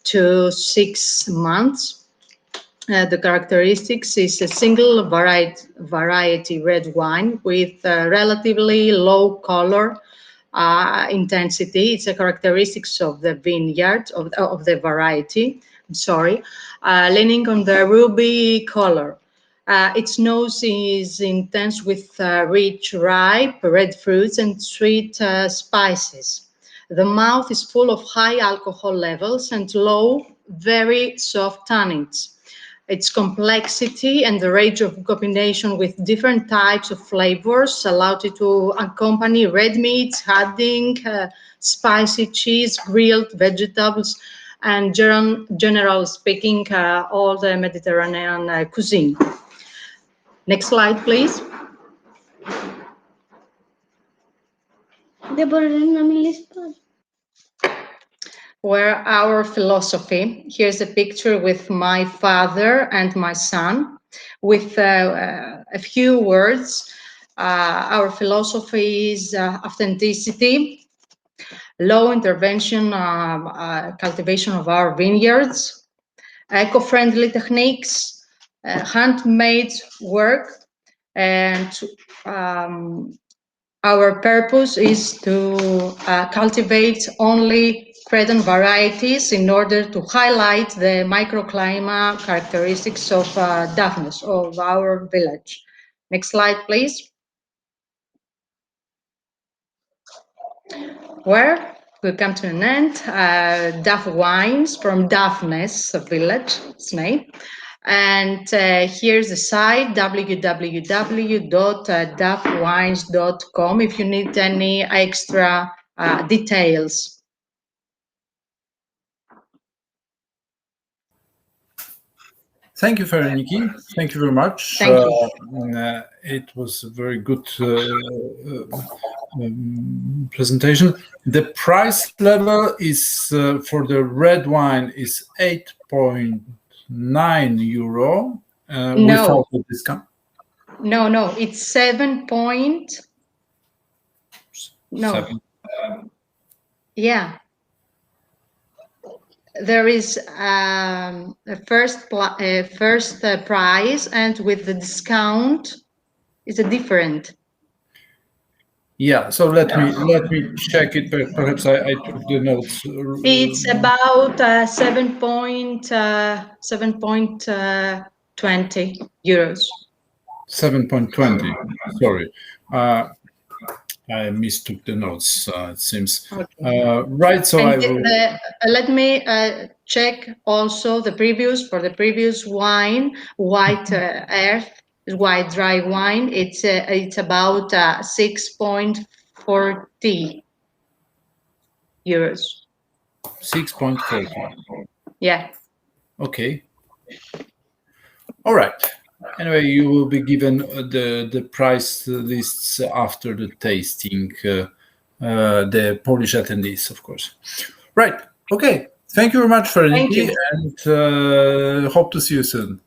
to 6 months. The characteristics is a single variety red wine with relatively low color intensity. It's a characteristics of the vineyard, of the variety, leaning on the ruby color. Its nose is intense with rich, ripe red fruits and sweet spices. The mouth is full of high alcohol levels and low, very soft tannins. Its complexity and the range of combination with different types of flavors allowed it to accompany red meats, adding spicy cheese, grilled vegetables, and general speaking, all the Mediterranean cuisine. Next slide, please. Where our philosophy. Here's a picture with my father and my son with a few words. Our philosophy is authenticity, low intervention cultivation of our vineyards, eco-friendly techniques, handmade work, and our purpose is to cultivate only Cretan varieties in order to highlight the microclimate characteristics of Daphnis, of our village. Next slide, please. Where we come to an end, Daph Wines from Daphnis village, its name. And here's the site, www.daphwines.com, if you need any extra details. Thank you, Veroniki. Thank you very much. Thank you. It was a very good presentation. The price level is for the red wine is 8.9 euro without the discount. No, it's 7 point. No. 7. Yeah. There is a first price, and with the discount, it's a different. Yeah, so let me check it. Perhaps I took the notes. It's about 7.20 euros. 7.20. Sorry, I mistook the notes. It seems right. So I will. Let me check also the previous wine, White Earth. White dry wine, it's about 6.40 euros. 6.40. Yeah. Okay. All right. Anyway, you will be given the price lists after the tasting, the Polish attendees, of course. Right. Okay. Thank you very much, Veroniki, and hope to see you soon.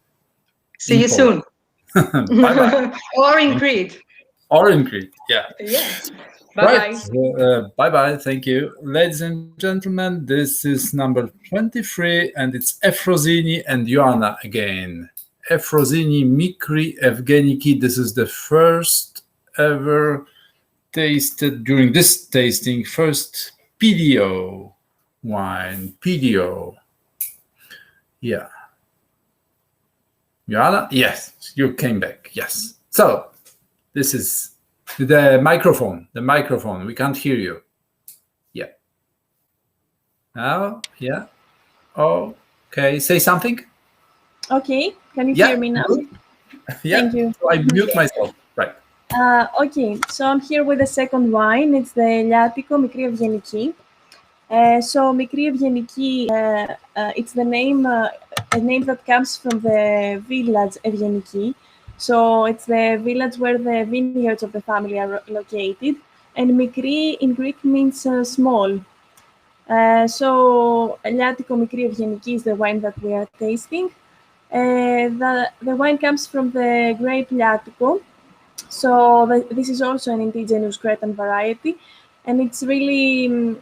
See you soon. Bye-bye. Or in Crete. Or in Crete, yeah. Yeah. Bye-bye. Right. Bye-bye. Thank you. Ladies and gentlemen, this is number 23, and it's Efrosini and Ioanna again. Efrosini, Mikri, Evgeniki. This is the first ever tasted during this tasting first PDO wine. PDO. Yeah. Joanna? Yes, you came back. Yes. So this is the microphone. The microphone. We can't hear you. Yeah. Now, yeah. Okay. Say something. Okay, can you hear me now? Yeah. Thank you. So I mute myself. Right. Okay, so I'm here with the second wine. It's the Eliatico Μικρή Ευγενική. So Μικρή Ευγενική, it's the name, a name that comes from the village Evgeniki. So it's the village where the vineyards of the family are located. And Μικρή in Greek means small. So Eliatico Μικρή Ευγενική is the wine that we are tasting. The wine comes from the grape Liatico. So this is also an indigenous Cretan variety, and it's really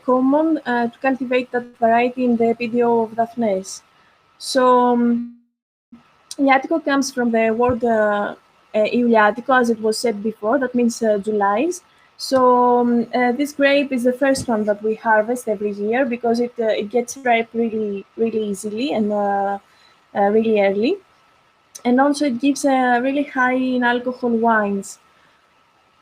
common to cultivate that variety in the PDO of Daphnes. So Liatico comes from the word Iuliatico, as it was said before, that means July's. So this grape is the first one that we harvest every year because it gets ripe really easily and really early. And also it gives really high in alcohol wines.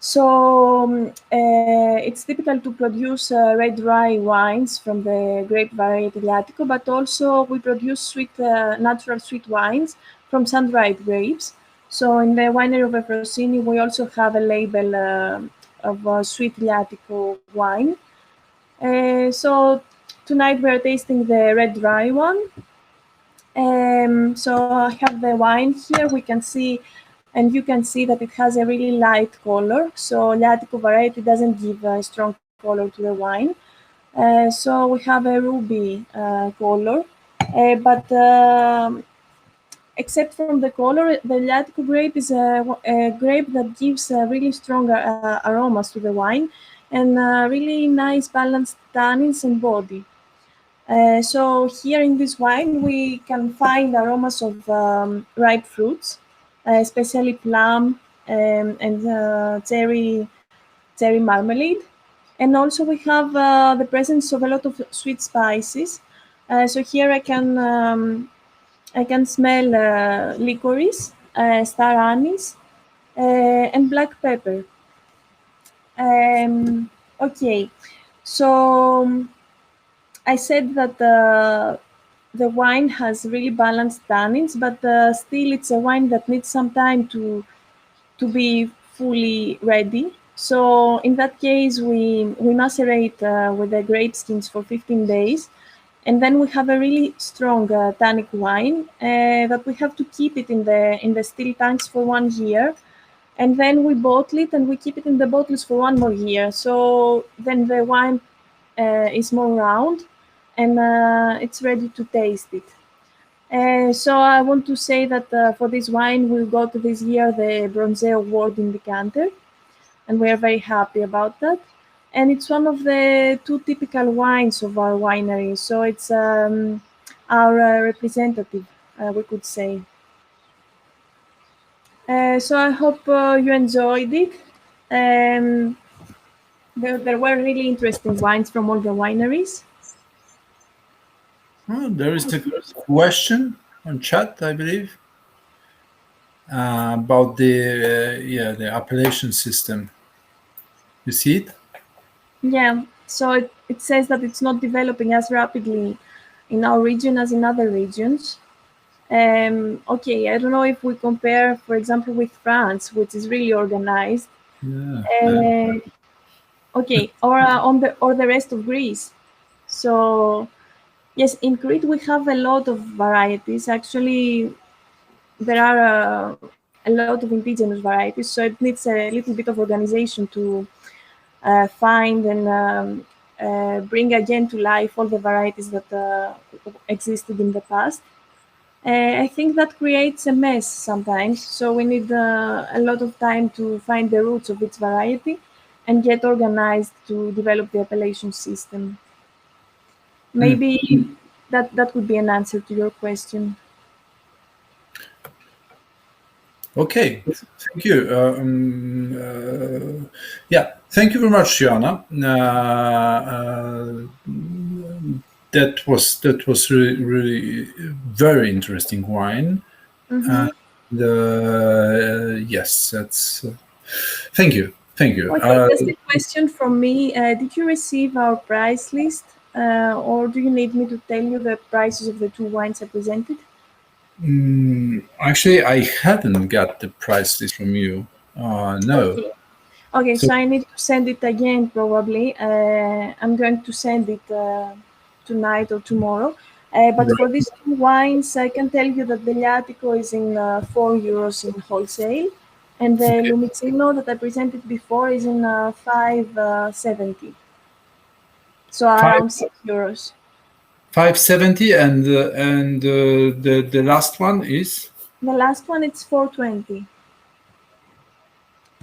So it's typical to produce red rye wines from the grape variety Liatico, but also we produce sweet, natural sweet wines from sun-dried grapes. So in the winery of Efrosini, we also have a label of sweet Liatico wine. So tonight we're tasting the red rye one. So I have the wine here. We can see, and you can see that it has a really light color. So Liatico variety doesn't give a strong color to the wine. So we have a ruby color, but except from the color, the Liatico grape is a grape that gives really strong aromas to the wine and really nice balanced tannins and body. So here in this wine, we can find aromas of ripe fruits, especially plum and cherry marmalade. And also we have the presence of a lot of sweet spices. So here I can smell licorice, star anise, and black pepper. Okay, so I said that the wine has really balanced tannins, but still it's a wine that needs some time to be fully ready. So in that case, we macerate with the grape skins for 15 days. And then we have a really strong tannic wine that we have to keep it in the still tanks for 1 year. And then we bottle it and we keep it in the bottles for 1 more year. So then the wine is more round and it's ready to taste it. So I want to say that for this wine, we got this year the Bronze Award in Decanter, and we are very happy about that. And it's one of the 2 typical wines of our winery, so it's our representative, we could say. So I hope you enjoyed it. There were really interesting wines from all the wineries. Oh, there is a question on chat, I believe, about the appellation system. You see it? Yeah, so it says that it's not developing as rapidly in our region as in other regions. Okay, I don't know if we compare, for example, with France, which is really organized. Yeah. Okay, or the rest of Greece. So yes, in Crete we have a lot of varieties. Actually, there are a lot of indigenous varieties, so it needs a little bit of organization to find and bring again to life all the varieties that existed in the past. I think that creates a mess sometimes, so we need a lot of time to find the roots of each variety and get organized to develop the appellation system. Maybe that would be an answer to your question. Okay, thank you. Yeah, thank you very much, Joanna. That was really very interesting wine. Mhm. Yes, that's. Thank you. Okay, just a question from me. Did you receive our price list, or do you need me to tell you the prices of the two wines I presented? Actually, I hadn't got the price list from you. No. Okay, so I need to send it again probably. I'm going to send it tonight or tomorrow. But for these two wines, I can tell you that the Liatico is in €4 in wholesale, and the Lumicino that I presented before is in €5.70. So around €6. 570, and the last one is? The last one it's 420.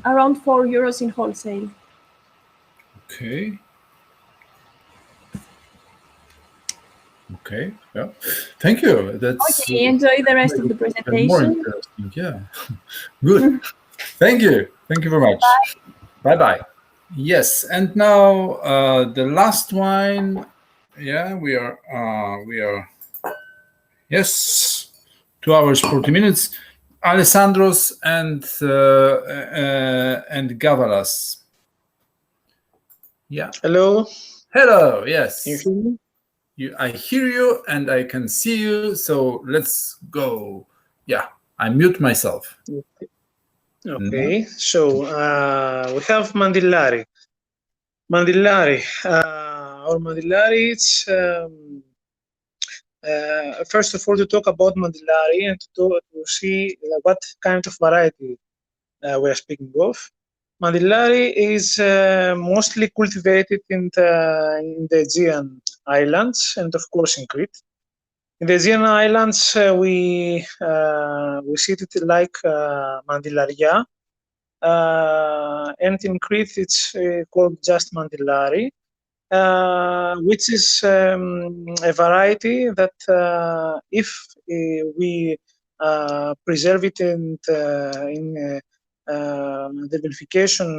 Around €4 in wholesale. Okay. Okay. Yeah. Thank you. That's okay. Enjoy the rest of the more presentation. interesting. Yeah. Good. Thank you. Thank you very much. Bye bye. Yes, and now the last wine. Yeah, we are. Yes, 2 hours 40 minutes. Alessandros and Gavalas. Yeah. Hello. Hello. Yes. You hear me? I hear you and I can see you. So let's go. Yeah, I mute myself. Okay. So we have Mandillari. Mandillari. Or Mandillari. It's first of all to talk about Mandillari and to see what kind of variety we are speaking of. Mandillari is mostly cultivated in the Aegean Islands and of course in Crete. In the Aegean Islands, we see it like Mandillaria, and in Crete it's called just Mandillari, which is a variety that if we preserve it in the vinification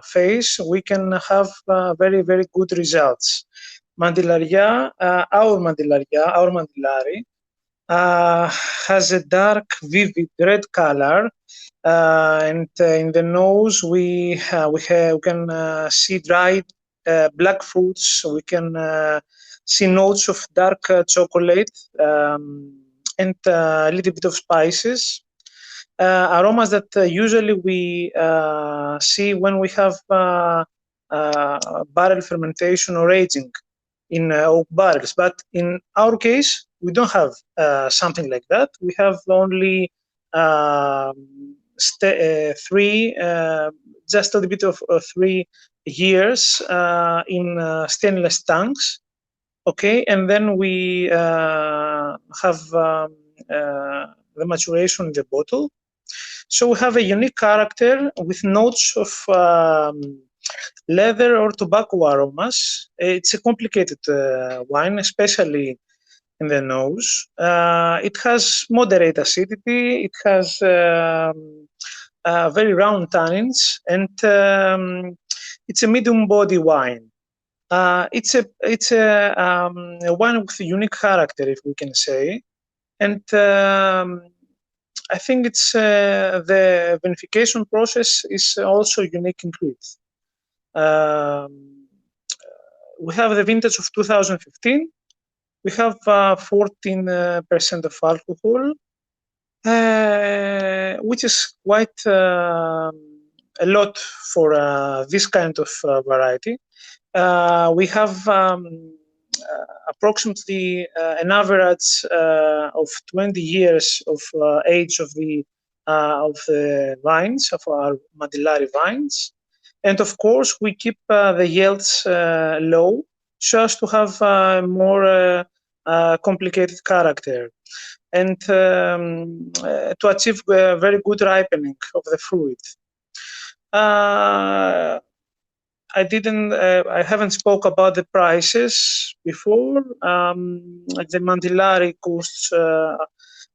phase, we can have very, very good results. Mandillaria, our Mandillari, has a dark, vivid red color, and in the nose we can see dried black fruits. We can see notes of dark chocolate and a little bit of spices. Aromas that usually we see when we have barrel fermentation or aging in oak barrels. But in our case, we don't have something like that. We have only three, just a little bit of 3 years in stainless tanks. Okay, and then we have the maturation in the bottle. So we have a unique character with notes of leather or tobacco aromas. It's a complicated wine, especially in the nose. It has moderate acidity. It has very round tannins, and it's a medium body wine. It's a wine with a unique character, if we can say, and I think it's the vinification process is also unique in Crete. We have the vintage of 2015. We have 14% of alcohol, which is quite a lot for this kind of variety. We have approximately an average of 20 years of age of the vines, of our Mandillari vines. And of course, we keep the yields low so as to have more complicated character and to achieve very good ripening of the fruit. I haven't spoke about the prices before. The Mandillari costs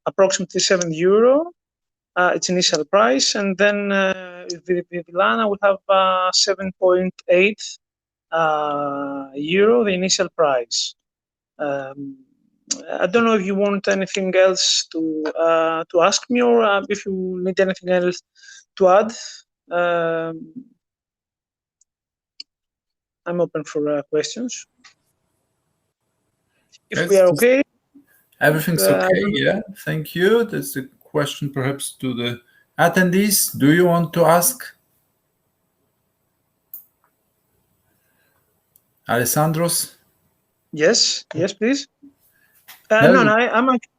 approximately €7. its initial price, and then the Villana will have 7.8 euro, the initial price. I don't know if you want anything else to ask me, or if you need anything else to add. I'm open for questions. If we are okay. Everything's okay, yeah. Thank you. That's a question perhaps to the attendees. Do you want to ask? Alessandros? Yes, please. No,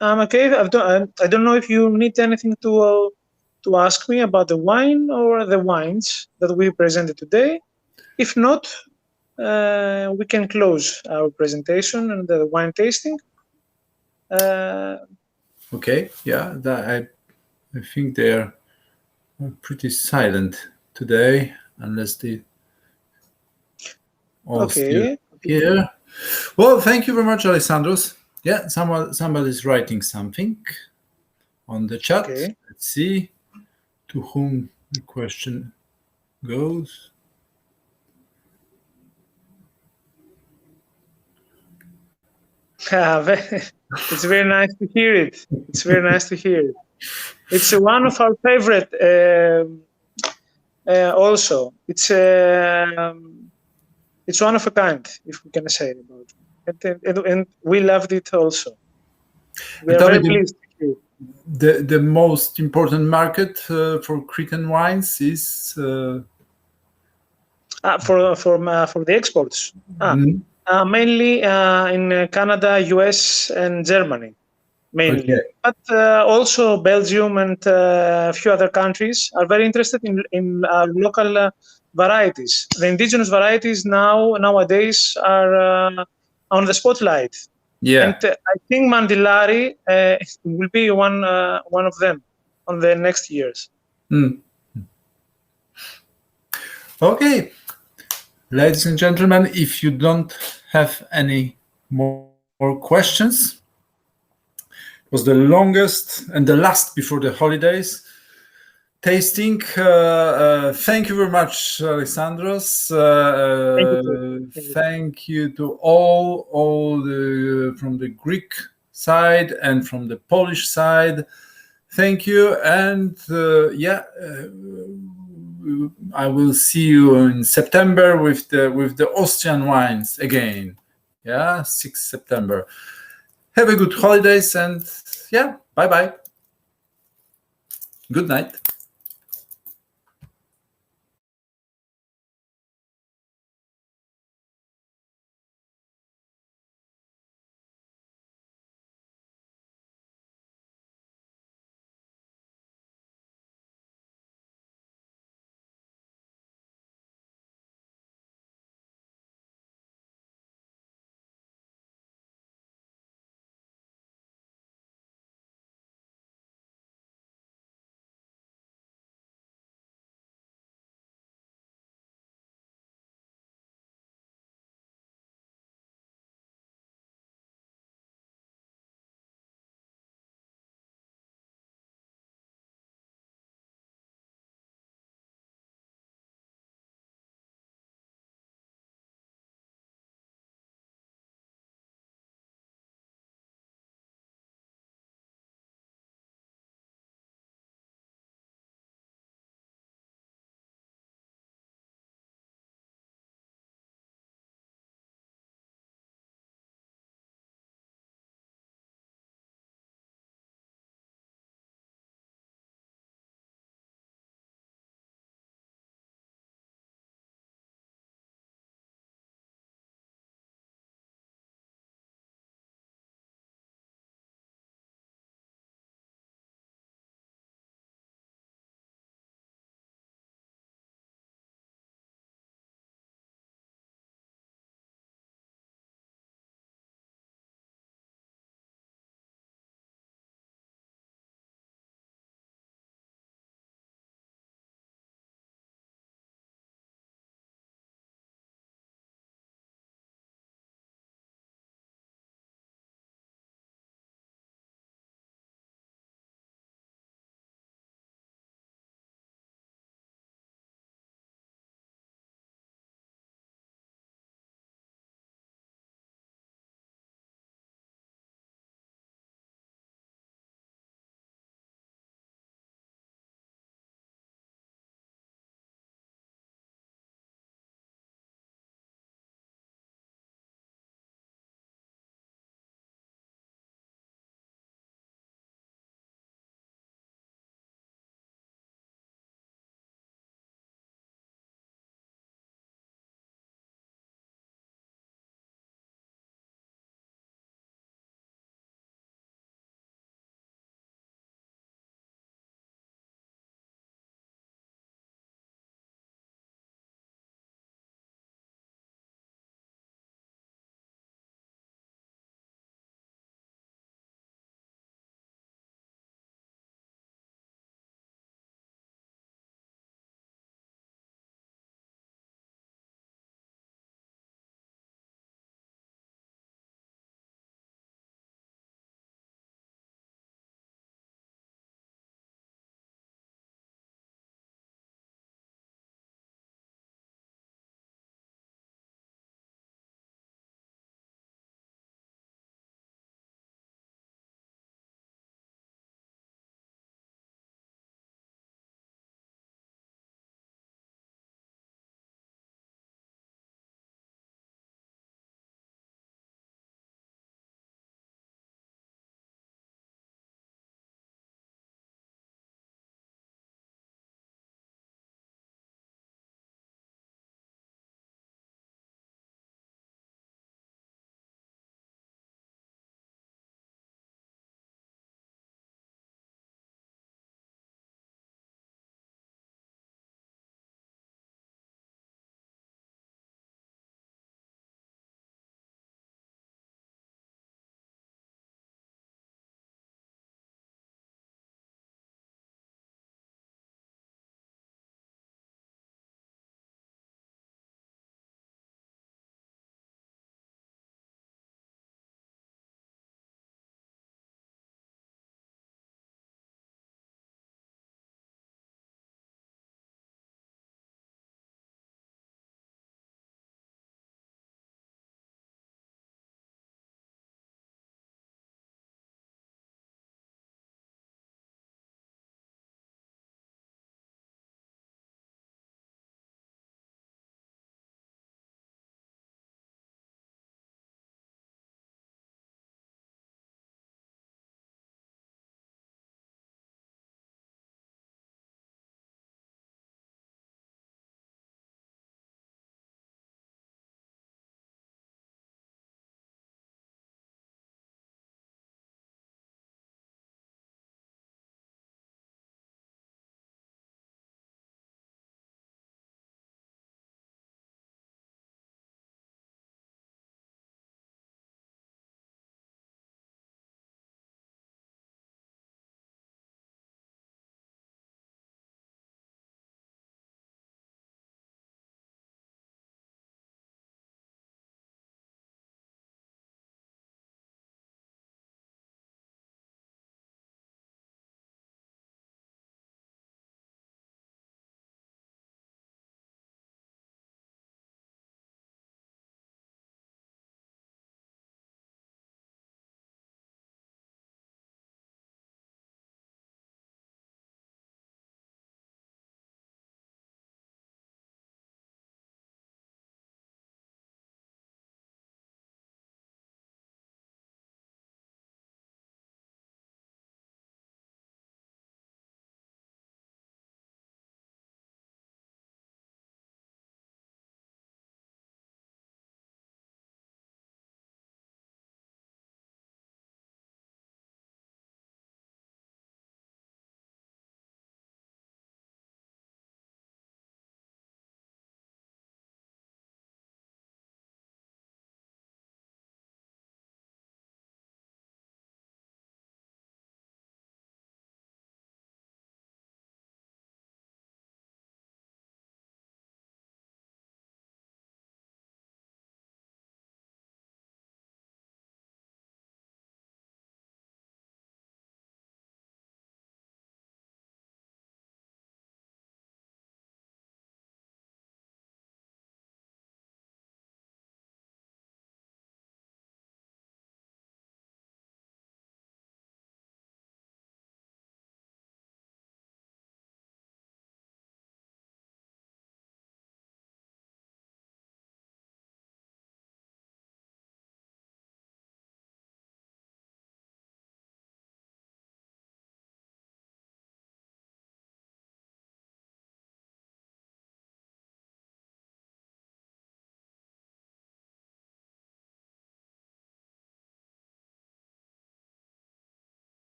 I'm okay. I don't know if you need anything to ask me about the wine or the wines that we presented today. If not, we can close our presentation and the wine tasting. Okay, yeah, I think they're pretty silent today, unless they all still here. Well, thank you very much, Alessandros. Yeah, somebody's writing something on the chat. Okay. Let's see to whom the question goes. It's very nice to hear it. It's very nice to hear it. It's one of our favorite. Also, it's one of a kind, if we can say about it, and we loved it also. We are very pleased to hear it. The most important market for Cretan wines is for the exports. Mainly in Canada, US, and Germany, mainly. Okay. But also Belgium and a few other countries are very interested in local varieties. The indigenous varieties nowadays are on the spotlight. Yeah. And I think Mandillari will be one of them on the next years. Okay. Ladies and gentlemen, if you don't have any more questions, it was the longest and the last before the holidays tasting. Thank you very much, Alessandros. Thank you to all from the Greek side and from the Polish side. Thank you, and I will see you in September with the Austrian wines again. Yeah, 6th September. Have a good holidays, and bye-bye. Good night.